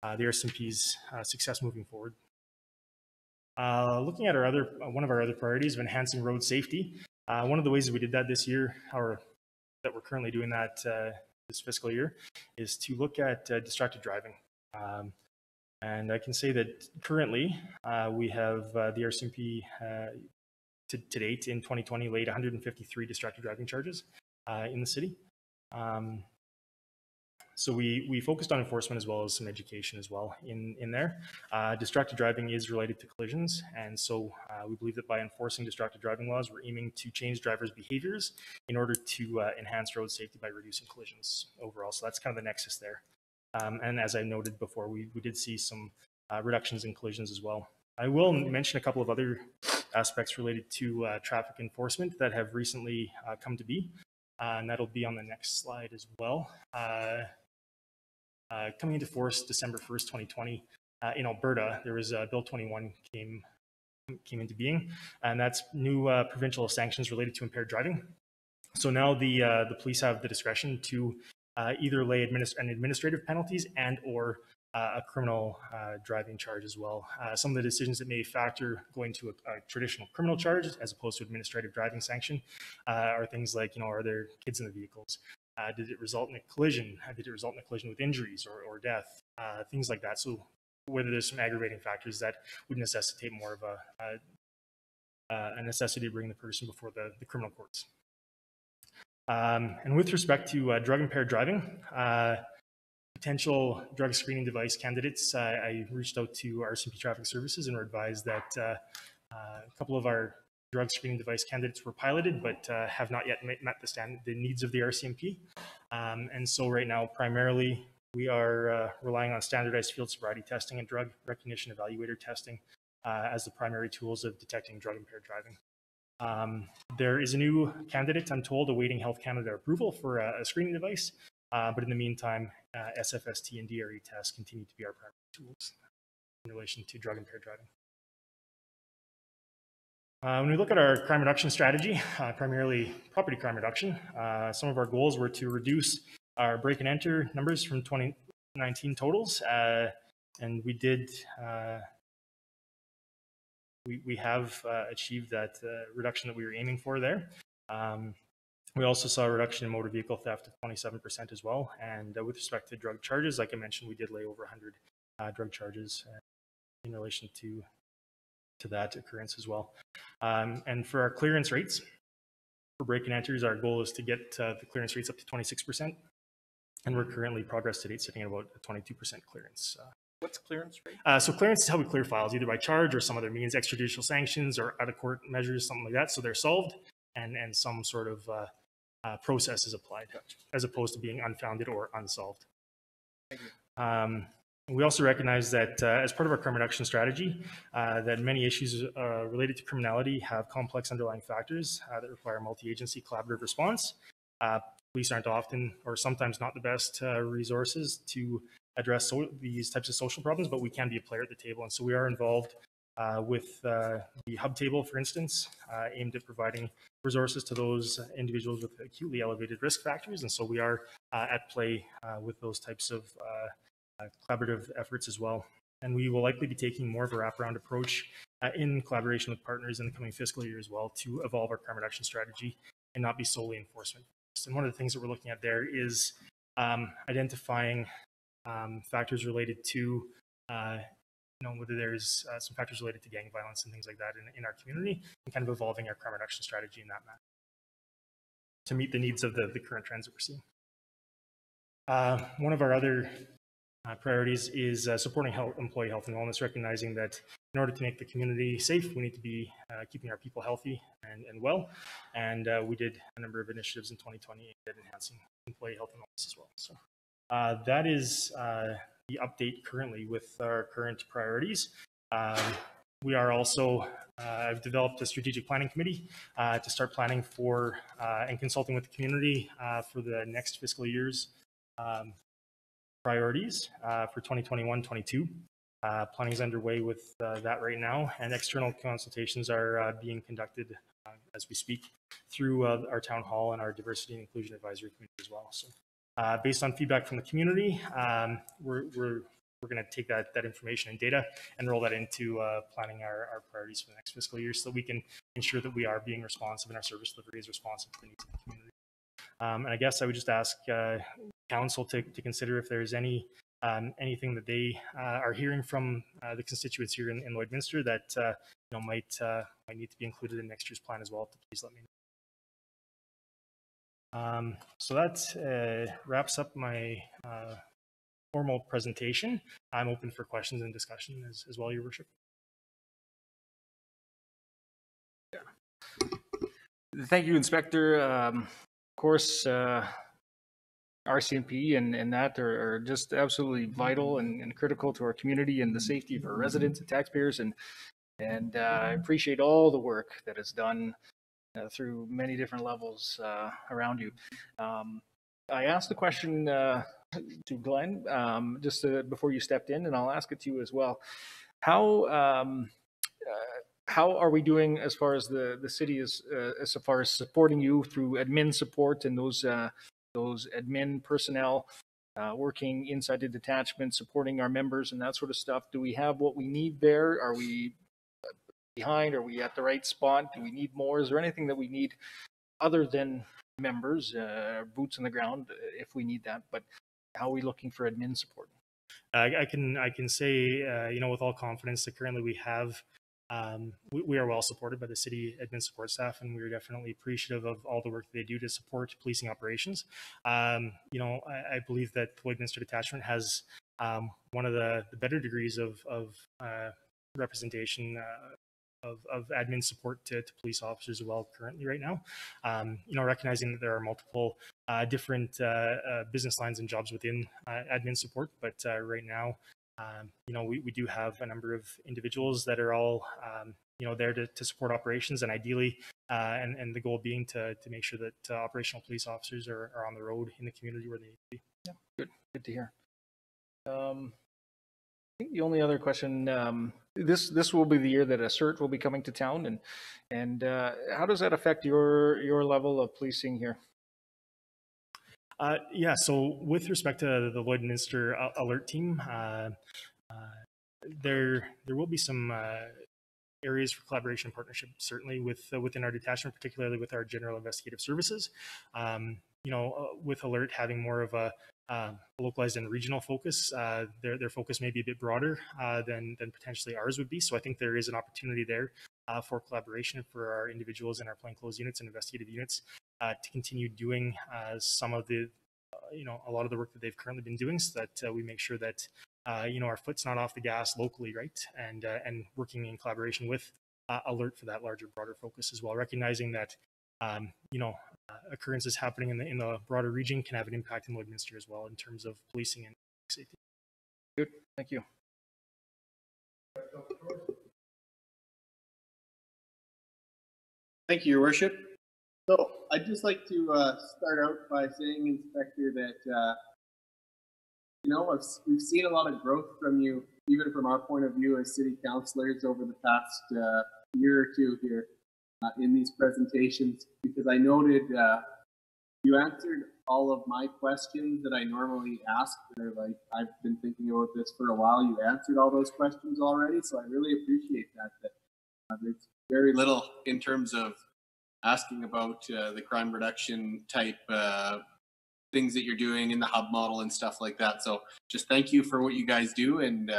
the RCMP's success moving forward. Looking at one of our other priorities of enhancing road safety, one of the ways that we did that this year, or that we're currently doing that this fiscal year, is to look at distracted driving. And I can say that currently we have the RCMP to date in 2020 laid 153 distracted driving charges in the city. So we focused on enforcement as well as some education as well in there. Distracted driving is related to collisions, and so we believe that by enforcing distracted driving laws, we're aiming to change drivers' behaviors in order to enhance road safety by reducing collisions overall. So that's kind of the nexus there. And as I noted before, we did see some reductions in collisions as well. I will mention a couple of other aspects related to traffic enforcement that have recently come to be, and that'll be on the next slide as well. Coming into force December 1st, 2020, in Alberta, there was Bill 21 came into being, and that's new provincial sanctions related to impaired driving. So now the police have the discretion to either lay administrative penalties and or a criminal driving charge as well. Some of the decisions that may factor going to a traditional criminal charge as opposed to administrative driving sanction are things like, are there kids in the vehicles? Did it result in a collision? Did it result in a collision with injuries or death? Things like that. So whether there's some aggravating factors that would necessitate more of a necessity to bring the person before the criminal courts. And with respect to drug impaired driving, potential drug screening device candidates, I reached out to RCMP Traffic Services and were advised that a couple of our drug screening device candidates were piloted, but have not yet met the needs of the RCMP. And so right now, primarily, we are relying on standardized field sobriety testing and drug recognition evaluator testing as the primary tools of detecting drug impaired driving. There is a new candidate, I'm told, awaiting Health Canada approval for a screening device, but in the meantime, SFST and DRE tests continue to be our primary tools in relation to drug impaired driving. When we look at our crime reduction strategy, primarily property crime reduction, some of our goals were to reduce our break and enter numbers from 2019 totals, and we did. We have achieved that reduction that we were aiming for there. We also saw a reduction in motor vehicle theft of 27% as well. And with respect to drug charges, like I mentioned, we did lay over 100 drug charges in relation to that occurrence as well. And for our clearance rates, for break and enters, our goal is to get the clearance rates up to 26%. And we're currently, progress to date, sitting at about a 22% clearance. What's clearance rate? So clearance is how we clear files, either by charge or some other means, extrajudicial sanctions or out-of-court measures, something like that. So they're solved and some sort of process is applied, as opposed to being unfounded or unsolved. Thank you. We also recognize that as part of our crime reduction strategy, that many issues related to criminality have complex underlying factors that require multi-agency collaborative response. Police aren't often or sometimes not the best resources to address these types of social problems, but we can be a player at the table. And so we are involved with the hub table, for instance, aimed at providing resources to those individuals with acutely elevated risk factors. And so we are at play with those types of collaborative efforts as well. and we will likely be taking more of a wraparound approach in collaboration with partners in the coming fiscal year as well to evolve our crime reduction strategy and not be solely enforcement. And one of the things that we're looking at there is identifying factors related to whether there's some factors related to gang violence and things like that in our community, and kind of evolving our crime reduction strategy in that manner to meet the needs of the current trends that we're seeing. One of our other priorities is supporting employee health and wellness, recognizing that in order to make the community safe, we need to be keeping our people healthy and well. And we did a number of initiatives in 2020 that enhancing employee health and wellness as well. So that is the update currently with our current priorities. We are also, I've developed a strategic planning committee to start planning for and consulting with the community for the next fiscal year's priorities for 2021-22. Planning is underway with that right now, and external consultations are being conducted as we speak through our town hall and our diversity and inclusion advisory committee as well. So based on feedback from the community, we're going to take that information and data and roll that into planning our priorities for the next fiscal year so that we can ensure that we are being responsive and our service delivery is responsive to the needs of the community. And I guess I would just ask council to consider if there's anything that they are hearing from the constituents here in Lloydminster that might need to be included in next year's plan as well. Please let me know. So that wraps up my formal presentation. I'm open for questions and discussion as well, Your Worship. Thank you, Inspector. Of course, RCMP and that are just absolutely vital and critical to our community and the safety of our residents and taxpayers. And I appreciate all the work that is done through many different levels around you. I asked the question to Glenn just before you stepped in, and I'll ask it to you as well. How are we doing as far as the city is as far as supporting you through admin support and those admin personnel working inside the detachment, supporting our members and that sort of stuff? Do we have what we need there? Are we behind? Are we at the right spot? Do we need more? Is there anything that we need other than members, boots on the ground, if we need that? But how are we looking for admin support? I can say, with all confidence that currently we have. We are well supported by the city admin support staff, and we're definitely appreciative of all the work they do to support policing operations. I believe that the Lloydminster Detachment has one of the better degrees of representation of admin support to police officers as well currently right now. Recognizing that there are multiple different business lines and jobs within admin support, but right now, we do have a number of individuals that are all, there to support operations, and ideally, and the goal being to make sure that operational police officers are on the road in the community where they need to be. Yeah, good to hear. I think the only other question, this will be the year that a CERT will be coming to town, and how does that affect your level of policing here? So with respect to the Lloydminster alert team, there will be some areas for collaboration and partnership, certainly within our detachment, particularly with our general investigative services. With alert having more of a localized and regional focus, their focus may be a bit broader than potentially ours would be. So I think there is an opportunity there for collaboration for our individuals in our plainclothes units and investigative units to continue doing some of the, a lot of the work that they've currently been doing, so that we make sure that, our foot's not off the gas locally, right? And working in collaboration with alert for that larger, broader focus as well, recognizing that, occurrences happening in the broader region can have an impact in Lloydminster as well in terms of policing and safety. Good, thank you. Thank you, Your Worship. So I'd just like to start out by saying, Inspector, that we've seen a lot of growth from you, even from our point of view as city councillors over the past year or two here in these presentations, because I noted you answered all of my questions that I normally ask. They're like, I've been thinking about this for a while. You answered all those questions already, so I really appreciate that. There's very little in terms of asking about the crime reduction type things that you're doing in the hub model and stuff like that. So just thank you for what you guys do, and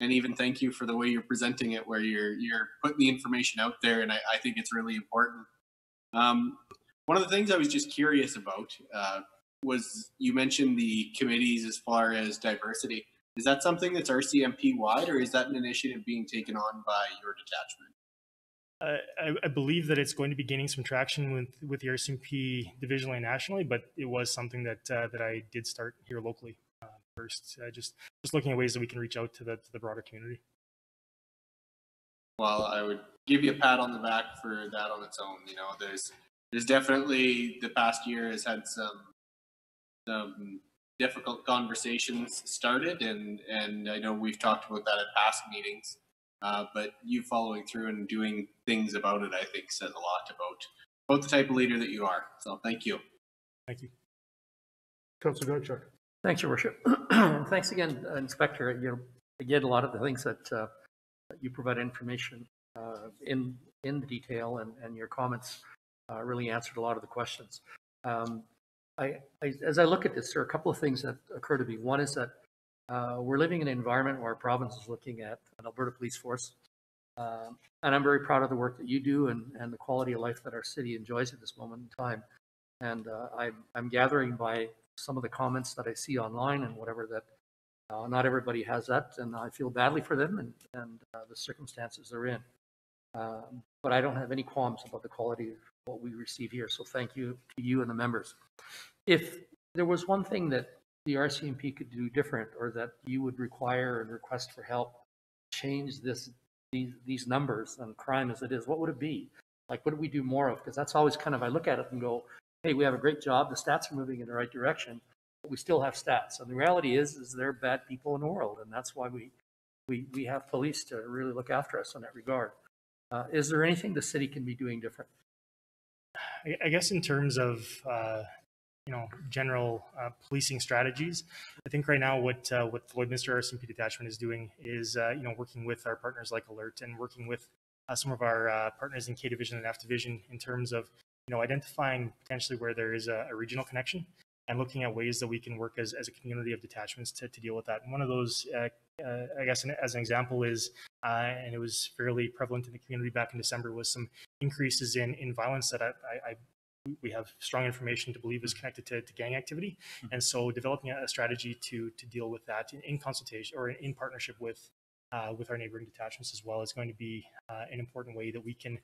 even thank you for the way you're presenting it, where you're putting the information out there, and I think it's really important. One of the things I was just curious about was you mentioned the committees as far as diversity. Is that something that's RCMP wide, or is that an initiative being taken on by your detachment? I believe that it's going to be gaining some traction with the RCMP divisionally and nationally, but it was something that I did start here locally first. Just looking at ways that we can reach out to the broader community. Well, I would give you a pat on the back for that on its own. You know, there's definitely, the past year has had some difficult conversations started, and I know we've talked about that at past meetings. But you following through and doing things about it, I think, says a lot about the type of leader that you are. So thank you. Thank you. Councilor Godchuk. Thanks, Your Worship. Thanks again, Inspector. Again, a lot of the things that you provide information in the detail, and your comments really answered a lot of the questions. As I look at this, there are a couple of things that occur to me. One is that we're living in an environment where our province is looking at an Alberta police force. And I'm very proud of the work that you do and the quality of life that our city enjoys at this moment in time. And I'm gathering by some of the comments that I see online and whatever that not everybody has that, and I feel badly for them and the circumstances they're in. But I don't have any qualms about the quality of what we receive here. So thank you to you and the members. If there was one thing that the RCMP could do different, or that you would require and request for help, change these numbers on crime as it is, what would it be? Like, what do we do more of? Because that's always kind of, I look at it and go, hey, we have a great job, the stats are moving in the right direction, but we still have stats. And the reality is there are bad people in the world, and that's why we have police to really look after us in that regard. Is there anything the city can be doing different? I guess in terms of general policing strategies, I think right now what the Lloydminster RCMP detachment is doing is working with our partners like Alert, and working with some of our partners in K Division and F Division in terms of identifying potentially where there is a regional connection, and looking at ways that we can work as a community of detachments to deal with that. And one of those, I guess, as an example is, and it was fairly prevalent in the community back in December, was some increases in violence that we have strong information to believe is connected to gang activity. And so developing a strategy to deal with that in consultation or in partnership with our neighboring detachments as well is going to be an important way that we can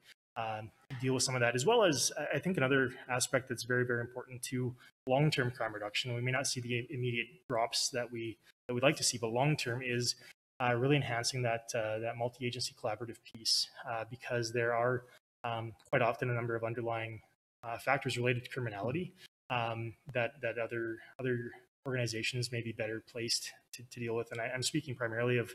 deal with some of that, as well as I think another aspect that's very, very important to long-term crime reduction. We may not see the immediate drops that we'd like to see, but long-term is really enhancing that multi-agency collaborative piece, because there are quite often a number of underlying factors related to criminality that other organizations may be better placed to deal with. And I'm speaking primarily of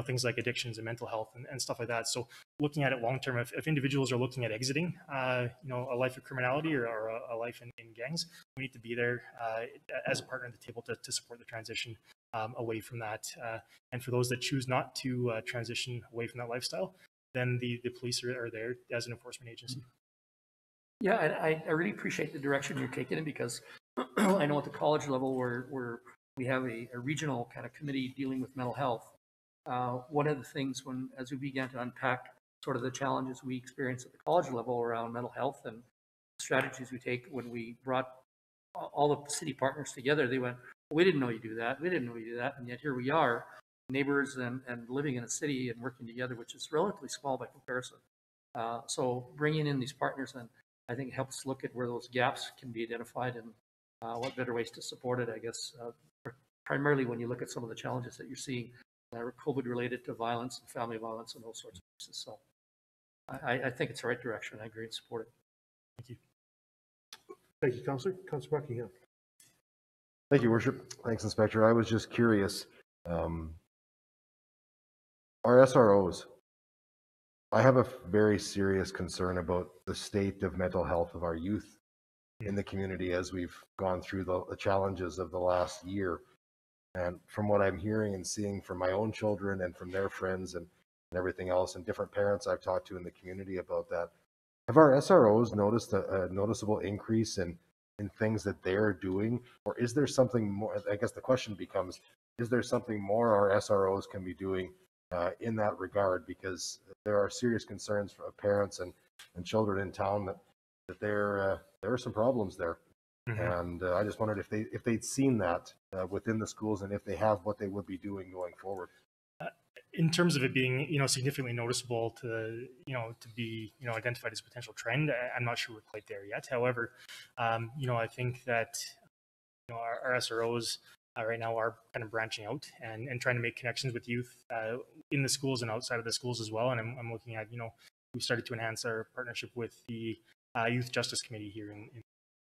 things like addictions and mental health and stuff like that. So looking at it long term, if individuals are looking at exiting a life of criminality or a life in gangs, we need to be there as a partner at the table to support the transition away from that. And for those that choose not to transition away from that lifestyle, then the police are there as an enforcement agency. Yeah, I really appreciate the direction you're taking in, because I know at the college level where we have a regional kind of committee dealing with mental health. One of the things as we began to unpack sort of the challenges we experience at the college level around mental health and strategies we take, when we brought all the city partners together, they went, we didn't know you do that. We didn't know you do that. And yet here we are, neighbors and living in a city and working together, which is relatively small by comparison. So bringing in these partners, and I think helps look at where those gaps can be identified and what better ways to support it, I guess, primarily when you look at some of the challenges that you're seeing that are COVID related to violence and family violence and those sorts of pieces. So I think it's the right direction. I agree and support it. Thank you. Thank you, Councillor. Councillor Buckingham. Thank you, Worship. Thanks, Inspector. I was just curious. Our SROs, I have a very serious concern about the state of mental health of our youth in the community as we've gone through the challenges of the last year. And from what I'm hearing and seeing from my own children and from their friends and everything else, and different parents I've talked to in the community about that, have our SROs noticed a noticeable increase in things that they're doing? Or is there something more? I guess the question becomes, is there something more our SROs can be doing in that regard? Because there are serious concerns for parents and children in town that there are some problems there. And I just wondered if they'd seen that within the schools, and if they have, what they would be doing going forward. In terms of it being, significantly noticeable to be, identified as a potential trend, I'm not sure we're quite there yet. However, I think that, our SROs right now are kind of branching out and trying to make connections with youth in the schools and outside of the schools as well. And I'm looking at, we've started to enhance our partnership with the Youth Justice Committee here in the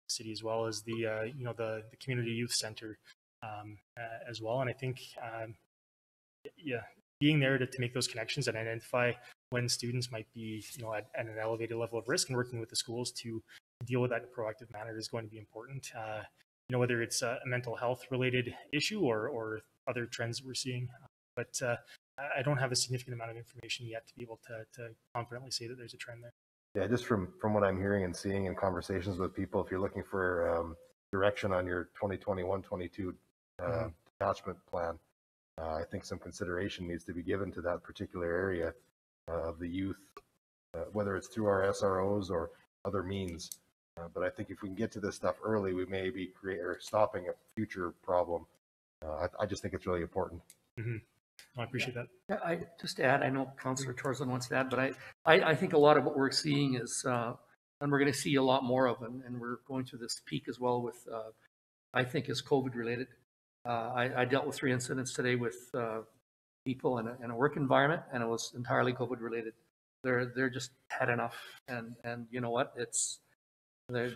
city, as well as the Community Youth Center as well. And I think, being there to make those connections and identify when students might be, at an elevated level of risk, and working with the schools to deal with that in a proactive manner is going to be important. Whether it's a mental health related issue or other trends that we're seeing. But I don't have a significant amount of information yet to be able to confidently say that there's a trend there. Yeah, just from what I'm hearing and seeing in conversations with people, if you're looking for direction on your 2021-22 detachment plan, I think some consideration needs to be given to that particular area of the youth, whether it's through our SROs or other means. But I think if we can get to this stuff early, we may be stopping a future problem. I just think it's really important. I appreciate that. Yeah, just to add, I know Councillor Torson wants to add, but I think a lot of what we're seeing is, and we're going to see a lot more of, and we're going through this peak as well with, I think, is COVID related. I dealt with 3 incidents today with people in a work environment, and it was entirely COVID related. They're just had enough, and you know what? They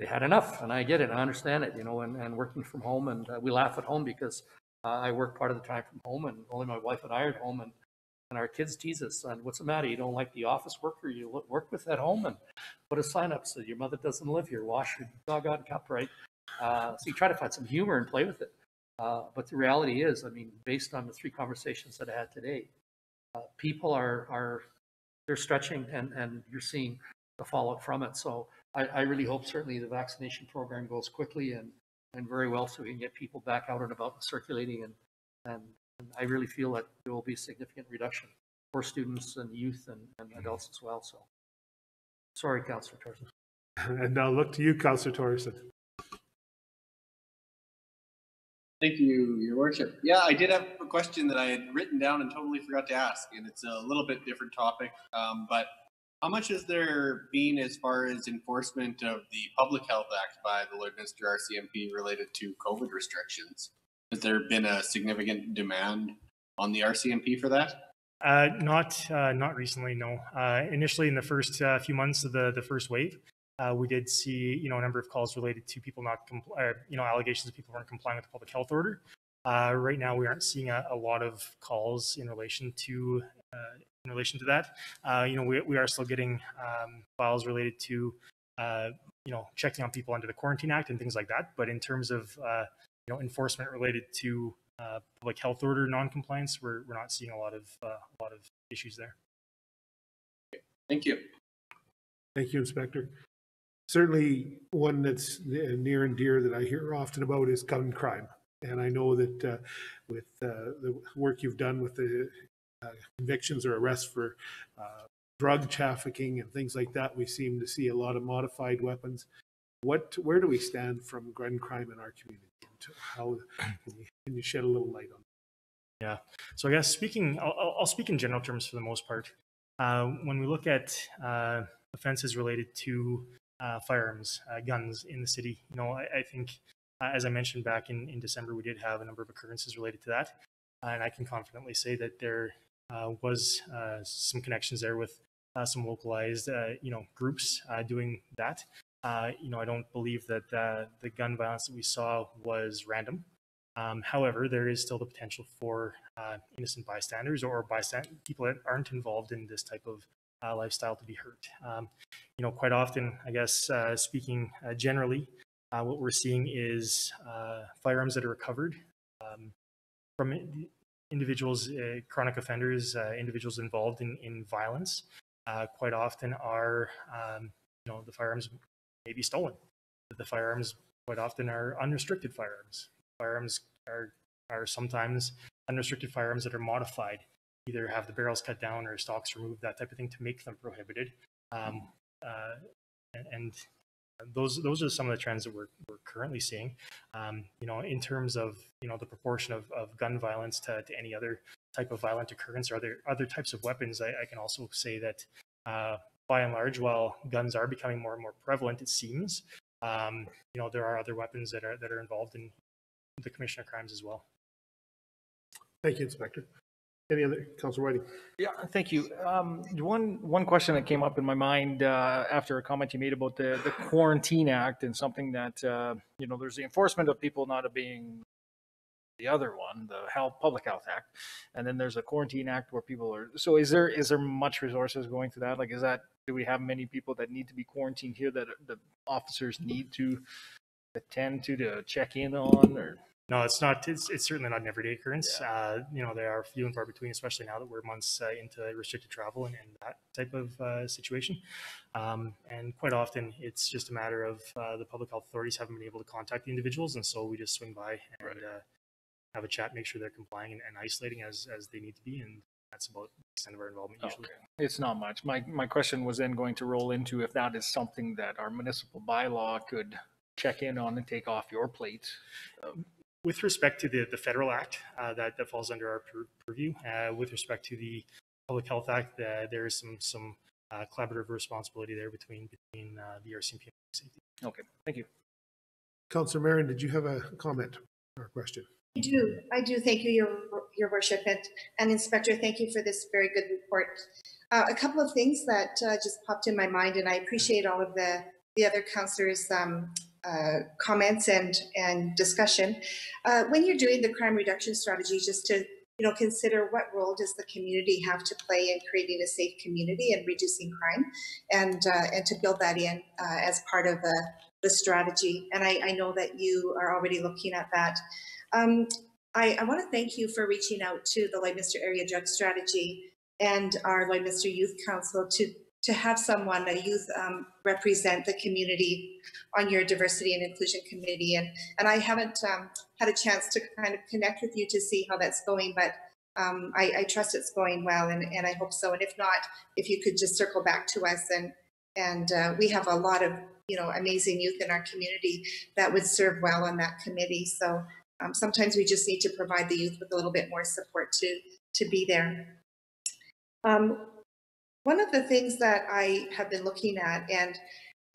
had enough, and I get it, I understand it, and working from home, and we laugh at home because I work part of the time from home, and only my wife and I are at home, and our kids tease us, and what's the matter? You don't like the office worker you work with at home? And put a sign up so your mother doesn't live here. Wash your doggone cup, right? So you try to find some humor and play with it. But the reality is, based on the 3 conversations that I had today, people they're stretching, and you're seeing the fallout from it. So I really hope certainly the vaccination program goes quickly and very well, so we can get people back out and about and circulating. And I really feel that there will be a significant reduction for students and youth and adults as well. So sorry, Councillor Torson. And now look to you, Councillor Torson. Thank you, Your Worship. Yeah, I did have a question that I had written down and totally forgot to ask, and it's a little bit different topic. But how much has there been as far as enforcement of the Public Health Act by the Lloydminster RCMP related to COVID restrictions? Has there been a significant demand on the RCMP for that? Not recently, no. Initially, in the first few months of the first wave, we did see, a number of calls related to people not, allegations that people weren't complying with the public health order. Right now, we aren't seeing a lot of calls in relation to that. We are still getting files related to, checking on people under the Quarantine Act and things like that. But in terms of, enforcement related to public health order non-compliance, we're not seeing a lot of issues there. Thank you. Thank you, Inspector. Certainly, one that's near and dear that I hear often about is gun crime. And I know that with the work you've done with the convictions or arrests for drug trafficking and things like that, we seem to see a lot of modified weapons. Where do we stand from gun crime in our community? How can you shed a little light on that? Yeah. So I guess I'll speak in general terms for the most part. When we look at offenses related to firearms, guns in the city, I think, as I mentioned back in December, we did have a number of occurrences related to that. And I can confidently say that there was some connections there with some localized, groups doing that. I don't believe that the gun violence that we saw was random. However, there is still the potential for innocent bystanders or people that aren't involved in this type of lifestyle to be hurt. Quite often, I guess, speaking generally, what we're seeing is firearms that are recovered from individuals, chronic offenders, individuals involved in violence, quite often are, the firearms may be stolen. The firearms quite often are unrestricted firearms. Firearms are sometimes unrestricted firearms that are modified, either have the barrels cut down or stocks removed, that type of thing, to make them prohibited. And those are some of the trends that we're currently seeing. In terms of the proportion of gun violence to any other type of violent occurrence or other types of weapons, I can also say that by and large, while guns are becoming more and more prevalent, it seems there are other weapons that are involved in the commission of crimes as well. Thank you, Inspector. Any other, Councilor Whiting? Yeah, thank you. One question that came up in my mind after a comment you made about the Quarantine Act, and something that there's the enforcement of people not obeying the other one, the Public Health Act, and then there's a Quarantine Act where people are. So is there much resources going to that? Like, do we have many people that need to be quarantined here that the officers need to attend to check in on, or? No, it's not. It's certainly not an everyday occurrence. Yeah. They are few and far between, especially now that we're months into restricted travel and that type of situation. And quite often, it's just a matter of the public health authorities haven't been able to contact the individuals, and so we just swing by and have a chat, make sure they're complying and isolating as they need to be, and that's about the extent of our involvement usually. Okay. It's not much. My question was then going to roll into if that is something that our municipal bylaw could check in on and take off your plate. With respect to the federal act that falls under our purview, with respect to the Public Health Act, there is some collaborative responsibility there between the RCMP and safety. Okay, thank you. Councilor Marion, did you have a comment or a question? I do. Thank you, Your Worship, and Inspector. Thank you for this very good report. A couple of things that just popped in my mind, and I appreciate all of the other councillors' comments and discussion. When you're doing the crime reduction strategy, just to consider what role does the community have to play in creating a safe community and reducing crime, and to build that in as part of the strategy. And I know that you are already looking at that. I want to thank you for reaching out to the Lloydminster Area Drug Strategy and our Lloydminster Youth Council to have someone, a youth, represent the community on your diversity and inclusion committee. And I haven't had a chance to kind of connect with you to see how that's going, but I trust it's going well, and I hope so. And if not, if you could just circle back to us, and we have a lot of amazing youth in our community that would serve well on that committee. So sometimes we just need to provide the youth with a little bit more support to be there. One of the things that I have been looking at,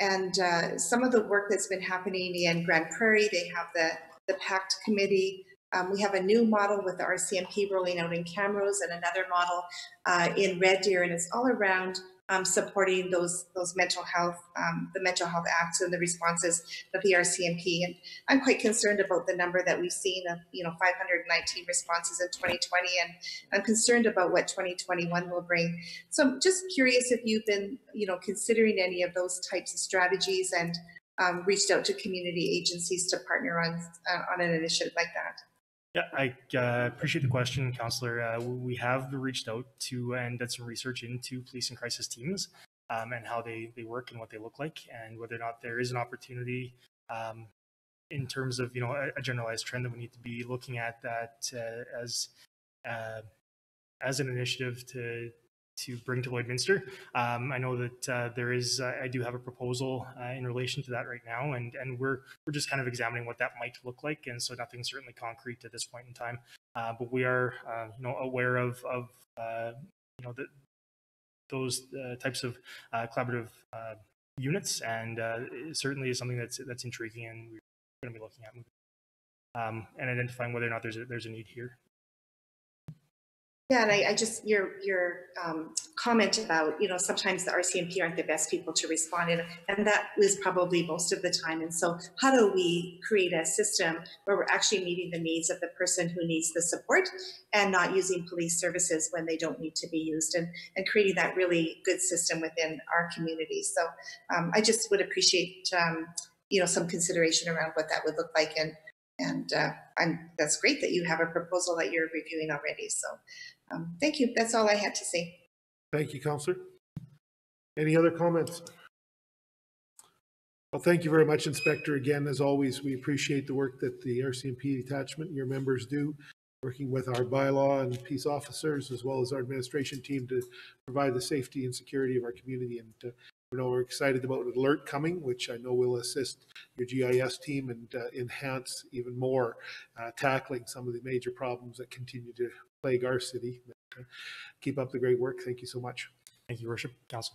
and some of the work that's been happening in Grand Prairie, they have the PACT committee. We have a new model with the RCMP rolling out in Camrose, and another model in Red Deer, and it's all around supporting those mental health, the mental health acts and the responses of the RCMP. And I'm quite concerned about the number that we've seen of 519 responses in 2020, and I'm concerned about what 2021 will bring. So I'm just curious if you've been considering any of those types of strategies and reached out to community agencies to partner on an initiative like that. Yeah, I appreciate the question, Councillor. We have reached out to and done some research into police and crisis teams and how they work and what they look like, and whether or not there is an opportunity in terms of a generalized trend that we need to be looking at that as an initiative to bring to Lloydminster. I know that there is, I do have a proposal in relation to that right now, and we're just kind of examining what that might look like, and so nothing's certainly concrete at this point in time. But we are, aware of those types of collaborative units, and it certainly is something that's intriguing, and we're going to be looking at and identifying whether or not there's a need here. Yeah, and I just, your comment about, sometimes the RCMP aren't the best people to respond, and that is probably most of the time. And so how do we create a system where we're actually meeting the needs of the person who needs the support and not using police services when they don't need to be used, and creating that really good system within our community. So I just would appreciate, some consideration around what that would look like. And that's great that you have a proposal that you're reviewing already. So thank you. That's all I had to say. Thank you, Councillor. Any other comments? Well, thank you very much, Inspector. Again, as always, we appreciate the work that the RCMP detachment and your members do, working with our bylaw and peace officers, as well as our administration team, to provide the safety and security of our community. And we're excited about an alert coming, which I know will assist your GIS team and enhance even more tackling some of the major problems that continue to plague our city. But, keep up the great work. Thank you so much. Thank you, Your Worship. Council.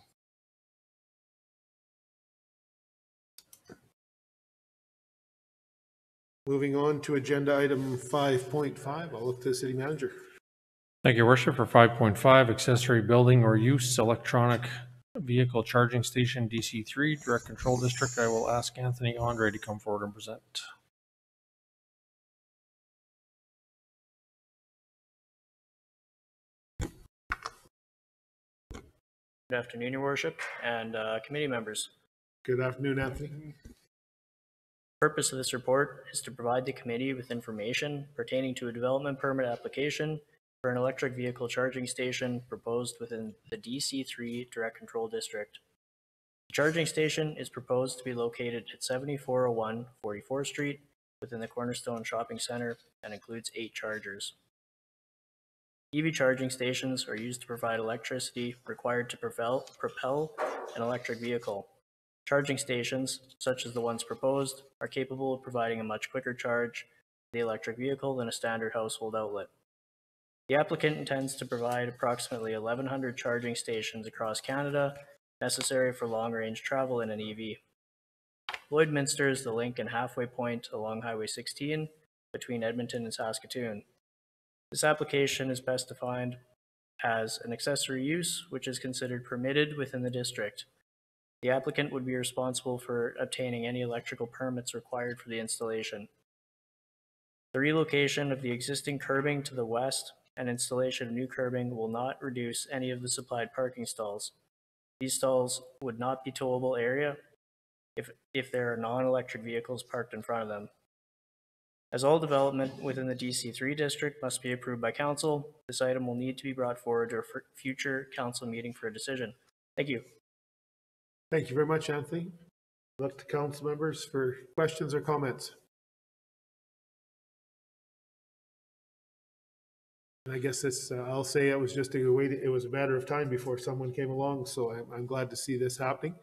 Moving on to agenda item 5.5, I'll look to the city manager. Thank you, Your Worship. For 5.5, accessory building or use electronic vehicle charging station DC3 Direct Control District, I will ask Anthony Andre to come forward and present. Good afternoon, Your Worship, and committee members. Good afternoon, Anthony. The purpose of this report is to provide the committee with information pertaining to a development permit application for an electric vehicle charging station proposed within the DC3 Direct Control District. The charging station is proposed to be located at 7401 44th Street within the Cornerstone Shopping Center and includes 8 chargers. EV charging stations are used to provide electricity required to propel an electric vehicle. Charging stations, such as the ones proposed, are capable of providing a much quicker charge to the electric vehicle than a standard household outlet. The applicant intends to provide approximately 1,100 charging stations across Canada, necessary for long-range travel in an EV. Lloydminster is the link and halfway point along Highway 16 between Edmonton and Saskatoon. This application is best defined as an accessory use, which is considered permitted within the district. The applicant would be responsible for obtaining any electrical permits required for the installation. The relocation of the existing curbing to the west and installation of new curbing will not reduce any of the supplied parking stalls. These stalls would not be towable area if there are non-electric vehicles parked in front of them. As all development within the DC3 district must be approved by council, this item will need to be brought forward to a future council meeting for a decision. Thank you. Thank you very much, Anthony. Look to council members for questions or comments. And I guess this, I'll say it was just a wait. It was a matter of time before someone came along. So I'm glad to see this happening,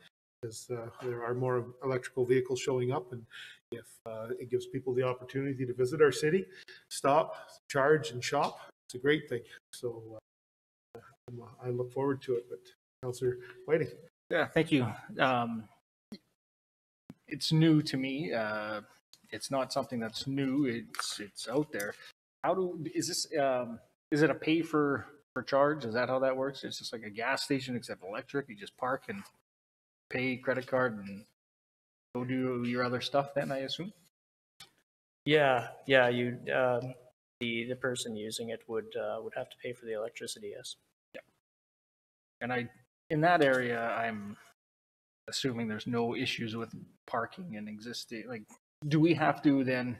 because there are more electrical vehicles showing up, and if it gives people the opportunity to visit our city, stop, charge, and shop, it's a great thing. So I look forward to it. But Councillor Whiting. Yeah, thank you. It's new to me. It's not something that's new. It's out there. Is it a pay for charge? Is that how that works? It's just like a gas station except electric. You just park and pay credit card and go do your other stuff then, I assume? Yeah, you the person using it would have to pay for the electricity, yes. Yeah. And in that area, I'm assuming there's no issues with parking and existing, like, do we have to then,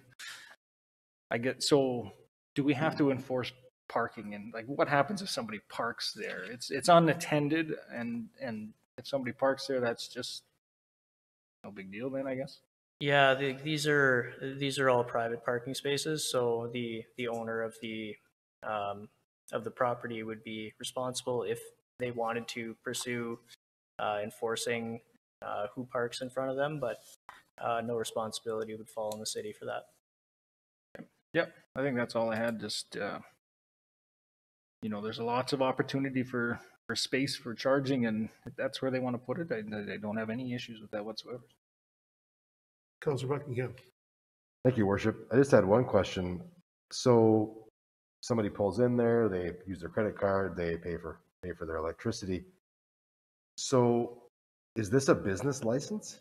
do we have to enforce parking? And like, what happens if somebody parks there? It's unattended, and if somebody parks there, that's just no big deal then, I guess? Yeah, these are all private parking spaces, so the owner of the property would be responsible if they wanted to pursue enforcing who parks in front of them, but no responsibility would fall on the city for that. Yep, I think that's all I had. Just there's lots of opportunity for space for charging, and if that's where they want to put it, I don't have any issues with that whatsoever. Councillor Buckingham. Thank you, Worship. I just had one question. So somebody pulls in there, they use their credit card, they pay for their electricity. So is this a business license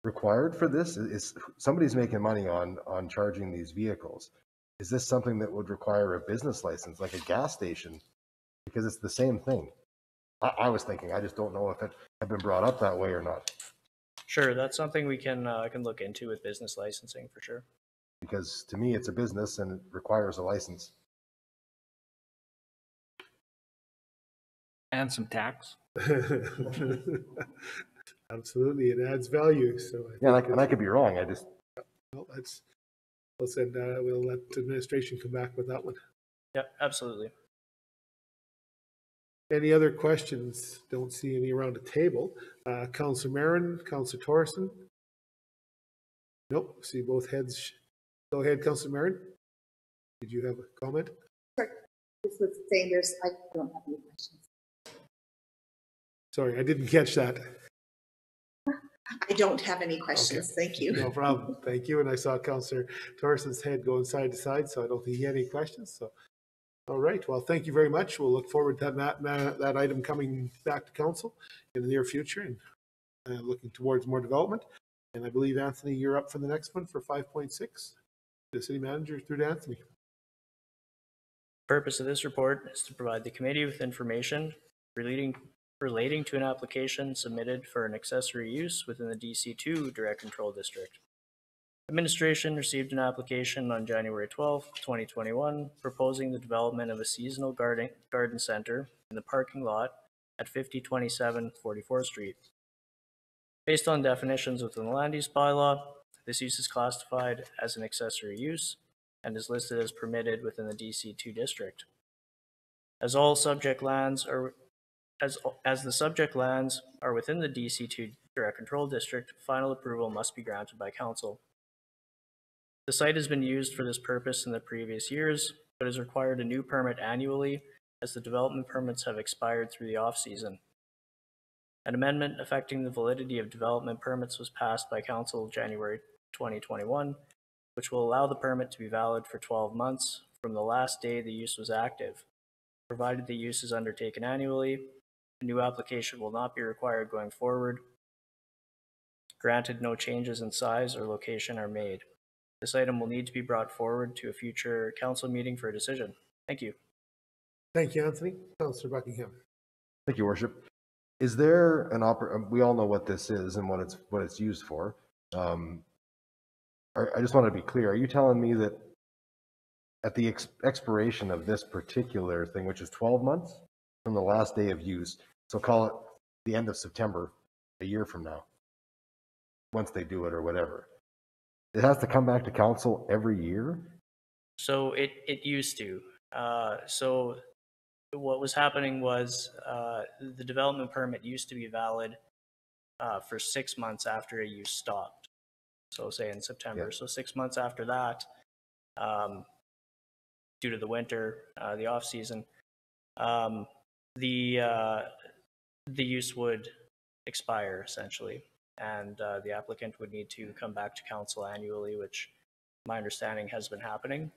required for this? Is somebody's making money on charging these vehicles? Is this something that would require a business license, like a gas station? Because it's the same thing. I was thinking, I just don't know if it had been brought up that way or not. Sure, that's something we can look into with business licensing for sure. Because to me, it's a business and it requires a license. And some tax. Absolutely, it adds value. So Yeah, and I could be wrong. I just well, we'll let administration come back with that one. Yeah, absolutely. Any other questions? Don't see any around the table. Councillor Marin, Councillor Thorson. Nope. See both heads. Go ahead, Councillor Marin. Did you have a comment? This was saying I don't have any questions. Sorry, I didn't catch that. I don't have any questions. Okay. Thank you. No problem. Thank you. And I saw Councillor Thorson's head going side to side, so I don't think he had any questions. So, all right. Well, thank you very much. We'll look forward to that item coming back to council in the near future and looking towards more development. And I believe, Anthony, you're up for the next one for 5.6. The city manager through to Anthony. The purpose of this report is to provide the committee with information relating to an application submitted for an accessory use within the DC2 Direct Control District. Administration received an application on January 12, 2021, proposing the development of a seasonal garden center in the parking lot at 5027 44th Street. Based on definitions within the land use bylaw, this use is classified as an accessory use and is listed as permitted within the DC2 district. As the subject lands are within the DC2 Direct Control District, final approval must be granted by council. The site has been used for this purpose in the previous years, but has required a new permit annually as the development permits have expired through the off-season. An amendment affecting the validity of development permits was passed by council January 2021, which will allow the permit to be valid for 12 months from the last day the use was active. Provided the use is undertaken annually, a new application will not be required going forward. Granted, no changes in size or location are made. This item will need to be brought forward to a future council meeting for a decision. Thank you. Thank you, Anthony. Councillor Buckingham. Thank you, Worship. Is there an we all know what this is and what it's used for. I just want to be clear. Are you telling me that at the expiration of this particular thing, which is 12 months from the last day of use, so call it the end of September, a year from now, once they do it or whatever, it has to come back to council every year? So it used to. So what was happening was the development permit used to be valid for 6 months after a use stopped. So say in September. Yeah. So 6 months after that, due to the winter, the off season, the use would expire essentially, and the applicant would need to come back to council annually, which my understanding has been happening.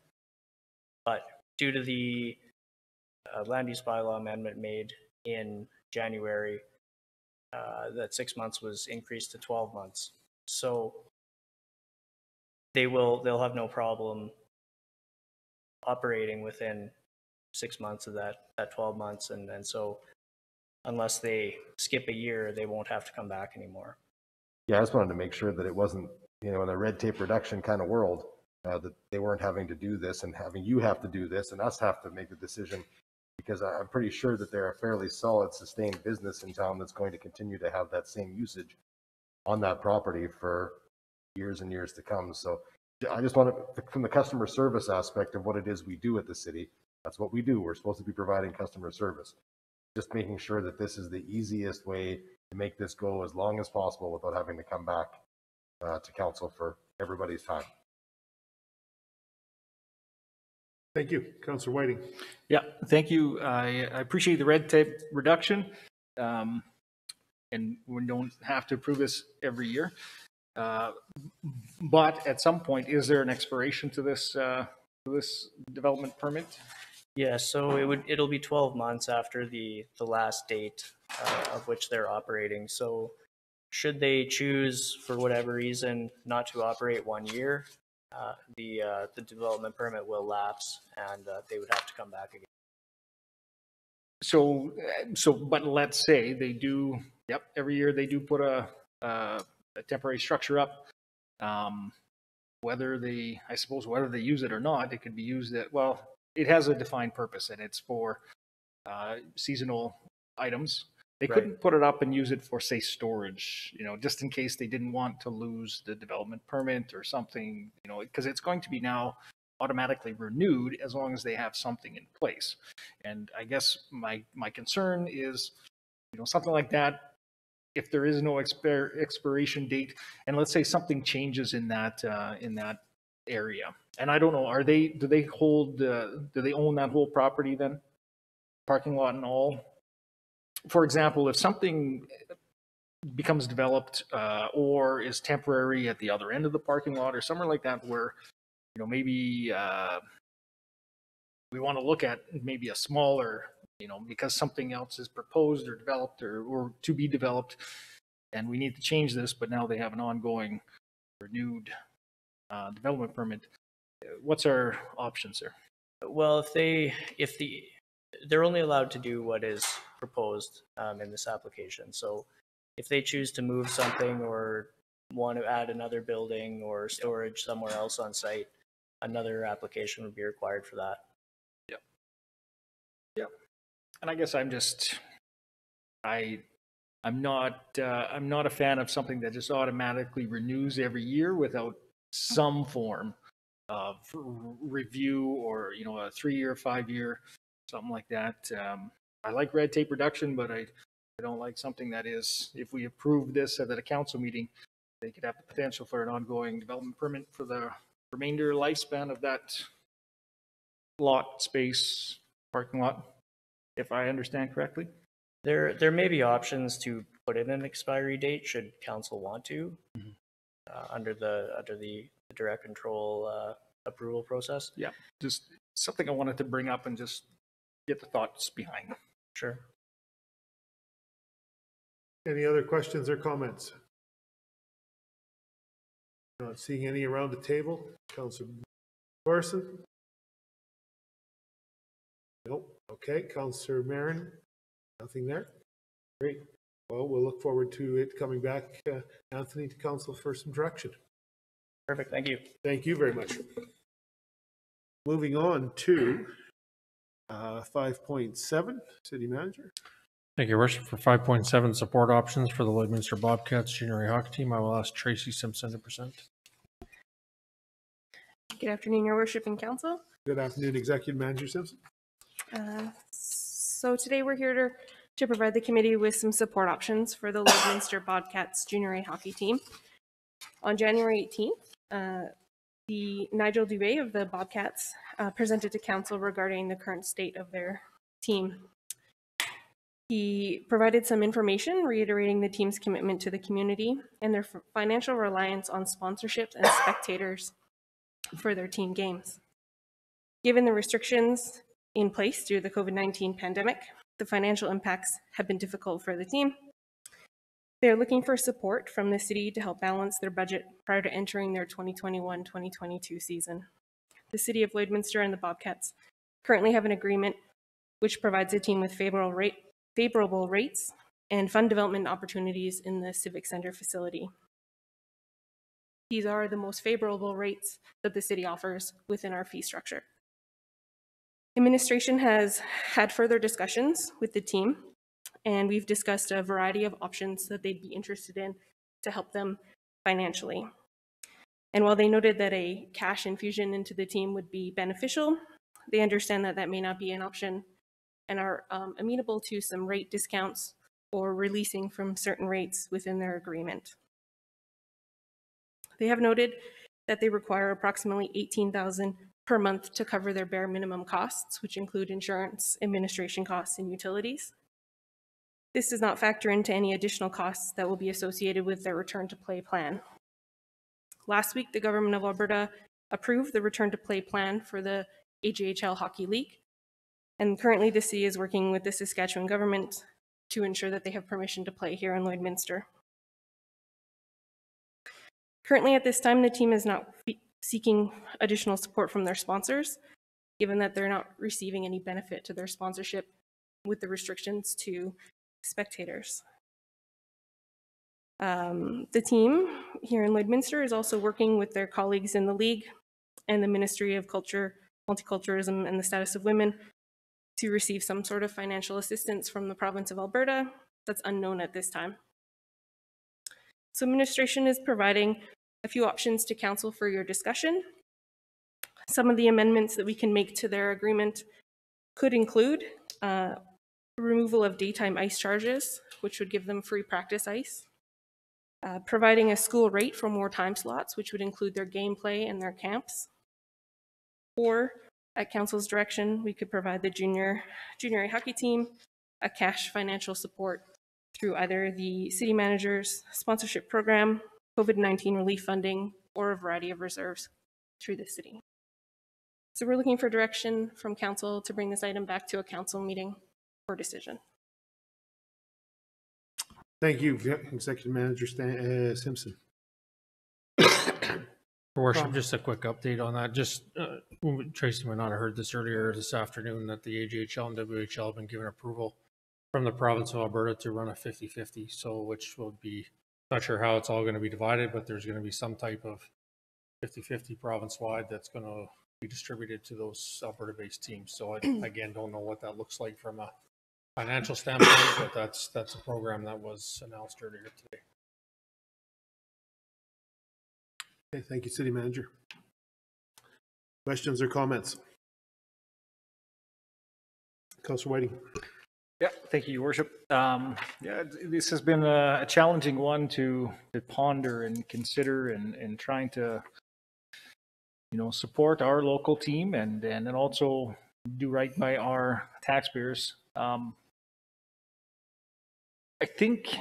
But due to the land use bylaw amendment made in January, that 6 months was increased to 12 months. So they'll have no problem operating within 6 months of that 12 months, and so unless they skip a year, they won't have to come back anymore. Yeah, I just wanted to make sure that it wasn't, in a red tape reduction kind of world, that they weren't having to do this and having you have to do this and us have to make a decision, because I'm pretty sure that they're a fairly solid, sustained business in town that's going to continue to have that same usage on that property for years and years to come. So I just want to, from the customer service aspect of what it is we do at the city, that's what we do. We're supposed to be providing customer service. Just making sure that this is the easiest way to make this go as long as possible without having to come back to council for everybody's time. Thank you. Councillor Whiting. Yeah, thank you. I appreciate the red tape reduction. And we don't have to approve this every year. But at some point, is there an expiration to this for this development permit? Yeah, so it'll be 12 months after the last date of which they're operating. So should they choose for whatever reason not to operate 1 year, the development permit will lapse and they would have to come back again. So, but let's say they do, yep, every year they do put a temporary structure up. Whether they use it or not, it could be used well, it has a defined purpose and it's for seasonal items. They Right. couldn't put it up and use it for, say, storage, just in case they didn't want to lose the development permit or something, because it's going to be now automatically renewed as long as they have something in place. And I guess my concern is, something like that, if there is no expiration date, and let's say something changes in that area, and I don't know, do they own that whole property then? Parking lot and all? For example, if something becomes developed or is temporary at the other end of the parking lot or somewhere like that where, maybe we want to look at maybe a smaller, because something else is proposed or developed or to be developed and we need to change this, but now they have an ongoing renewed development permit. What's our options there? Well, they're only allowed to do what is proposed in this application. So if they choose to move something or want to add another building or storage somewhere else on site, another application would be required for that. Yep. And I guess I'm not a fan of something that just automatically renews every year without some form of review or, a 3-year, 5-year, something like that. I like red tape reduction, but I don't like something that is, if we approve this at a council meeting, they could have the potential for an ongoing development permit for the remainder lifespan of that lot space, parking lot, if I understand correctly. There may be options to put in an expiry date should council want to, under the direct control approval process. Yeah, just something I wanted to bring up and just get the thoughts behind. Sure. Any other questions or comments? Not seeing any around the table. Councillor Morrison? Nope. Okay. Councillor Marin? Nothing there? Great. Well, we'll look forward to it coming back, Anthony, to council for some direction. Perfect. Thank you. Thank you very much. Moving on to 5.7, City Manager. Thank you, Your Worship. For 5.7, support options for the Lloydminster Bobcats junior hockey team, I will ask Tracy Simpson to present. Good afternoon, Your Worship and Council. Good afternoon, Executive Manager Simpson. So today we're here to provide the committee with some support options for the Lloydminster Bobcats junior A hockey team. On January 18th, the Nigel Dubé of the Bobcats presented to council regarding the current state of their team. He provided some information reiterating the team's commitment to the community and their financial reliance on sponsorships and spectators for their team games. Given the restrictions in place due to the COVID-19 pandemic, the financial impacts have been difficult for the team. They're looking for support from the city to help balance their budget prior to entering their 2021-2022 season. The City of Lloydminster and the Bobcats currently have an agreement which provides the team with favorable rates and fund development opportunities in the Civic Center facility. These are the most favorable rates that the city offers within our fee structure. Administration has had further discussions with the team, and we've discussed a variety of options that they'd be interested in to help them financially. And while they noted that a cash infusion into the team would be beneficial, they understand that that may not be an option and are amenable to some rate discounts or releasing from certain rates within their agreement. They have noted that they require approximately $18,000 per month to cover their bare minimum costs, which include insurance, administration costs, and utilities. This does not factor into any additional costs that will be associated with their return to play plan. Last week, the Government of Alberta approve the return to play plan for the AJHL Hockey League. And currently the city is working with the Saskatchewan government to ensure that they have permission to play here in Lloydminster. Currently at this time, the team is not seeking additional support from their sponsors, given that they're not receiving any benefit to their sponsorship with the restrictions to spectators. The team here in Lloydminster is also working with their colleagues in the league and the Ministry of Culture, Multiculturalism and the Status of Women to receive some sort of financial assistance from the province of Alberta that's unknown at this time. So administration is providing a few options to council for your discussion. Some of the amendments that we can make to their agreement could include removal of daytime ice charges, which would give them free practice ice, providing a school rate for more time slots, which would include their gameplay and their camps, or at council's direction, we could provide the junior hockey team a cash financial support through either the city manager's sponsorship program, COVID-19 relief funding, or a variety of reserves through the city. So we're looking for direction from council to bring this item back to a council meeting for decision. Thank you, Executive Manager Simpson. Your Worship, just a quick update on that. Just Tracy might not have heard this earlier this afternoon that the AJHL and WHL have been given approval from the province of Alberta to run a 50-50. So which will be, not sure how it's all going to be divided, but there's going to be some type of 50-50 province-wide that's going to be distributed to those Alberta-based teams. So I, again, don't know what that looks like from a financial standpoint, but that's a program that was announced earlier today. Okay, thank you, City Manager. Questions or comments? Councillor Whiting. Yeah, thank you, Your Worship. Yeah, this has been a challenging one to ponder and consider, and trying to, support our local team and also do right by our taxpayers. I think,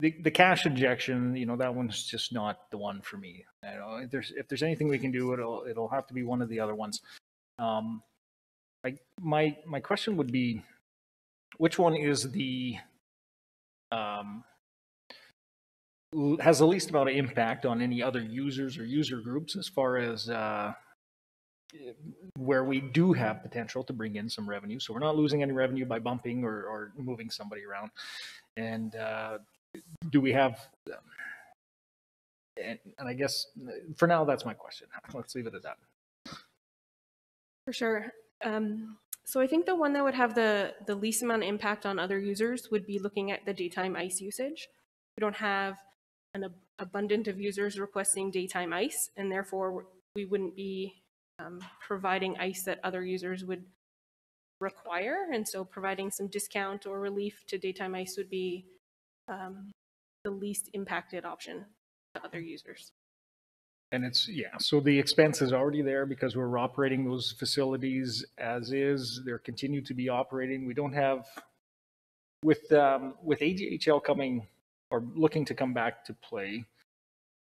the cash injection, that one's just not the one for me. If there's anything we can do, it'll have to be one of the other ones. My question would be, which one is has the least amount of impact on any other users or user groups, as far as where we do have potential to bring in some revenue? So we're not losing any revenue by bumping or moving somebody around. And do we have, and I guess for now, that's my question. Let's leave it at that. For sure. So I think the one that would have the least amount of impact on other users would be looking at the daytime ice usage. We don't have an abundant of users requesting daytime ice, and therefore we wouldn't be providing ice that other users would require. And so providing some discount or relief to daytime ice would be the least impacted option to other users. And so the expense is already there because we're operating those facilities as is. They're continued to be operating. We don't have, with AJHL coming or looking to come back to play,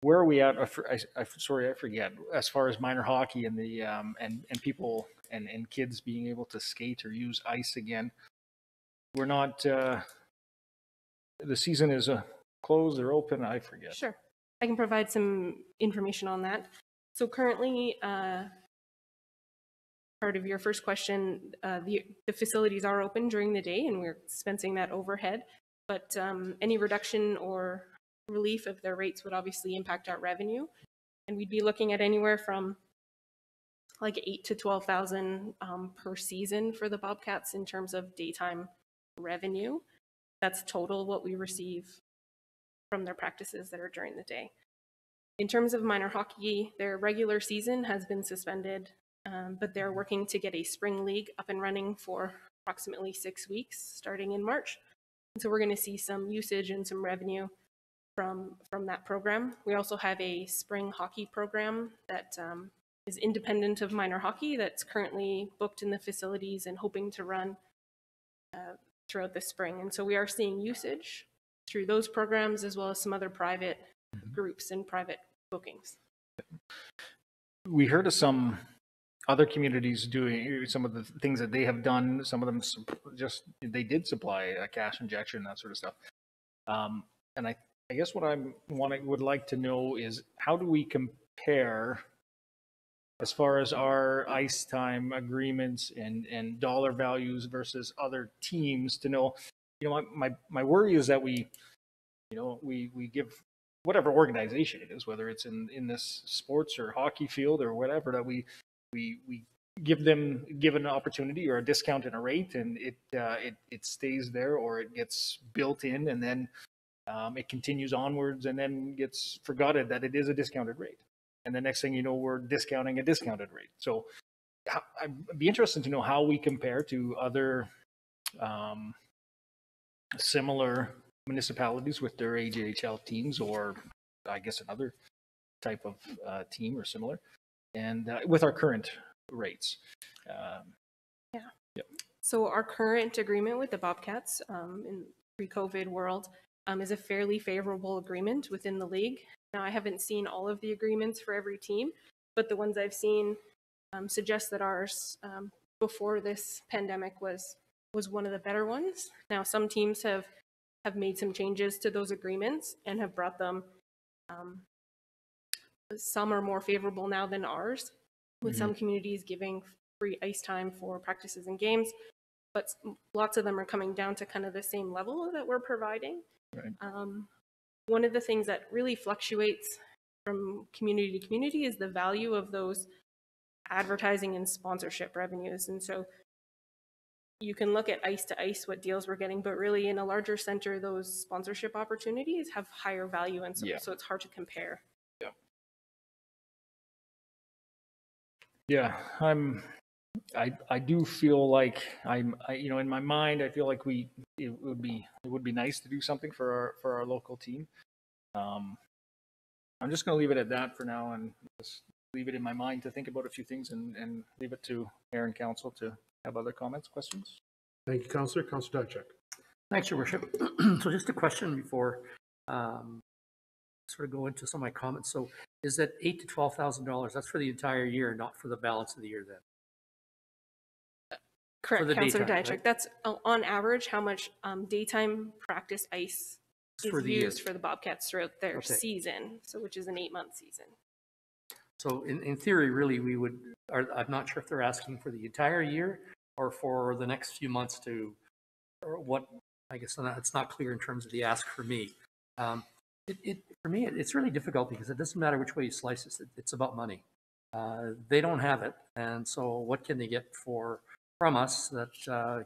where are we at? Sorry, I forget. As far as minor hockey and the and people and kids being able to skate or use ice again, we're not. The season is closed or open. I forget. Sure. I can provide some information on that. So currently, part of your first question, the facilities are open during the day and we're expensing that overhead, but any reduction or relief of their rates would obviously impact our revenue. And we'd be looking at anywhere from like 8,000 to 12,000 per season for the Bobcats in terms of daytime revenue. That's total what we receive from their practices that are during the day. In terms of minor hockey, their regular season has been suspended, but they're working to get a spring league up and running for approximately 6 weeks, starting in March. And so we're going to see some usage and some revenue from that program. We also have a spring hockey program that is independent of minor hockey that's currently booked in the facilities and hoping to run throughout the spring. And so we are seeing usage through those programs as well as some other private groups and private bookings. we heard of some other communities doing some of the things that they have done. Some of them they did supply a cash injection, that sort of stuff. And I guess what would like to know is, how do we compare as far as our ice time agreements and dollar values versus other teams, to know, my worry is that we give whatever organization it is, whether it's in this sports or hockey field or whatever, that we give an opportunity or a discount in a rate, and it stays there, or it gets built in, and then it continues onwards, and then gets forgotten that it is a discounted rate. And the next thing you know, we're discounting a discounted rate. So I'd be interested to know how we compare to other similar municipalities with their AJHL teams, or I guess another type of team or similar, and with our current rates. So our current agreement with the Bobcats in pre-COVID world is a fairly favorable agreement within the league. Now, I haven't seen all of the agreements for every team, but the ones I've seen suggest that ours before this pandemic was one of the better ones. Now, some teams have made some changes to those agreements and have brought them. Some are more favorable now than ours, with some communities giving free ice time for practices and games, but lots of them are coming down to kind of the same level that we're providing. Right. One of the things that really fluctuates from community to community is the value of those advertising and sponsorship revenues. And so you can look at ice to ice what deals we're getting, but really in a larger center, those sponsorship opportunities have higher value, and so it's hard to compare. Yeah, I do feel like in my mind, I feel like it would be nice to do something for our local team. I'm just going to leave it at that for now, and just leave it in my mind to think about a few things, and leave it to Mayor and Council to have other comments, questions. Thank you, Councillor. Councillor Diachak. Thanks, Your Worship. So just a question before sort of go into some of my comments. So is that $8,000 to $12,000? That's for the entire year, not for the balance of the year then? Correct, Councillor Diachak. Right? That's on average how much daytime practice ice is used for the Bobcats throughout their season, so which is an 8-month season. So in theory, really, I'm not sure if they're asking for the entire year or for the next few months or what, I guess it's not clear in terms of the ask for me. For me, it's really difficult because it doesn't matter which way you slice it, it's about money. They don't have it, and so what can they get from us that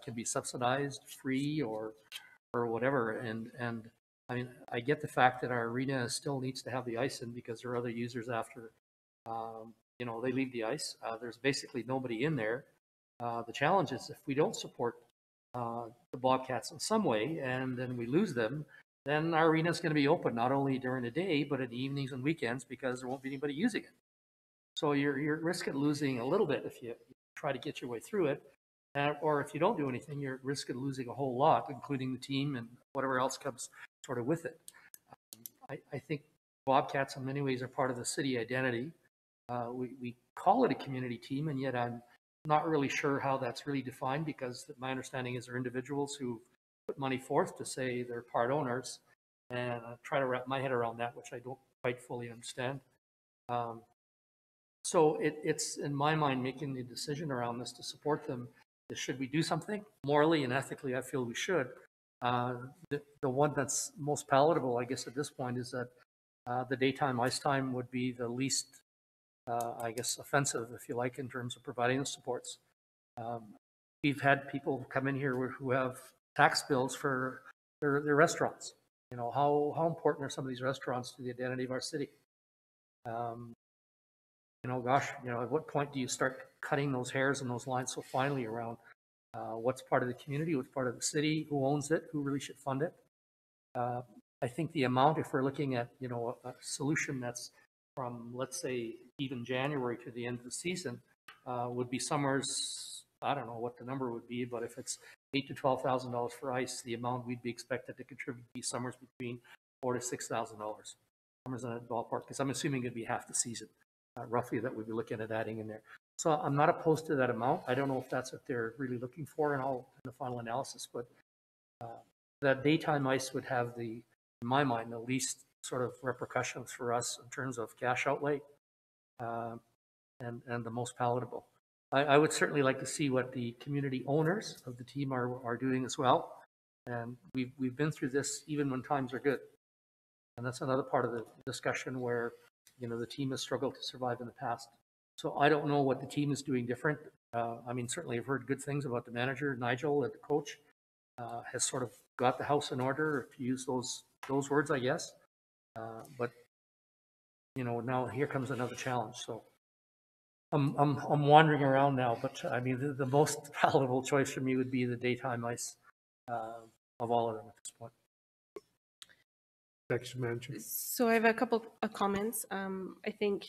can be subsidized, free, or whatever? And I mean, I get the fact that our arena still needs to have the ice in because there are other users after they leave the ice. There's basically nobody in there. The challenge is if we don't support the Bobcats in some way, and then we lose them, then our arena is going to be open not only during the day, but in the evenings and weekends because there won't be anybody using it. So you're at risk of losing a little bit if you try to get your way through it. Or if you don't do anything, you're at risk of losing a whole lot, including the team and whatever else comes sort of with it. I think Bobcats in many ways are part of the city identity. We call it a community team, and yet I'm not really sure how that's really defined because my understanding is they're individuals who put money forth to say they're part owners, and I try to wrap my head around that, which I don't quite fully understand. So it's in my mind making the decision around this to support them. Should we do something? Morally and ethically, I feel we should. The one that's most palatable, I guess, at this point is that the daytime ice time would be the least, I guess, offensive, if you like, in terms of providing the supports. We've had people come in here who have tax bills for their restaurants. How important are some of these restaurants to the identity of our city? At what point do you start cutting those hairs and those lines so finely around what's part of the community, what's part of the city, who owns it, who really should fund it? I think the amount, if we're looking at, a solution that's from, let's say, even January to the end of the season, would be somewhere, I don't know what the number would be, but if it's $8,000 to $12,000 for ice, the amount we'd be expected to contribute would be somewhere between $4,000 to $6,000. Somewhere in that ballpark, because I'm assuming it'd be half the season. roughly that we'd be looking at adding in there. So I'm not opposed to that amount. I don't know if that's what they're really looking for in the final analysis, but that daytime ice would have in my mind, the least sort of repercussions for us in terms of cash outlay, and the most palatable. I would certainly like to see what the community owners of the team are doing as well. And we've been through this even when times are good. And that's another part of the discussion where, the team has struggled to survive in the past. So I don't know what the team is doing different. I mean, certainly I've heard good things about the manager, Nigel, and the coach has sort of got the house in order, if you use those words, I guess. But now here comes another challenge. So I'm wandering around now, but I mean, the most palatable choice for me would be the daytime ice of all of them at this point. Extra manager. So I have a couple of comments. I think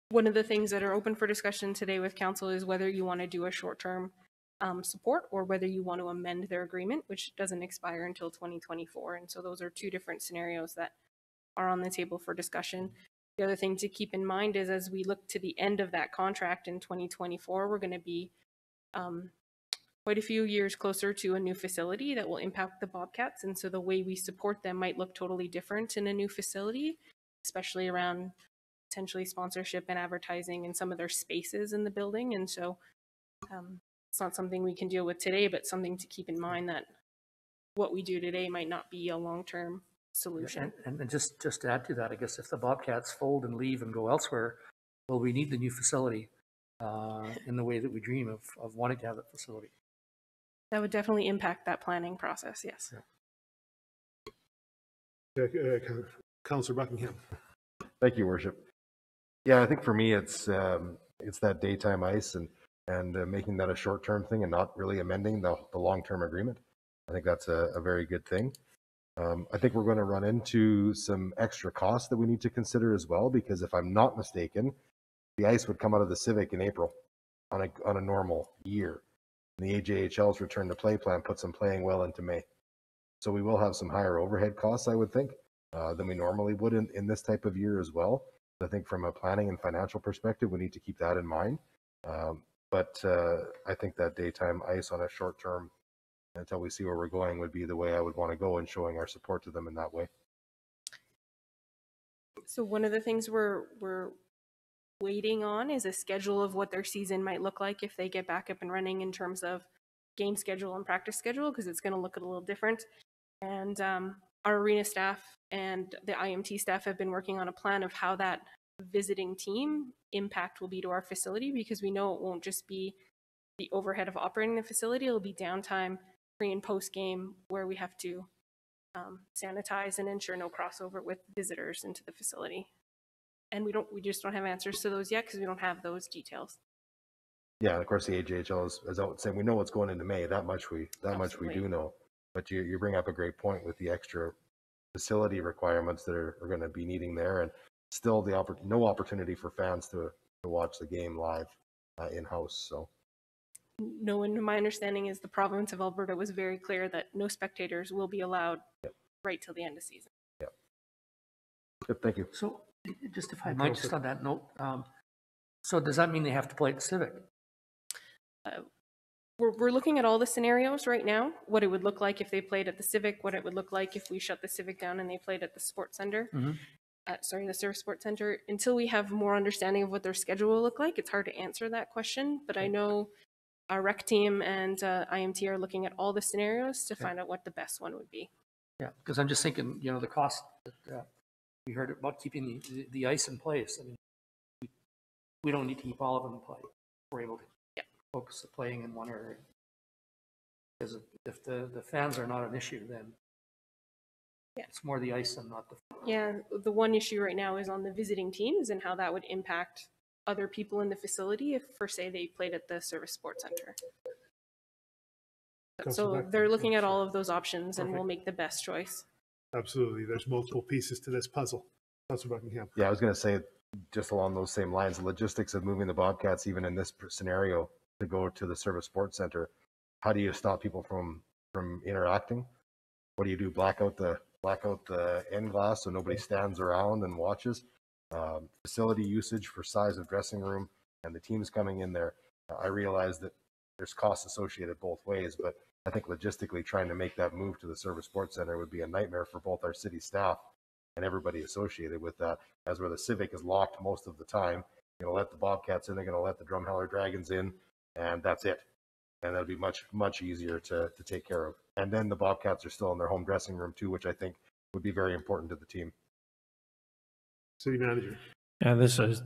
one of the things that are open for discussion today with council is whether you want to do a short-term support or whether you want to amend their agreement, which doesn't expire until 2024. And so those are two different scenarios that are on the table for discussion. The other thing to keep in mind is as we look to the end of that contract in 2024, we're going to be quite a few years closer to a new facility that will impact the Bobcats. And so the way we support them might look totally different in a new facility, especially around potentially sponsorship and advertising and some of their spaces in the building. And so it's not something we can deal with today, but something to keep in mind that what we do today might not be a long-term solution. And just to add to that, I guess if the Bobcats fold and leave and go elsewhere, well, we need the new facility in the way that we dream of wanting to have that facility. That would definitely impact that planning process, yes. Councillor Buckingham. Thank you, Worship. Yeah, I think for me, it's that daytime ice and making that a short-term thing and not really amending the long-term agreement. I think that's a very good thing. I think we're going to run into some extra costs that we need to consider as well, because if I'm not mistaken, the ice would come out of the Civic in April on a normal year. And the AJHL's return to play plan puts them playing well into May. So we will have some higher overhead costs, I would think, than we normally would in this type of year as well. I think from a planning and financial perspective, we need to keep that in mind. But I think that daytime ice on a short term until we see where we're going would be the way I would want to go, and showing our support to them in that way. So one of the things we're waiting on is a schedule of what their season might look like if they get back up and running in terms of game schedule and practice schedule, because it's going to look a little different. And our arena staff and the IMT staff have been working on a plan of how that visiting team impact will be to our facility, because we know it won't just be the overhead of operating the facility, it'll be downtime pre and post game where we have to sanitize and ensure no crossover with visitors into the facility. And we just don't have answers to those yet because we don't have those details. Yeah, and of course the AJHL is out saying we know what's going into May. That much we do know. But you bring up a great point with the extra facility requirements that are going to be needing there, and still no opportunity for fans to watch the game live in-house. So no, and my understanding is the province of Alberta was very clear that no spectators will be allowed right till the end of season. Yeah. Good, thank you. So just if I might, just on that note, so does that mean they have to play at the Civic? We're looking at all the scenarios right now, what it would look like if they played at the Civic, what it would look like if we shut the Civic down and they played at the Sports Center. The Service Sports Center. Until we have more understanding of what their schedule will look like, it's hard to answer that question, but I know our rec team and IMT are looking at all the scenarios to find out what the best one would be. Yeah, because I'm just thinking, the cost that we heard about keeping the ice in place. I mean, we don't need to keep all of them in play. We're able to focus on playing in one area. Because if the fans are not an issue, then it's more the ice and not the. Yeah, the one issue right now is on the visiting teams and how that would impact other people in the facility if, for say, they played at the Service Sports Center. So they're looking at all of those options and we'll make the best choice. Absolutely. There's multiple pieces to this puzzle. Councillor Buckingham. Yeah, I was going to say, just along those same lines, the logistics of moving the Bobcats, even in this scenario, to go to the Service Sports Center. How do you stop people from interacting? What do you do? Black out the end glass so nobody stands around and watches? facility usage for size of dressing room and the teams coming in there. I realize that there's costs associated both ways, but I think logistically trying to make that move to the Service Sports Center would be a nightmare for both our city staff and everybody associated with that, as where the Civic is locked most of the time. You're going to let the Bobcats in, they're going to let the Drumheller Dragons in, and that's it. And that'll be much, much easier to take care of. And then the Bobcats are still in their home dressing room too, which I think would be very important to the team. City Manager. Yeah, this is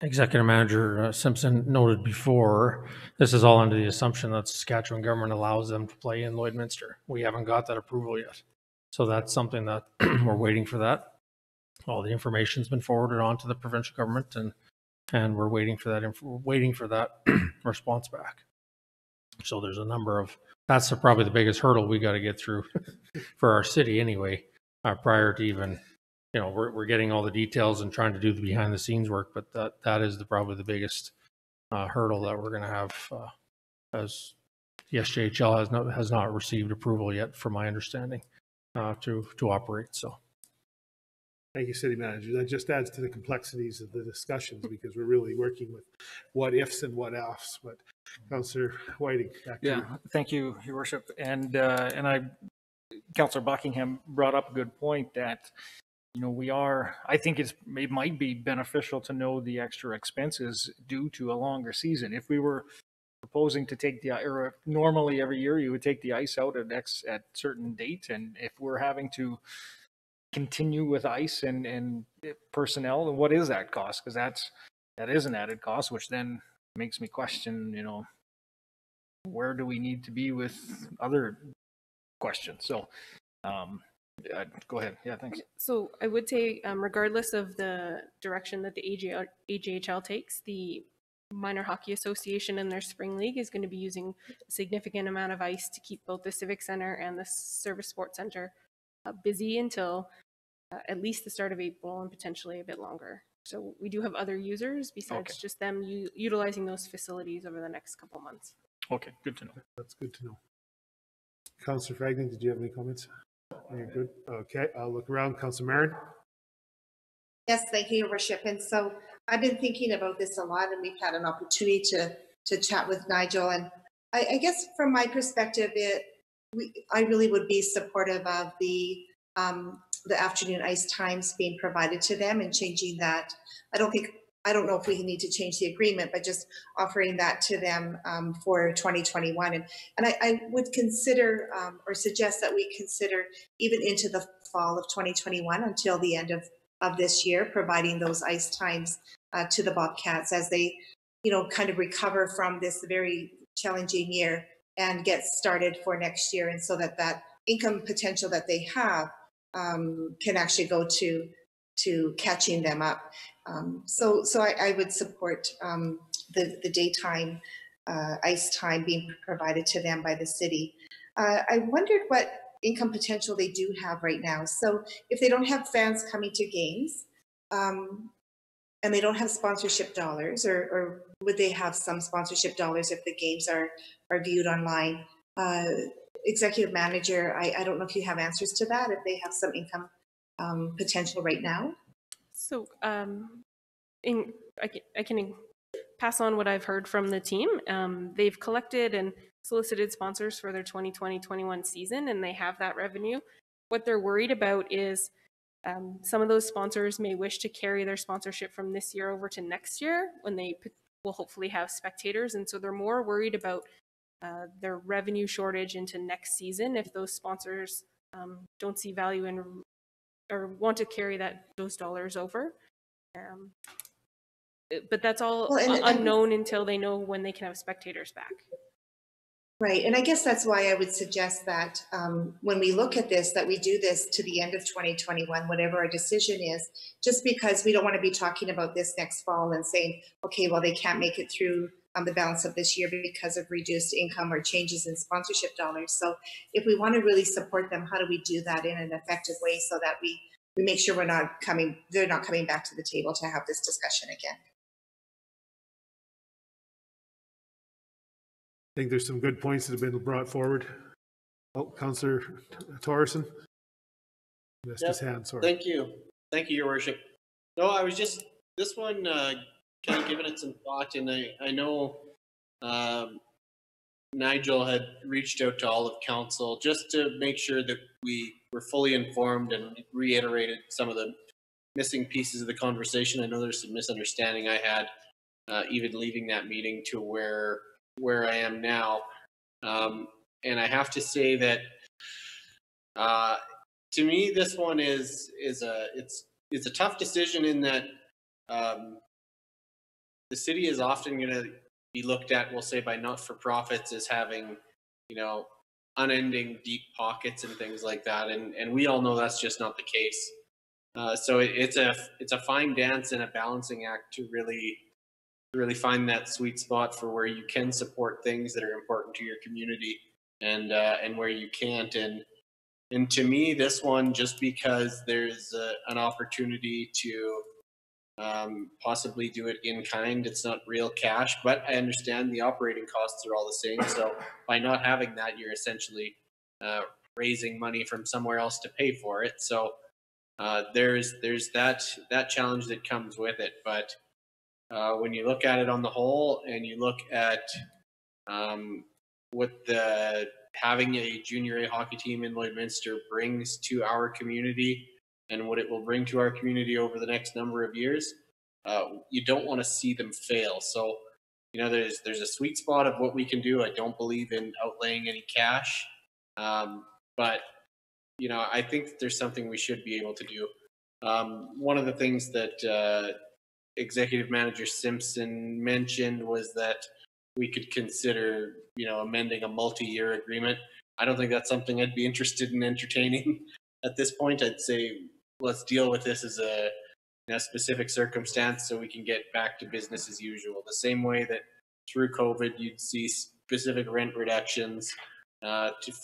Executive Manager Simpson noted before. This is all under the assumption that Saskatchewan government allows them to play in Lloydminster. We haven't got that approval yet. So that's something that we're waiting for that. All the information's been forwarded on to the provincial government, and we're waiting for that response back. So there's a number of, that's probably the biggest hurdle we got to get through for our city anyway, prior to even, we're getting all the details and trying to do the behind the scenes work, but that is probably the biggest hurdle that we're going to have, as the SJHL has not received approval yet, from my understanding, to operate. So. Thank you, City Manager. That just adds to the complexities of the discussions, because we're really working with what ifs and what ifs. But Councillor Whiting, back to you. Thank you, Your Worship. And Councillor Buckingham brought up a good point that, I think it might be beneficial to know the extra expenses due to a longer season. If we were proposing to take normally every year you would take the ice out at certain date, and if we're having to continue with ice and personnel, what is that cost? Because that is an added cost, which then makes me question, where do we need to be with other questions? So go ahead. Yeah, thanks. So I would say, regardless of the direction that the AJHL takes, the Minor Hockey Association in their spring league is going to be using a significant amount of ice to keep both the Civic Center and the Service Sports Center busy until at least the start of April, and potentially a bit longer. So we do have other users besides just them utilizing those facilities over the next couple months. Okay, good to know. That's good to know. Councillor Fragnan, did you have any comments? You're good. Okay, I'll look around. Councillor Marin. Yes, thank you, Your Worship. And so I've been thinking about this a lot, and we've had an opportunity to chat with Nigel. And I guess from my perspective, I really would be supportive of the afternoon ice times being provided to them and changing that. I don't know if we need to change the agreement, but just offering that to them for 2021. And I would consider or suggest that we consider even into the fall of 2021 until the end of this year, providing those ice times to the Bobcats as they, kind of recover from this very challenging year and get started for next year. And so that income potential that they have can actually go to catching them up. So I would support the daytime ice time being provided to them by the city. I wondered what income potential they do have right now. So if they don't have fans coming to games, and they don't have sponsorship dollars, or would they have some sponsorship dollars if the games are viewed online? Executive Manager, I don't know if you have answers to that, if they have some income potential right now. So I can pass on what I've heard from the team. They've collected and solicited sponsors for their 2020-21 season, and they have that revenue. What they're worried about is some of those sponsors may wish to carry their sponsorship from this year over to next year, when they will hopefully have spectators. And so they're more worried about their revenue shortage into next season if those sponsors don't see value in or want to carry those dollars over. But that's all unknown until they know when they can have spectators back. Right, and I guess that's why I would suggest that when we look at this, that we do this to the end of 2021, whatever our decision is, just because we don't want to be talking about this next fall and saying, okay, well, they can't make it through the balance of this year because of reduced income or changes in sponsorship dollars. So if we want to really support them, how do we do that in an effective way so that we make sure they're not coming back to the table to have this discussion again? I think there's some good points that have been brought forward. Oh, Councillor Torreson. Missed his hand, sorry. Thank you. Thank you, Your Worship. No, I was just, this one, kind of giving it some thought, and I know Nigel had reached out to all of council just to make sure that we were fully informed and reiterated some of the missing pieces of the conversation. I know there's some misunderstanding I had, even leaving that meeting to where I am now. And I have to say that, to me, this one is it's a tough decision in that the city is often going to be looked at, we'll say, by not-for-profits as having, you know, unending deep pockets and things like that, and we all know that's just not the case. So it's a fine dance and a balancing act to really find that sweet spot for where you can support things that are important to your community, and where you can't. And to me, this one, just because there's an opportunity to possibly do it in kind, it's not real cash, but I understand the operating costs are all the same. So by not having that, you're essentially raising money from somewhere else to pay for it. So there's that challenge that comes with it. But when you look at it on the whole, and you look at what having a junior A hockey team in Lloydminster brings to our community, and what it will bring to our community over the next number of years, you don't want to see them fail. So, you know, there's a sweet spot of what we can do. I don't believe in outlaying any cash, but you know, I think that there's something we should be able to do. One of the things that Executive Manager Simpson mentioned was that we could consider, you know, amending a multi-year agreement. I don't think that's something I'd be interested in entertaining at this point. I'd say let's deal with this as a specific circumstance so we can get back to business as usual. The same way that through COVID you'd see specific rent reductions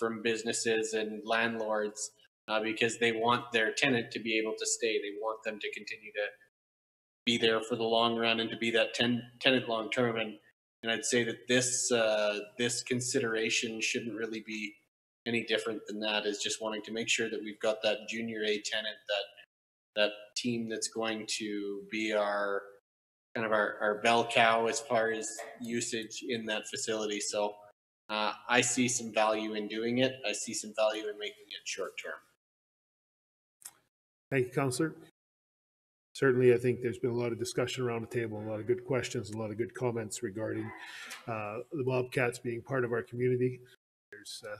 from businesses and landlords because they want their tenant to be able to stay. They want them to continue to be there for the long run and to be that tenant long term. And I'd say that this consideration shouldn't really be any different than that, is just wanting to make sure that we've got that junior A tenant, that team that's going to be our kind of our bell cow as far as usage in that facility. So I see some value in doing it. I see some value in making it short term. Thank you, Councillor. Certainly, I think there's been a lot of discussion around the table, a lot of good questions, a lot of good comments regarding the Bobcats being part of our community. There's a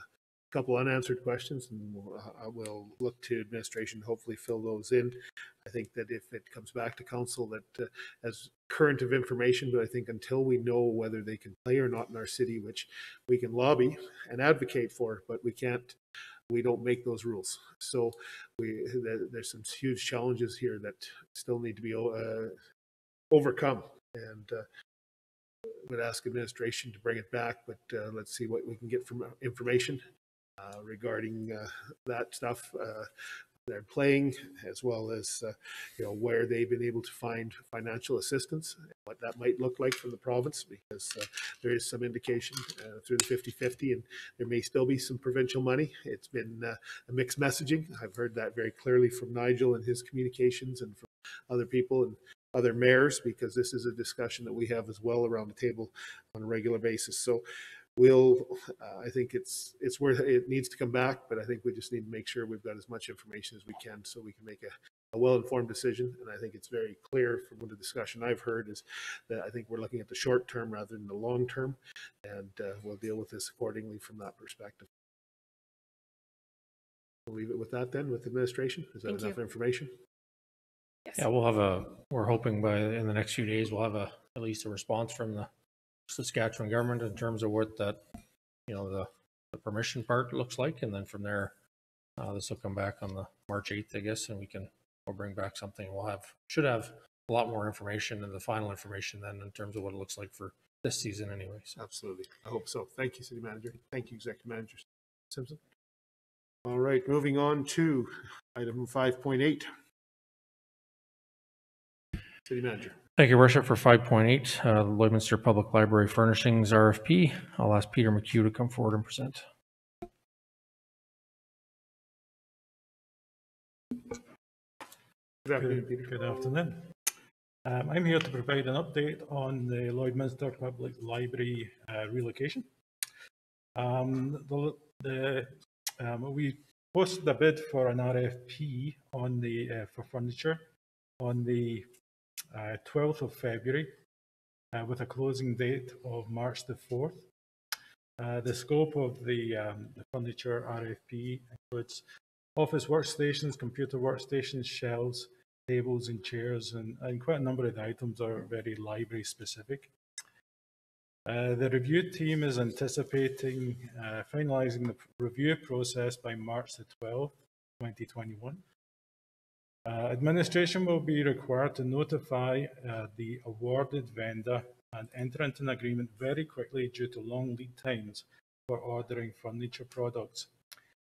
couple unanswered questions, and we'll look to administration to hopefully fill those in. I think that if it comes back to council, that as current of information, but I think until we know whether they can play or not in our city, which we can lobby and advocate for, but we don't make those rules. So there's some huge challenges here that still need to be overcome. And would ask administration to bring it back, but let's see what we can get from information regarding that stuff. They're playing, as well as you know, where they've been able to find financial assistance, what that might look like from the province, because there is some indication through the 50-50, and there may still be some provincial money. It's been a mixed messaging. I've heard that very clearly from Nigel and his communications, and from other people and other mayors, because this is a discussion that we have as well around the table on a regular basis. So I think it's worth it. Needs to come back, but I think we just need to make sure we've got as much information as we can so we can make a well-informed decision. And I think it's very clear from the discussion I've heard is that I think we're looking at the short term rather than the long term, and we'll deal with this accordingly from that perspective. We'll leave it with that then, with administration. Is that enough information? Yes. Yeah, we're hoping in the next few days we'll have at least a response from the Saskatchewan government in terms of what that, you know, the permission part looks like, and then from there this will come back on the March 8th, I guess, and we'll bring back something. Should have a lot more information and the final information then in terms of what it looks like for this season anyways. Absolutely, I hope so. Thank you, City Manager. Thank you, Executive Manager Simpson. All right, moving on to item 5.8. City Manager. Thank you, Worship. For 5.8, the Lloydminster Public Library Furnishings RFP, I'll ask Peter McHugh to come forward and present. Good afternoon, Peter. Good afternoon. I'm here to provide an update on the Lloydminster Public Library relocation. We posted a bid for an RFP on the for furniture on the 12th of February with a closing date of March the 4th. The scope of the furniture RFP includes office workstations, computer workstations, shelves, tables and chairs, and quite a number of the items are very library specific. The review team is anticipating finalizing the review process by March the 12th, 2021. Administration will be required to notify the awarded vendor and enter into an agreement very quickly due to long lead times for ordering furniture products.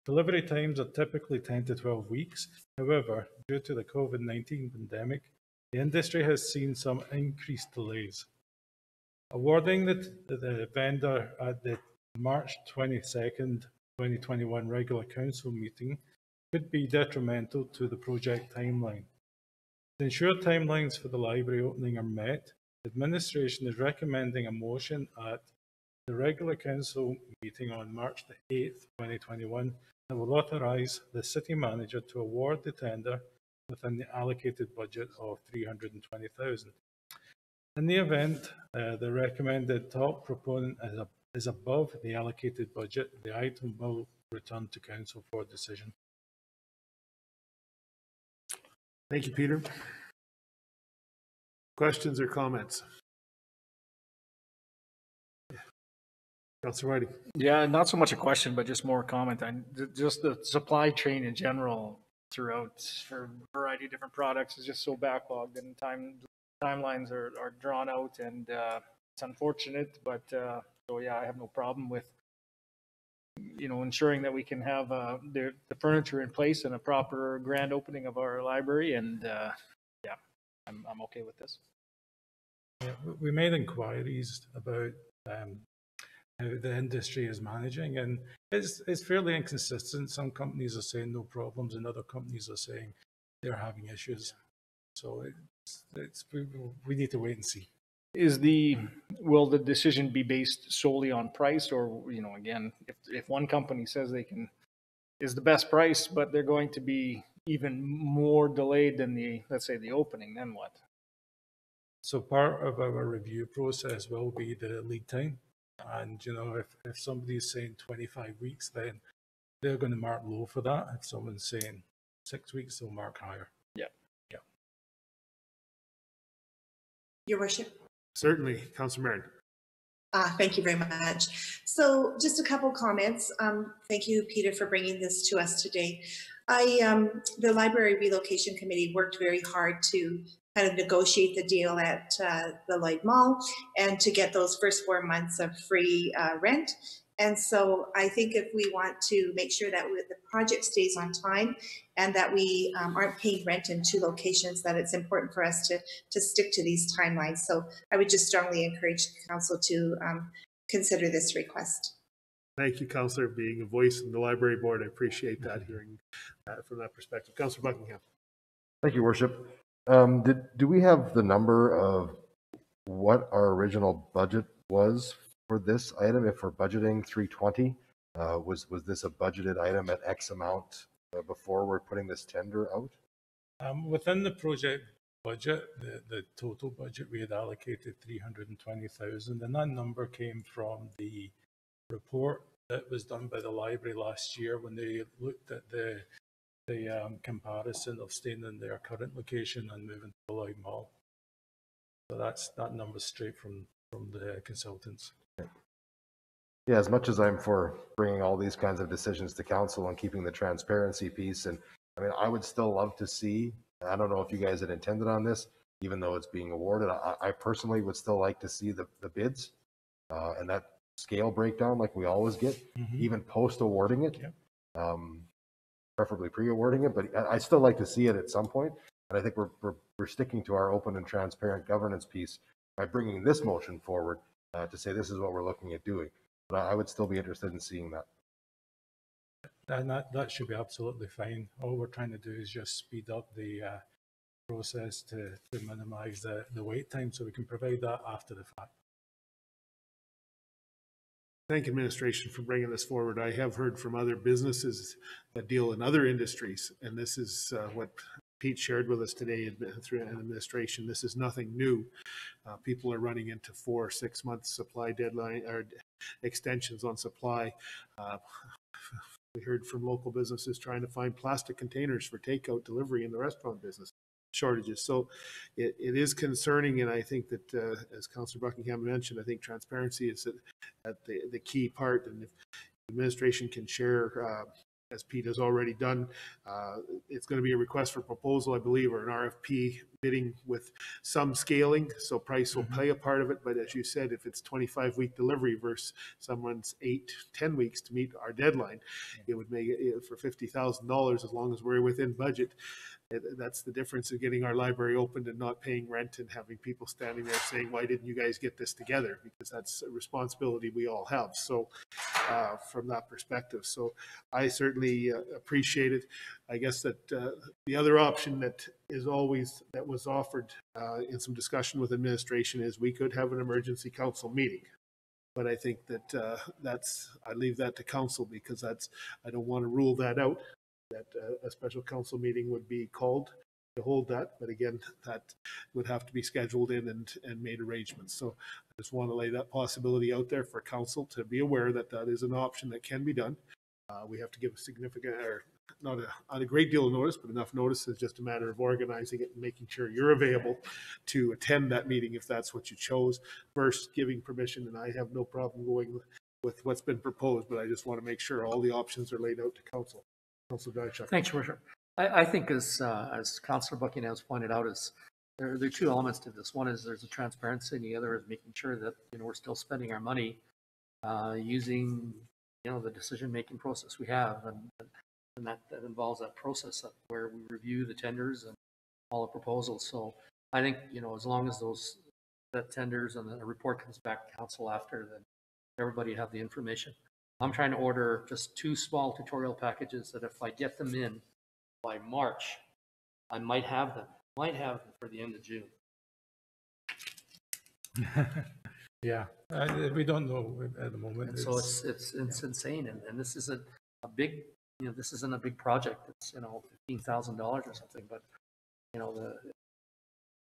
Delivery times are typically 10 to 12 weeks. However, due to the COVID-19 pandemic, the industry has seen some increased delays. Awarding the vendor at the March 22nd, 2021 regular council meeting could be detrimental to the project timeline. To ensure timelines for the library opening are met, administration is recommending a motion at the regular council meeting on March the 8th, 2021 that will authorise the city manager to award the tender within the allocated budget of $320,000. In the event the recommended top proponent is above the allocated budget, the item will return to council for decision. Thank you, Peter. Questions or comments? Councillor Whiting. Yeah, not so much a question, but just more a comment on just the supply chain in general throughout for a variety of different products is just so backlogged, and timelines are drawn out, and it's unfortunate, but so yeah, I have no problem with ensuring that we can have the furniture in place and a proper grand opening of our library, and yeah, I'm okay with this. Yeah, we made inquiries about how the industry is managing, and it's fairly inconsistent. Some companies are saying no problems, and other companies are saying they're having issues. So we need to wait and see. Will the decision be based solely on price, or again, if one company says is the best price, but they're going to be even more delayed than let's say the opening, then what? So part of our review process will be the lead time, and if somebody's saying 25 weeks, then they're going to mark low for that. If someone's saying 6 weeks, they'll mark higher. Yeah. Your worship. Certainly, Councillor Marin. Thank you very much. So just a couple comments. Thank you, Peter, for bringing this to us today. The Library Relocation Committee worked very hard to kind of negotiate the deal at the Lloyd Mall and to get those first 4 months of free rent. And so I think if we want to make sure that the project stays on time and that we aren't paying rent in 2 locations, that it's important for us to stick to these timelines. So I would just strongly encourage the council to consider this request. Thank you, Councillor, being a voice in the library board. I appreciate that, hearing that from that perspective. Councillor Buckingham. Thank you, Worship. Do we have the number of what our original budget was for this item? If we're budgeting 320, was this a budgeted item at X amount before we're putting this tender out? Within the project budget, the total budget, we had allocated 320,000, and that number came from the report that was done by the library last year when they looked at the comparison of staying in their current location and moving to the Lloyd Mall. So that number's straight from the consultants. Yeah, as much as I'm for bringing all these kinds of decisions to council and keeping the transparency piece, and I mean, I would still love to see, I don't know if you guys had intended on this, even though it's being awarded, I personally would still like to see the bids and that scale breakdown like we always get, even post-awarding it, preferably pre-awarding it, but I still like to see it at some point. And I think we're sticking to our open and transparent governance piece by bringing this motion forward to say this is what we're looking at doing. But I would still be interested in seeing that. And that should be absolutely fine. All we're trying to do is just speed up the process to minimize the wait time, so we can provide that after the fact. Thank administration for bringing this forward. I have heard from other businesses that deal in other industries, and this is what Pete shared with us today through administration. This is nothing new. People are running into 4 or 6 months supply deadline or extensions on supply. We heard from local businesses trying to find plastic containers for takeout delivery in the restaurant business. Shortages. So it is concerning, and I think that as Councillor Buckingham mentioned, I think transparency is at the key part, and if administration can share, as Pete has already done, it's going to be a request for proposal, I believe, or an RFP bidding with some scaling, so price will play a part of it. But as you said, if it's 25-week delivery versus someone's 8-10 weeks to meet our deadline, it would make it for $50,000 as long as we're within budget. That's the difference of getting our library opened and not paying rent and having people standing there saying, why didn't you guys get this together? Because that's a responsibility we all have. So from that perspective, so I certainly appreciate it. I guess that the other option that is always, that was offered in some discussion with administration, is we could have an emergency council meeting. But I think that I leave that to council, because I don't want to rule that out, that a special council meeting would be called to hold that. But again, that would have to be scheduled in and made arrangements. So I just want to lay that possibility out there for council to be aware that that is an option that can be done. We have to give a significant, or not a great deal of notice, but enough notice. Is just a matter of organizing it and making sure you're available to attend that meeting if that's what you chose, versus giving permission. And I have no problem going with what's been proposed, but I just want to make sure all the options are laid out to council. Councilor Diashak. Thanks, Your Worship. I think as Councillor Buckingham has pointed out, is there are 2 elements to this. One is there's a transparency, and the other is making sure that we're still spending our money using the decision-making process we have, and that involves that process where we review the tenders and all the proposals. So I think as long as that tenders and the report comes back to council after, then everybody have the information. I'm trying to order just 2 small tutorial packages that if I get them in by March, I might have them for the end of June. Yeah, we don't know at the moment. And so it's insane, and this isn't a big, this isn't a big project. It's $15,000 or something, but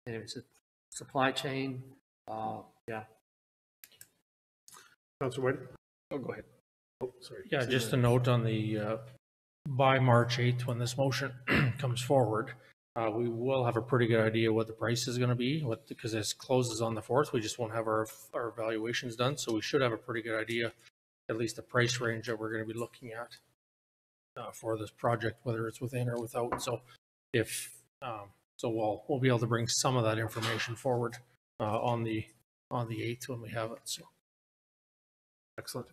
anyways, it's supply chain. Yeah. Councilor White. Oh, go ahead. Oh, sorry. Yeah, just a note on the by March 8th, when this motion comes forward, we will have a pretty good idea what the price is going to be, because this closes on the 4th. We just won't have our evaluations done, so we should have a pretty good idea, at least the price range that we're going to be looking at for this project, whether it's within or without. So we'll be able to bring some of that information forward on the 8th when we have it. So excellent.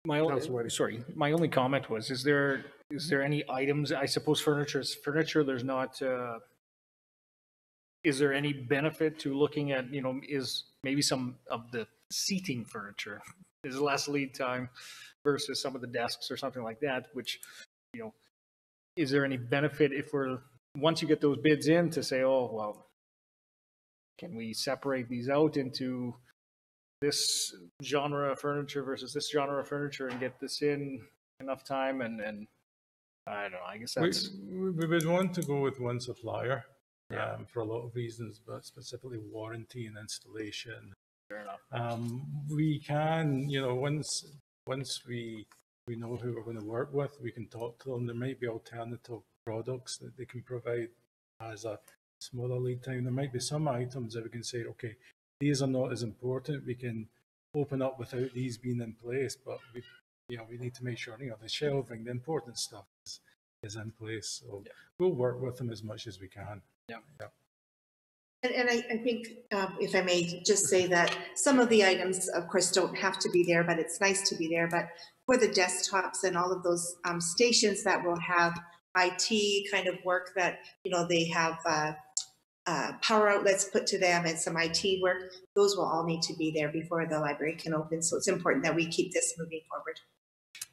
My only comment was: is there any items? I suppose furniture. There's not. Is there any benefit to looking at? Is maybe some of the seating furniture is less lead time versus some of the desks or something like that? Which, is there any benefit if once you get those bids in to say, oh well, can we separate these out into this genre of furniture versus this genre of furniture and get this in enough time? And I don't know, I guess that's... We would want to go with one supplier for a lot of reasons, but specifically warranty and installation. Fair enough. We can, once we know who we're going to work with, we can talk to them. There might be alternative products that they can provide as a smaller lead time. There might be some items that we can say, okay, these are not as important. We can open up without these being in place, but we need to make sure the shelving, the important stuff is in place. So we'll work with them as much as we can. Yeah. And I think, if I may just say that some of the items, of course, don't have to be there, but it's nice to be there. But for the desktops and all of those stations that will have IT kind of work that, they have power outlets put to them and some IT work, those will all need to be there before the library can open. So it's important that we keep this moving forward.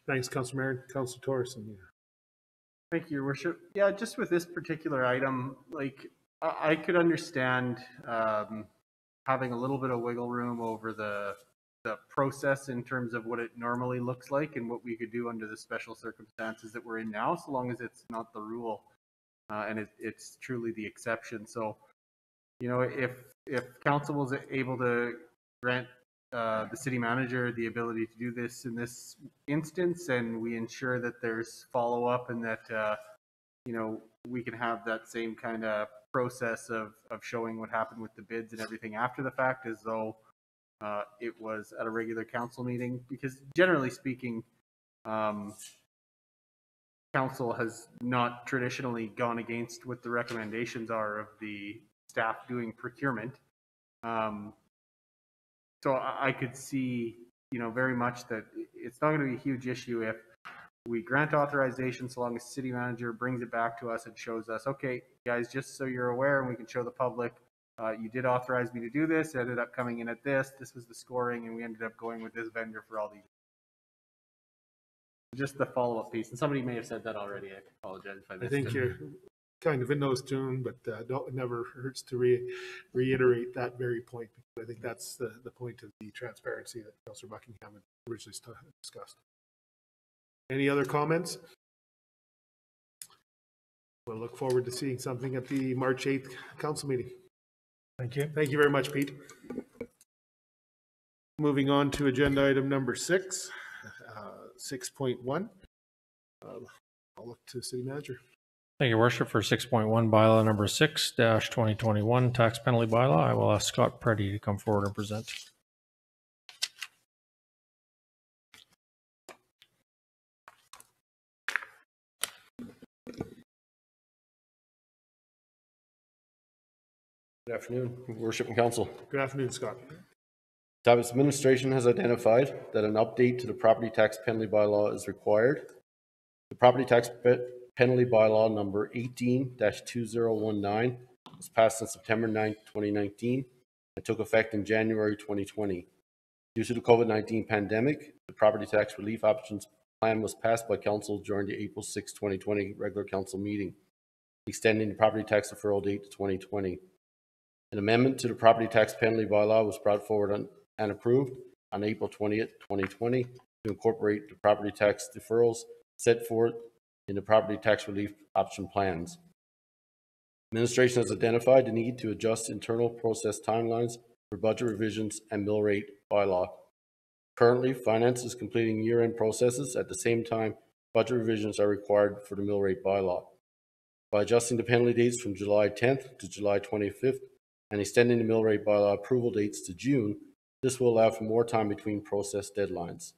Thanks, Councilor Marin. Councilor Torres. Thank you, Your Worship. Yeah, just with this particular item, I could understand having a little bit of wiggle room over the process in terms of what it normally looks like and what we could do under the special circumstances that we're in now, so long as it's not the rule and it's truly the exception. So, you know, if council was able to grant the city manager the ability to do this in this instance, and we ensure that there's follow-up and that you know, we can have that same kind of process of showing what happened with the bids and everything after the fact, as though it was at a regular council meeting, because generally speaking, council has not traditionally gone against what the recommendations are of the staff doing procurement. So I could see, you know, very much that it's not going to be a huge issue if we grant authorization, so long as city manager brings it back to us and shows us, okay, guys, just so you're aware, and we can show the public, you did authorize me to do this. It ended up coming in at this. This was the scoring, and we ended up going with this vendor for all these. Just the follow-up piece. And somebody may have said that already. I apologize if I missed it. I think you're kind of in those tune, but it never hurts to reiterate that very point, because I think that's the point of the transparency that Councillor Buckingham had originally discussed. Any other comments? We'll look forward to seeing something at the March 8th council meeting. Thank you. Thank you very much, Pete. Moving on to agenda item number 6, 6.1. I'll look to city manager. Thank you, Your Worship. For 6.1, bylaw number 6-2021, tax penalty bylaw, I will ask Scott Preddy to come forward and present. Good afternoon, Worship and Council. Good afternoon, Scott. Tavis administration has identified that an update to the property tax penalty bylaw is required. The property tax penalty bylaw number 18-2019 was passed on September 9, 2019 and took effect in January 2020. Due to the COVID-19 pandemic, the property tax relief options plan was passed by council during the April 6, 2020 regular council meeting, extending the property tax deferral date to 2020. An amendment to the property tax penalty bylaw was brought forward and approved on April 20th, 2020 to incorporate the property tax deferrals set forth in the property tax relief option plans. Administration has identified the need to adjust internal process timelines for budget revisions and mill rate bylaw. Currently, finance is completing year-end processes. At the same time, budget revisions are required for the mill rate bylaw. By adjusting the penalty dates from July 10th to July 25th, and extending the mill rate bylaw approval dates to June, this will allow for more time between process deadlines.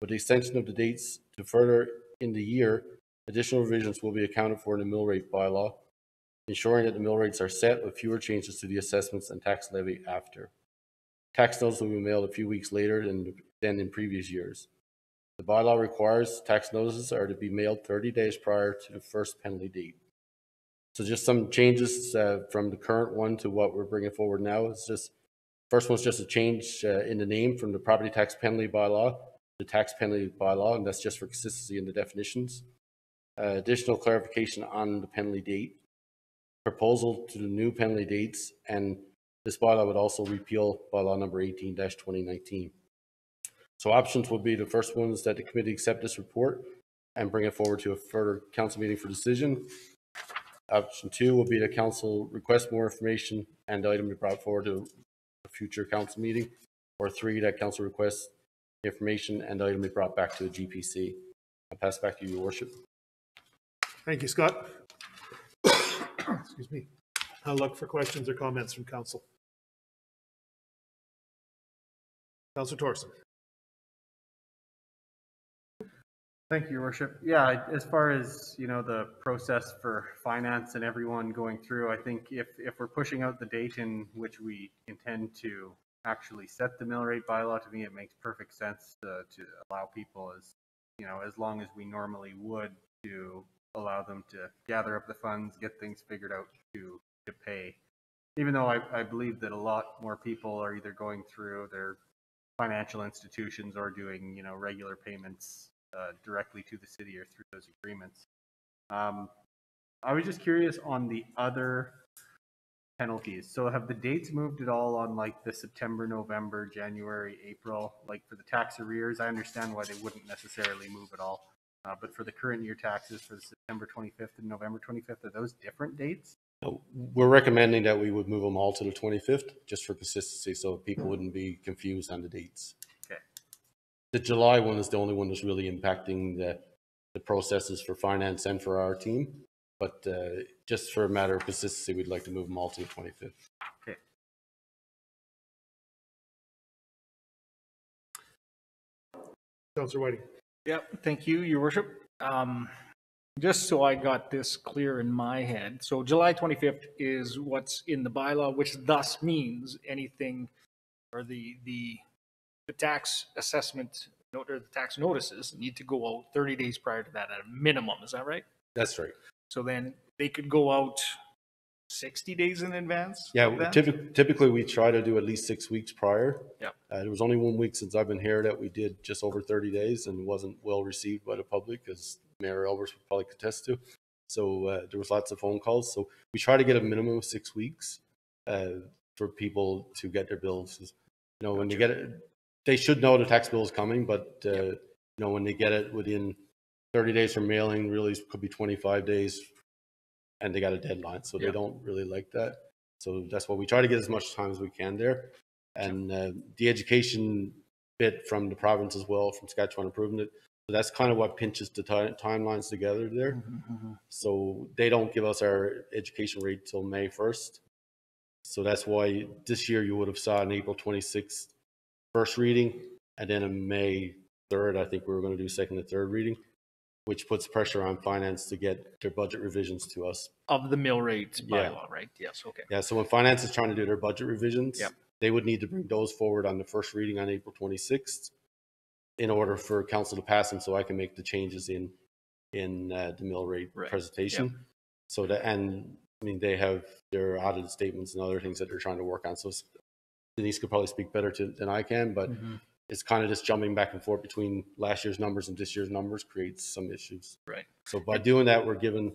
With the extension of the dates to further in the year, additional revisions will be accounted for in the mill rate bylaw, ensuring that the mill rates are set with fewer changes to the assessments and tax levy after. Tax notice will be mailed a few weeks later than in previous years. The bylaw requires tax notices are to be mailed 30 days prior to the first penalty date. So just some changes from the current one to what we're bringing forward now. It's just, first one's just a change in the name from the property tax penalty bylaw to tax penalty bylaw, and that's just for consistency in the definitions. Additional clarification on the penalty date, proposal to the new penalty dates, and this bylaw would also repeal bylaw number 18-2019. So options will be the first ones that the committee accept this report and bring it forward to a further council meeting for decision. Option 2 will be the council request more information and the item be brought forward to a future council meeting. Or 3, that council requests information and the item be brought back to the GPC. I'll pass it back to you, Your Worship. Thank you, Scott. Excuse me. I'll look for questions or comments from council. Councillor Thorson. Thank you, Your Worship. Yeah, as far as, you know, the process for finance and everyone going through, I think if we're pushing out the date in which we intend to actually set the mill rate bylaw, to me it makes perfect sense to allow people, as you know, as long as we normally would, to allow them to gather up the funds, get things figured out to pay. Even though I believe that a lot more people are either going through their financial institutions or doing, you know, regular payments directly to the city or through those agreements. I was just curious on the other penalties. So have the dates moved at all on like the September, November, January, April, like for the tax arrears? I understand why they wouldn't necessarily move at all. But for the current year taxes for the September 25th and November 25th, are those different dates? No, we're recommending that we would move them all to the 25th, just for consistency, so people wouldn't be confused on the dates. Okay. The July one is the only one that's really impacting the processes for finance and for our team. But just for a matter of consistency, we'd like to move them all to the 25th. Okay. Councillor Whiting. Yep, thank you, Your Worship. Just so I got this clear in my head, so July 25th is what's in the bylaw, which thus means anything or the tax assessment or the tax notices need to go out 30 days prior to that at a minimum. Is that right? That's right. So then they could go out 60 days in advance? Yeah, of that? typically we try to do at least 6 weeks prior. Yeah. There was only 1 week since I've been here that we did just over 30 days and wasn't well received by the public, as Mayor Elbers would probably contest to. So there was lots of phone calls. So we try to get a minimum of 6 weeks for people to get their bills. You know, when they get it, they should know the tax bill is coming, but you know, when they get it within 30 days from mailing, really could be 25 days, and they got a deadline, so they don't really like that. So that's why we try to get as much time as we can there. And the education bit from the province as well, from Saskatchewan Improving It, so that's kind of what pinches the timelines together there. So they don't give us our education rate till May 1st. So that's why this year you would have saw an April 26th first reading, and then on May 3rd, I think we were going to do second and third reading, which puts pressure on finance to get their budget revisions to us. Of the mill rate bylaw, right? Yes, okay. Yeah, so when finance is trying to do their budget revisions, Yep. they would need to bring those forward on the first reading on April 26th in order for council to pass them, so I can make the changes in the mill rate presentation. Yep. So that, and I mean, they have their audited statements and other things that they're trying to work on. So Denise could probably speak better than I can, but it's kind of just jumping back and forth between last year's numbers and this year's numbers creates some issues. Right. So by doing that, we're giving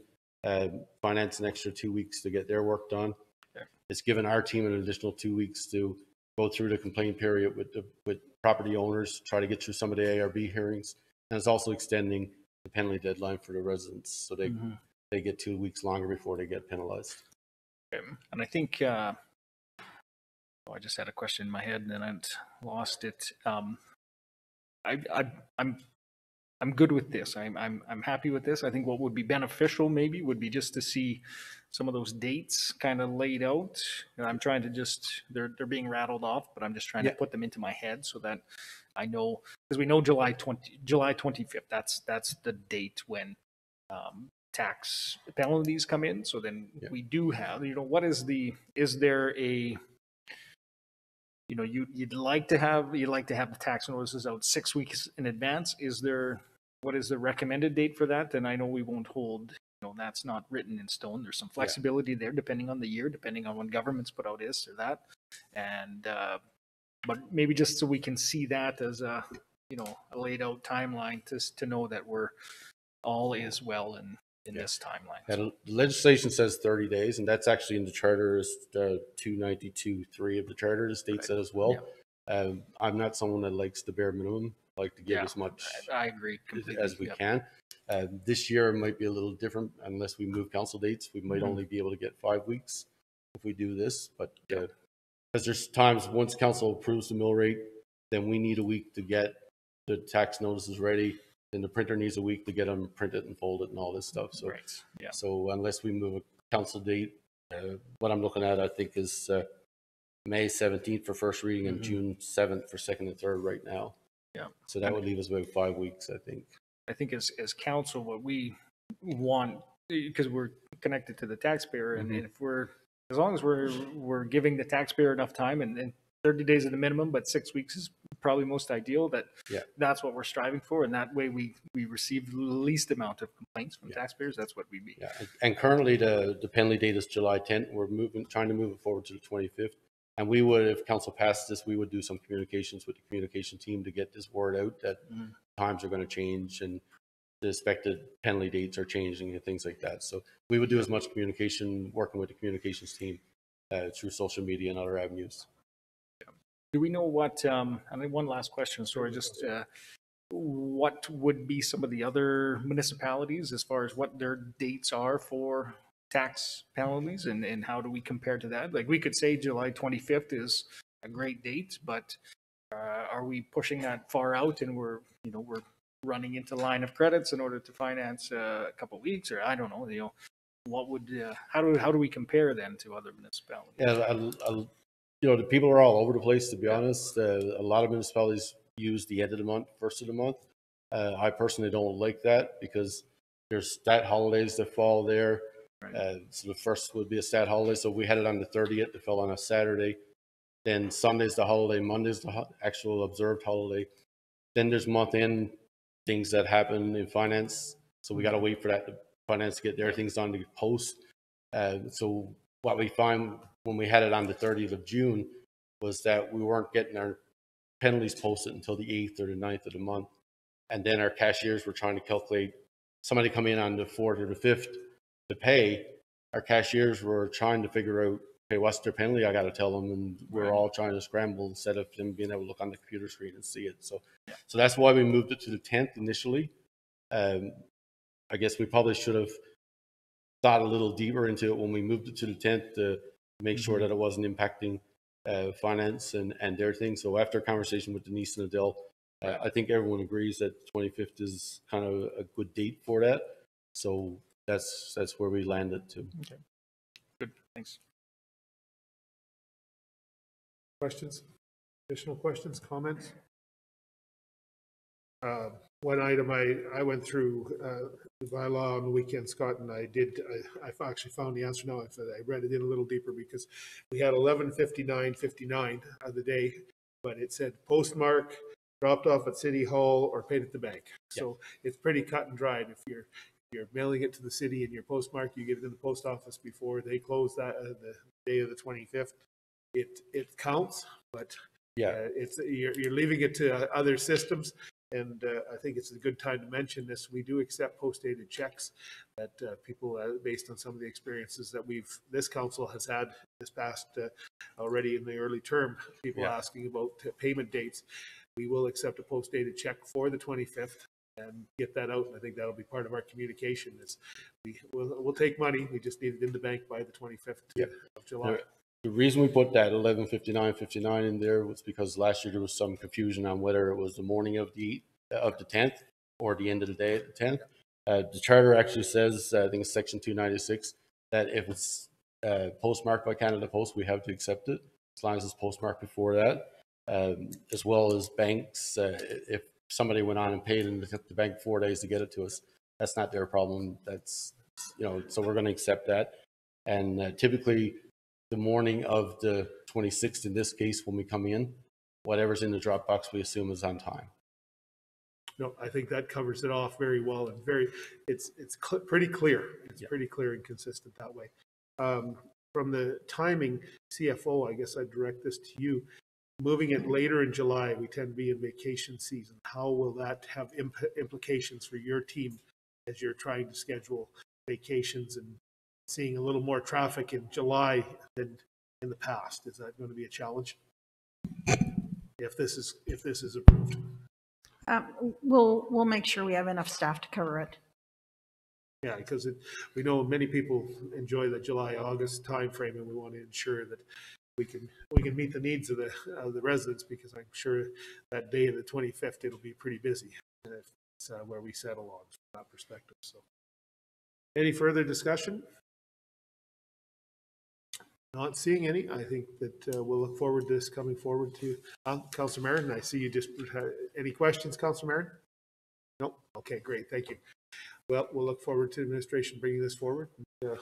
finance an extra 2 weeks to get their work done. Okay. It's given our team an additional 2 weeks to go through the complaint period with property owners, try to get through some of the ARB hearings. And it's also extending the penalty deadline for the residents, so they get 2 weeks longer before they get penalized. Okay. And I think, I just had a question in my head and then I lost it. I'm good with this. I'm happy with this. I think what would be beneficial maybe would be just to see some of those dates kind of laid out. And I'm trying to just, they're being rattled off, but I'm just trying to put them into my head so that I know, because we know July 25th, that's the date when tax penalties come in. So then we do have, what is is there a, you'd like to have the tax notices out 6 weeks in advance. What is the recommended date for that? And I know we won't hold, that's not written in stone. There's some flexibility there depending on the year, depending on when governments put out this or that. And, but maybe just so we can see that as a laid out timeline to know that all is well in this timeline. And the legislation says 30 days, and that's actually in the charter, is 292.3 of the charter, the state said as well. I'm not someone that likes the bare minimum. I like to give as much I agree completely. as we can. This year might be a little different unless we move council dates. We might only be able to get 5 weeks if we do this, but because there's times once council approves the mill rate, then we need a week to get the tax notices ready. Then the printer needs a week to get them printed and folded and all this stuff. So, so unless we move a council date, what I'm looking at, I think, is May 17th for first reading and June 7th for second and third right now. Yeah. So that would leave us about 5 weeks, I think. I think as council, what we want, because we're connected to the taxpayer, and if as long as we're giving the taxpayer enough time, and 30 days at the minimum, but 6 weeks is probably most ideal, that's what we're striving for. And that way we receive the least amount of complaints from taxpayers. That's what we'd be. Yeah. And currently the penalty date is July 10th. We're trying to move it forward to the 25th. And we would, if council passes this, we would do some communications with the communication team to get this word out that times are going to change and the expected penalty dates are changing and things like that. So we would do as much communication working with the communications team through social media and other avenues. Do we know what, and then one last question, sorry, just what would be some of the other municipalities as far as what their dates are for tax penalties, and how do we compare to that? Like, we could say July 25th is a great date, but are we pushing that far out and we're running into line of credits in order to finance a couple of weeks, or I don't know, what would, how do we compare then to other municipalities? Yeah, the people are all over the place, to be honest. A lot of municipalities use the end of the month, first of the month. I personally don't like that because there's stat holidays that fall there. So the first would be a stat holiday. So we had it on the 30th. It fell on a Saturday. Then Sunday's the holiday. Monday's the actual observed holiday. Then there's month-end things that happen in finance. So we got to wait for that finance to get their things done to post. So what we find when we had it on the 30th of June was that we weren't getting our penalties posted until the 8th or the 9th of the month. And then our cashiers were trying to calculate, somebody come in on the 4th or the 5th to pay. Our cashiers were trying to figure out, okay, what's their penalty? I got to tell them. And we're all trying to scramble instead of them being able to look on the computer screen and see it. So that's why we moved it to the 10th initially. I guess we probably should have thought a little deeper into it when we moved it to the 10th to make sure that it wasn't impacting finance and their thing. So after a conversation with Denise and Adele, I think everyone agrees that 25th is kind of a good date for that. So that's where we landed too. Okay, good, thanks. Questions? Additional questions, comments? One item I went through the bylaw on the weekend, Scott, and I actually found the answer now. I read it in a little deeper because we had 11:59:59 of the day, but it said postmark, dropped off at City Hall, or paid at the bank. So it's pretty cut and dried. If you're mailing it to the city and you're postmarked, you get it in the post office before they close that the day of the 25th. It counts, but it's you're leaving it to other systems. And I think it's a good time to mention this. We do accept post-dated checks that people, based on some of the experiences that this council has had this past already in the early term, people asking about payment dates. We will accept a post-dated check for the 25th and get that out. And I think that'll be part of our communication. We'll take money. We just need it in the bank by the 25th of July. The reason we put that 11:59:59 in there was because last year there was some confusion on whether it was the morning of the 10th or the end of the day at the 10th. The charter actually says, I think it's section 296, that if it's postmarked by Canada Post, we have to accept it as long as it's postmarked before that, as well as banks. If somebody went on and paid and it took the bank 4 days to get it to us, that's not their problem. That's, so we're going to accept that. And typically, the morning of the 26th, in this case, when we come in, whatever's in the Dropbox, we assume is on time. No, I think that covers it off very well and it's pretty clear. It's pretty clear and consistent that way. From the timing, CFO, I guess I'd direct this to you. Moving it later in July, we tend to be in vacation season. How will that have implications for your team as you're trying to schedule vacations and seeing a little more traffic in July than in the past? Is that going to be a challenge if this is approved? We'll make sure we have enough staff to cover it. Yeah, because we know many people enjoy the July-August timeframe, and we want to ensure that we can meet the needs of the residents, because I'm sure that day of the 25th it'll be pretty busy. It's where we settle on from that perspective. So, any further discussion? Not seeing any. I think that we'll look forward to this coming forward to Councillor Marin. I see you just any questions, Councillor Marin? No. Okay, great. Thank you. Well, we'll look forward to administration bringing this forward, and,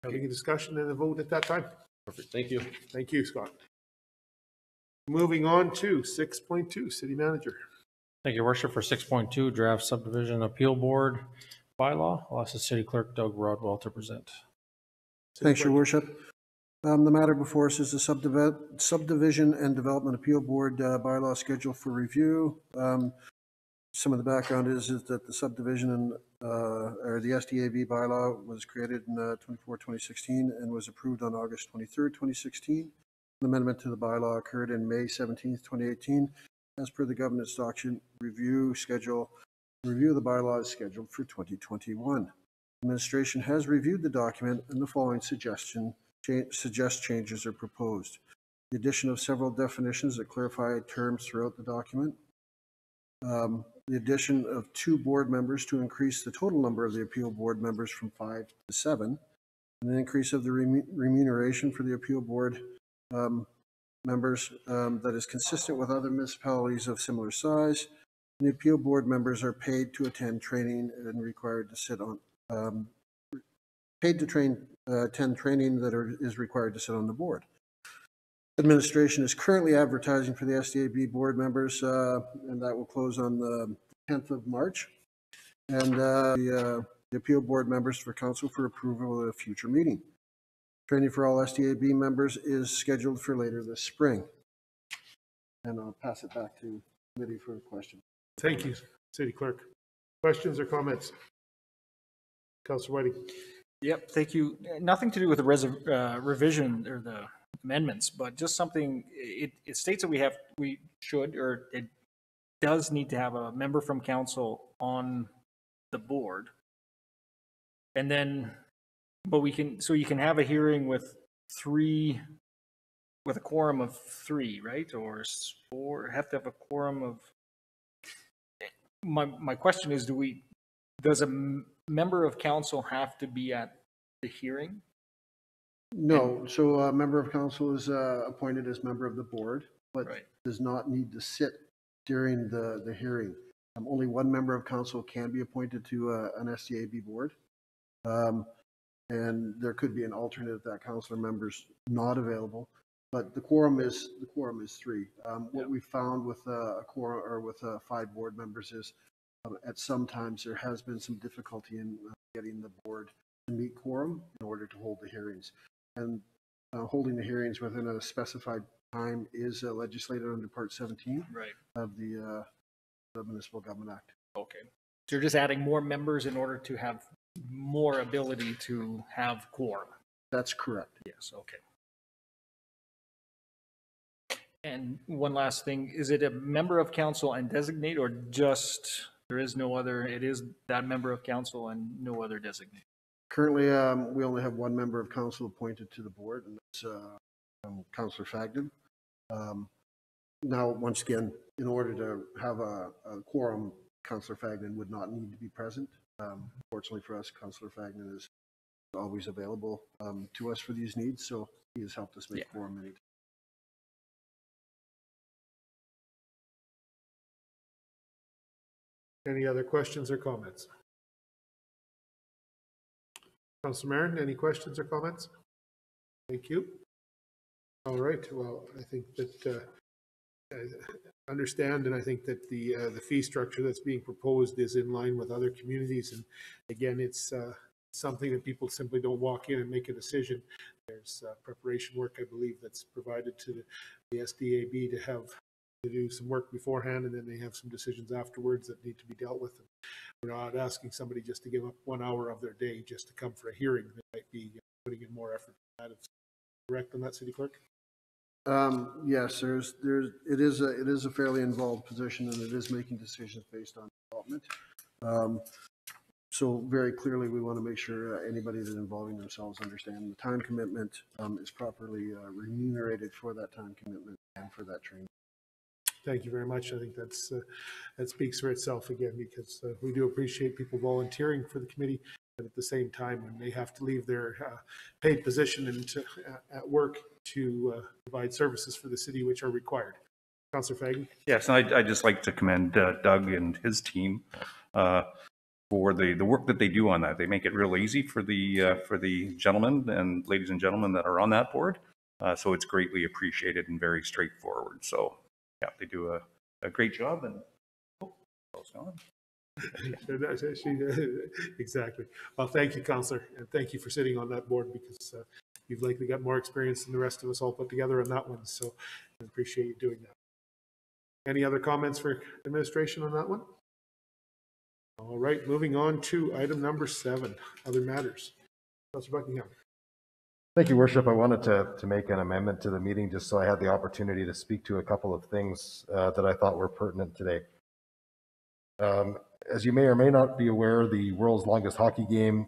having a discussion and a vote at that time. Perfect. Thank you. Thank you, Scott. Moving on to 6.2, City Manager. Thank you, Your Worship. For 6.2, Draft Subdivision Appeal Board Bylaw, I'll ask the City Clerk Doug Rodwell to present. Thanks, Your Worship. The matter before us is the Subdivision and Development Appeal Board bylaw scheduled for review. Some of the background is that the subdivision or the SDAB bylaw was created in 2016 and was approved on August 23rd, 2016. An amendment to the bylaw occurred in May 17th, 2018. As per the governance document review of the bylaw is scheduled for 2021. Administration has reviewed the document and the following suggest changes are proposed. The addition of several definitions that clarify terms throughout the document. The addition of 2 board members to increase the total number of the appeal board members from 5 to 7. And an increase of the remuneration for the appeal board members that is consistent with other municipalities of similar size. And the appeal board members are paid to attend training and required to sit on attend training that is required to sit on the board. Administration is currently advertising for the SDAB board members, and that will close on the 10th of March. And the appeal board members for council for approval at a future meeting. Training for all SDAB members is scheduled for later this spring. And I'll pass it back to committee for a question. Thank you, City Clerk. Questions or comments? Councillor Whiting. Yep, thank you. Nothing to do with the revision or the amendments, but just something, it states that we should, or it does need to have a member from council on the board. And then, but so you can have a hearing with a quorum of 3, right? Or 4, have to have a quorum of, my question is, does a member of council have to be at the hearing? No, so a member of council is appointed as member of the board, but does not need to sit during the hearing. Only one member of council can be appointed to an SDAB board. And there could be an alternate if that councilor member's not available, but the quorum is 3. What we found with a quorum or with 5 board members is at some times there has been some difficulty in getting the board to meet quorum in order to hold the hearings. And holding the hearings within a specified time is legislated under Part 17 of the Municipal Government Act. Okay. So you're just adding more members in order to have more ability to have quorum? That's correct. Yes, okay. And one last thing, is it a member of council and designate, or just there is no other, it is that member of council and no other designate? Currently, we only have one member of council appointed to the board, and that's Councillor Fagnan. Now, once again, in order to have a quorum, Councillor Fagnan would not need to be present. Fortunately for us, Councillor Fagnan is always available to us for these needs, so he has helped us make quorum many times. Any other questions or comments? Councillor Marin, any questions or comments? Thank you. All right. Well, I think that I understand, and I think that the fee structure that's being proposed is in line with other communities. And again, it's something that people simply don't walk in and make a decision. There's preparation work, I believe, that's provided to the SDAB to do some work beforehand, and then they have some decisions afterwards that need to be dealt with. And we're not asking somebody just to give up 1 hour of their day just to come for a hearing. They might be putting in more effort than that. Is correct on that, City Clerk? Yes, it is a fairly involved position, and it is making decisions based on development. So very clearly, we want to make sure anybody that's involving themselves understand the time commitment is properly remunerated for that time commitment and for that training. Thank you very much. I think that speaks for itself again, because we do appreciate people volunteering for the committee, but at the same time, when they have to leave their paid position and at work to provide services for the city which are required. Councillor Fagnan. Yes, and I'd just like to commend Doug and his team for the work that they do on that. They make it real easy for the gentlemen and ladies and gentlemen that are on that board. So it's greatly appreciated and very straightforward. So yeah, they do a great job. And Exactly. Well, thank you, Councillor, and thank you for sitting on that board, because you've likely got more experience than the rest of us all put together on that one. So I appreciate you doing that. Any other comments for administration on that one? All right, moving on to item number 7, other matters. Councillor Buckingham. Thank you, Worship. I wanted to make an amendment to the meeting just so I had the opportunity to speak to a couple of things that I thought were pertinent today. As you may or may not be aware, the world's longest hockey game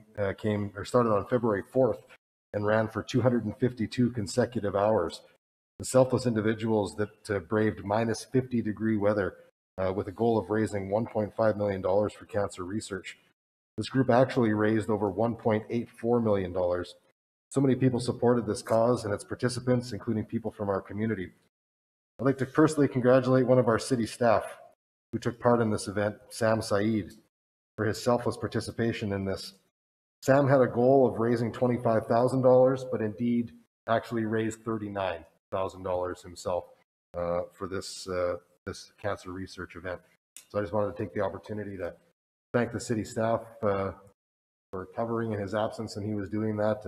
started on February 4th and ran for 252 consecutive hours. The selfless individuals that braved minus 50-degree weather with a goal of raising $1.5 million for cancer research. This group actually raised over $1.84 million. So many people supported this cause and its participants, including people from our community. I'd like to personally congratulate one of our city staff who took part in this event, Sam Saeed, for his selfless participation in this. Sam had a goal of raising $25,000, but indeed actually raised $39,000 himself for this cancer research event. So I just wanted to take the opportunity to thank the city staff for covering in his absence, and he was doing that,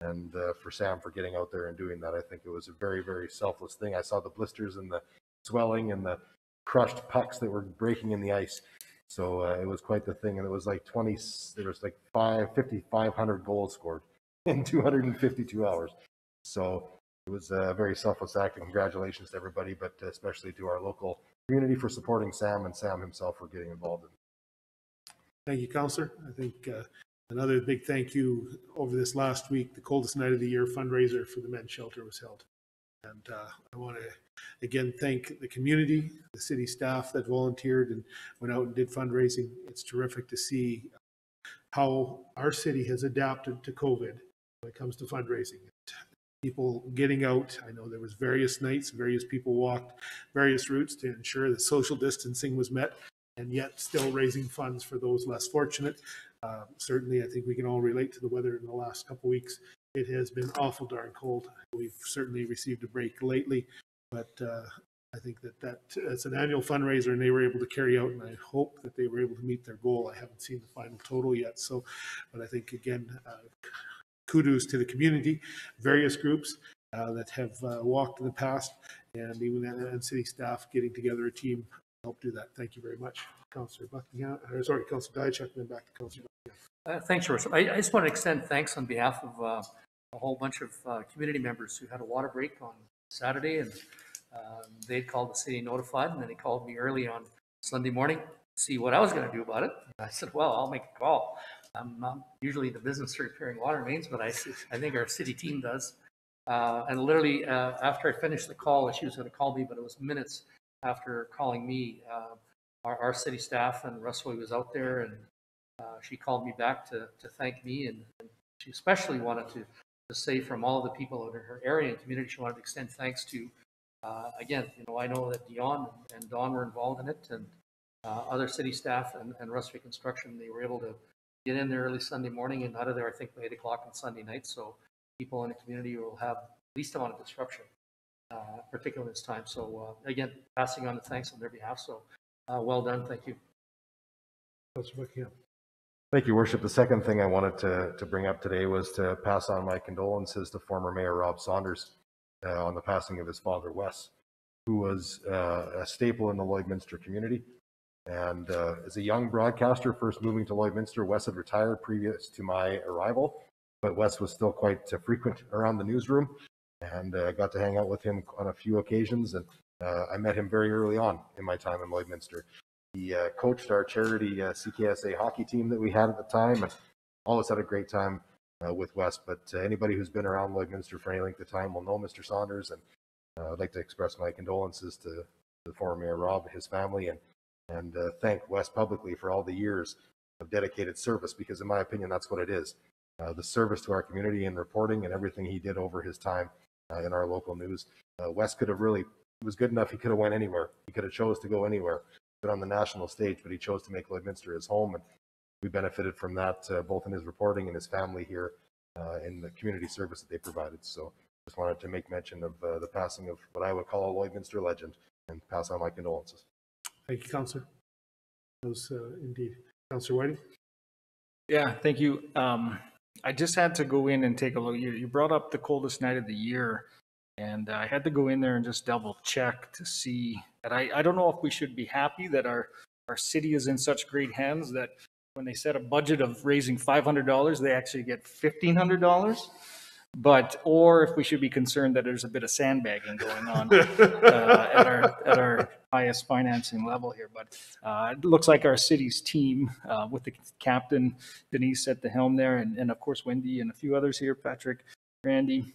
and for Sam for getting out there and doing that. I think it was a very, very selfless thing. I saw the blisters and the swelling and the crushed pucks that were breaking in the ice. So it was quite the thing. And it was like 5,500 goals scored in 252 hours. So it was a very selfless act, and congratulations to everybody, but especially to our local community for supporting Sam, and Sam himself for getting involved in it. Thank you, Councillor. I think another big thank you over this last week, the coldest night of the year fundraiser for the men's shelter was held. And I want to again thank the community, the city staff that volunteered and went out and did fundraising. It's terrific to see how our city has adapted to COVID when it comes to fundraising. People getting out. I know there was various nights, various people walked various routes to ensure that social distancing was met, and yet still raising funds for those less fortunate. Certainly, I think we can all relate to the weather in the last couple of weeks. It has been awful darn cold. We've certainly received a break lately, but I think that it's an annual fundraiser, and they were able to carry out, and I hope that they were able to meet their goal. I haven't seen the final total yet, so, but I think again, kudos to the community, various groups that have walked in the past, and even and city staff getting together a team to help do that. Thank you very much, Councillor Buckingham. Sorry, Councillor Diachuk, and then back to Councillor Buckingham. Thanks, Your Worship. I just want to extend thanks on behalf of a whole bunch of community members who had a water break on Saturday, and they called the city notified, and then they called me early on Sunday morning to see what I was going to do about it. I said, well, I'll make a call. I'm not usually in the business of repairing water mains, but I think our city team does. And literally after I finished the call, she was going to call me, but it was minutes after calling me. Our city staff and Russell was out there, and she called me back to thank me, and she especially wanted to say from all of the people in her area and community, she wanted to extend thanks to, again, I know that Dion and Dawn were involved in it, and other city staff and Rustwick Construction. They were able to get in there early Sunday morning and out of there, I think, by 8 o'clock on Sunday night. So people in the community will have least amount of disruption, particularly this time. So again, passing on the thanks on their behalf. So well done. Thank you. Thank you, Worship. The second thing I wanted to bring up today was to pass on my condolences to former Mayor Rob Saunders on the passing of his father, Wes, who was a staple in the Lloydminster community. And as a young broadcaster first moving to Lloydminster, Wes had retired previous to my arrival, but Wes was still quite frequent around the newsroom, and I got to hang out with him on a few occasions, and I met him very early on in my time in Lloydminster. He coached our charity CKSA hockey team that we had at the time, and always had a great time with Wes. But anybody who's been around Lloydminster for any length of time will know Mr. Saunders, and I'd like to express my condolences to the former Mayor Rob, his family, and thank Wes publicly for all the years of dedicated service, because in my opinion, that's what it is. The service to our community and reporting and everything he did over his time in our local news. Wes could have really, he was good enough, he could have went anywhere. He could have chose to go anywhere, but on the national stage, but he chose to make Lloydminster his home, and we benefited from that both in his reporting and his family here in the community service that they provided. So just wanted to make mention of the passing of what I would call a Lloydminster legend and pass on my condolences. Thank you, Councillor. Those indeed. Councillor Whiting? Yeah, thank you. I just had to go in and take a look. You brought up the coldest night of the year, and I had to go in there and just double check to see that I don't know if we should be happy that our city is in such great hands that when they set a budget of raising $500, they actually get $1,500. But, or if we should be concerned that there's a bit of sandbagging going on at our highest financing level here. But it looks like our city's team with the captain, Denise at the helm there, and of course Wendy and a few others here, Patrick, Randy,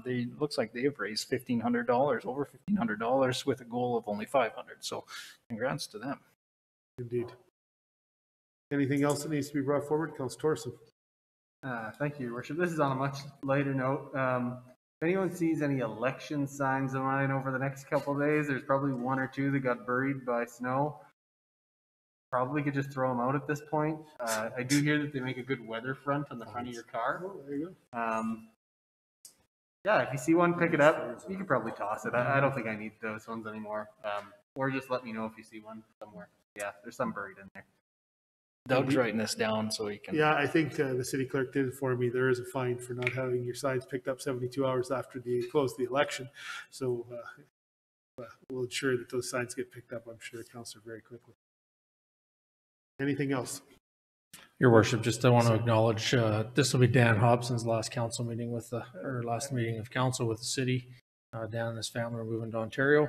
they looks like they've raised $1,500, over $1,500 with a goal of only 500. So congrats to them. Indeed. Anything else that needs to be brought forward? Councillor Thorson. Thank you, Your Worship. This is on a much lighter note. If anyone sees any election signs of mine over the next couple of days, there's probably one or two that got buried by snow. Probably could just throw them out at this point. I do hear that they make a good weather front on the front of your car. Oh, there you go. Yeah, if you see one, pick it up. You could probably toss it. I don't think I need those ones anymore. Or just let me know if you see one somewhere. Yeah, there's some buried in there. Doug's writing this down so he can. Yeah, I think the city clerk did inform me there is a fine for not having your signs picked up 72 hours after the close the election. So we'll ensure that those signs get picked up, I'm sure, Councillor, very quickly. Anything else? Your Worship, just I want to acknowledge this will be Dan Hobson's last council meeting with last meeting of council with the city. Dan and his family are moving to Ontario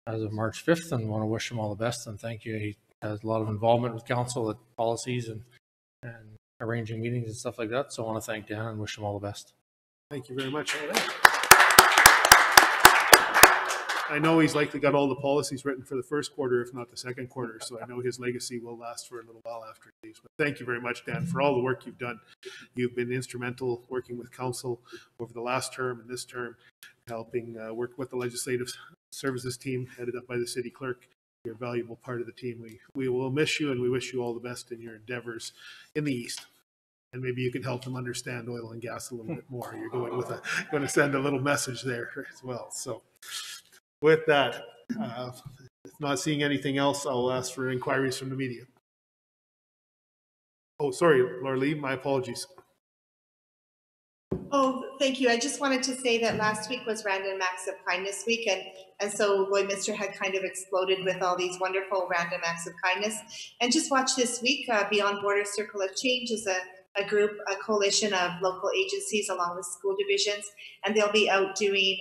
as of March 5th, and want to wish him all the best and thank you. He has a lot of involvement with council at policies and arranging meetings and stuff like that. So I want to thank Dan and wish him all the best. Thank you very much. I know he's likely got all the policies written for the first quarter, if not the second quarter. So I know his legacy will last for a little while after he leaves. But thank you very much, Dan, for all the work you've done. You've been instrumental working with council over the last term and this term, helping work with the legislative services team headed up by the city clerk. You're a valuable part of the team. We will miss you, and we wish you all the best in your endeavors in the East. And maybe you can help them understand oil and gas a little bit more. You're going to send a little message there as well. So with that, if not seeing anything else, I'll ask for inquiries from the media. Oh, sorry, Laura Lee, my apologies. Oh, thank you. I just wanted to say that last week was Random Acts of Kindness Week, and so Lloydminster had kind of exploded with all these wonderful random acts of kindness. And just watch this week, Beyond Border Circle of Change is a group, a coalition of local agencies along with school divisions, and they'll be out doing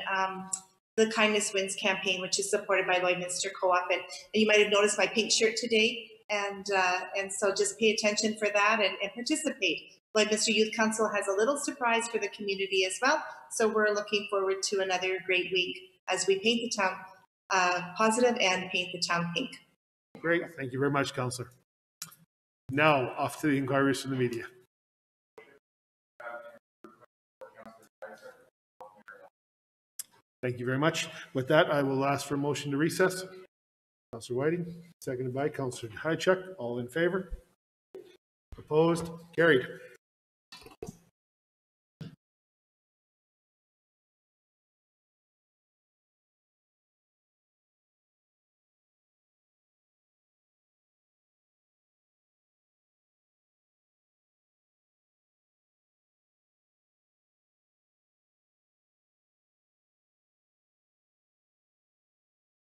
the Kindness Wins campaign, which is supported by Lloydminster Co-op. And you might have noticed my pink shirt today, and so just pay attention for that and participate. Lloydminster Youth Council has a little surprise for the community as well, so we're looking forward to another great week as we paint the town positive and paint the town pink. Great, thank you very much, Councillor. Now, off to the inquiries from the media. Thank you very much. With that, I will ask for a motion to recess. Councillor Whiting, seconded by Councillor Hychuk. All in favor? Opposed? Carried.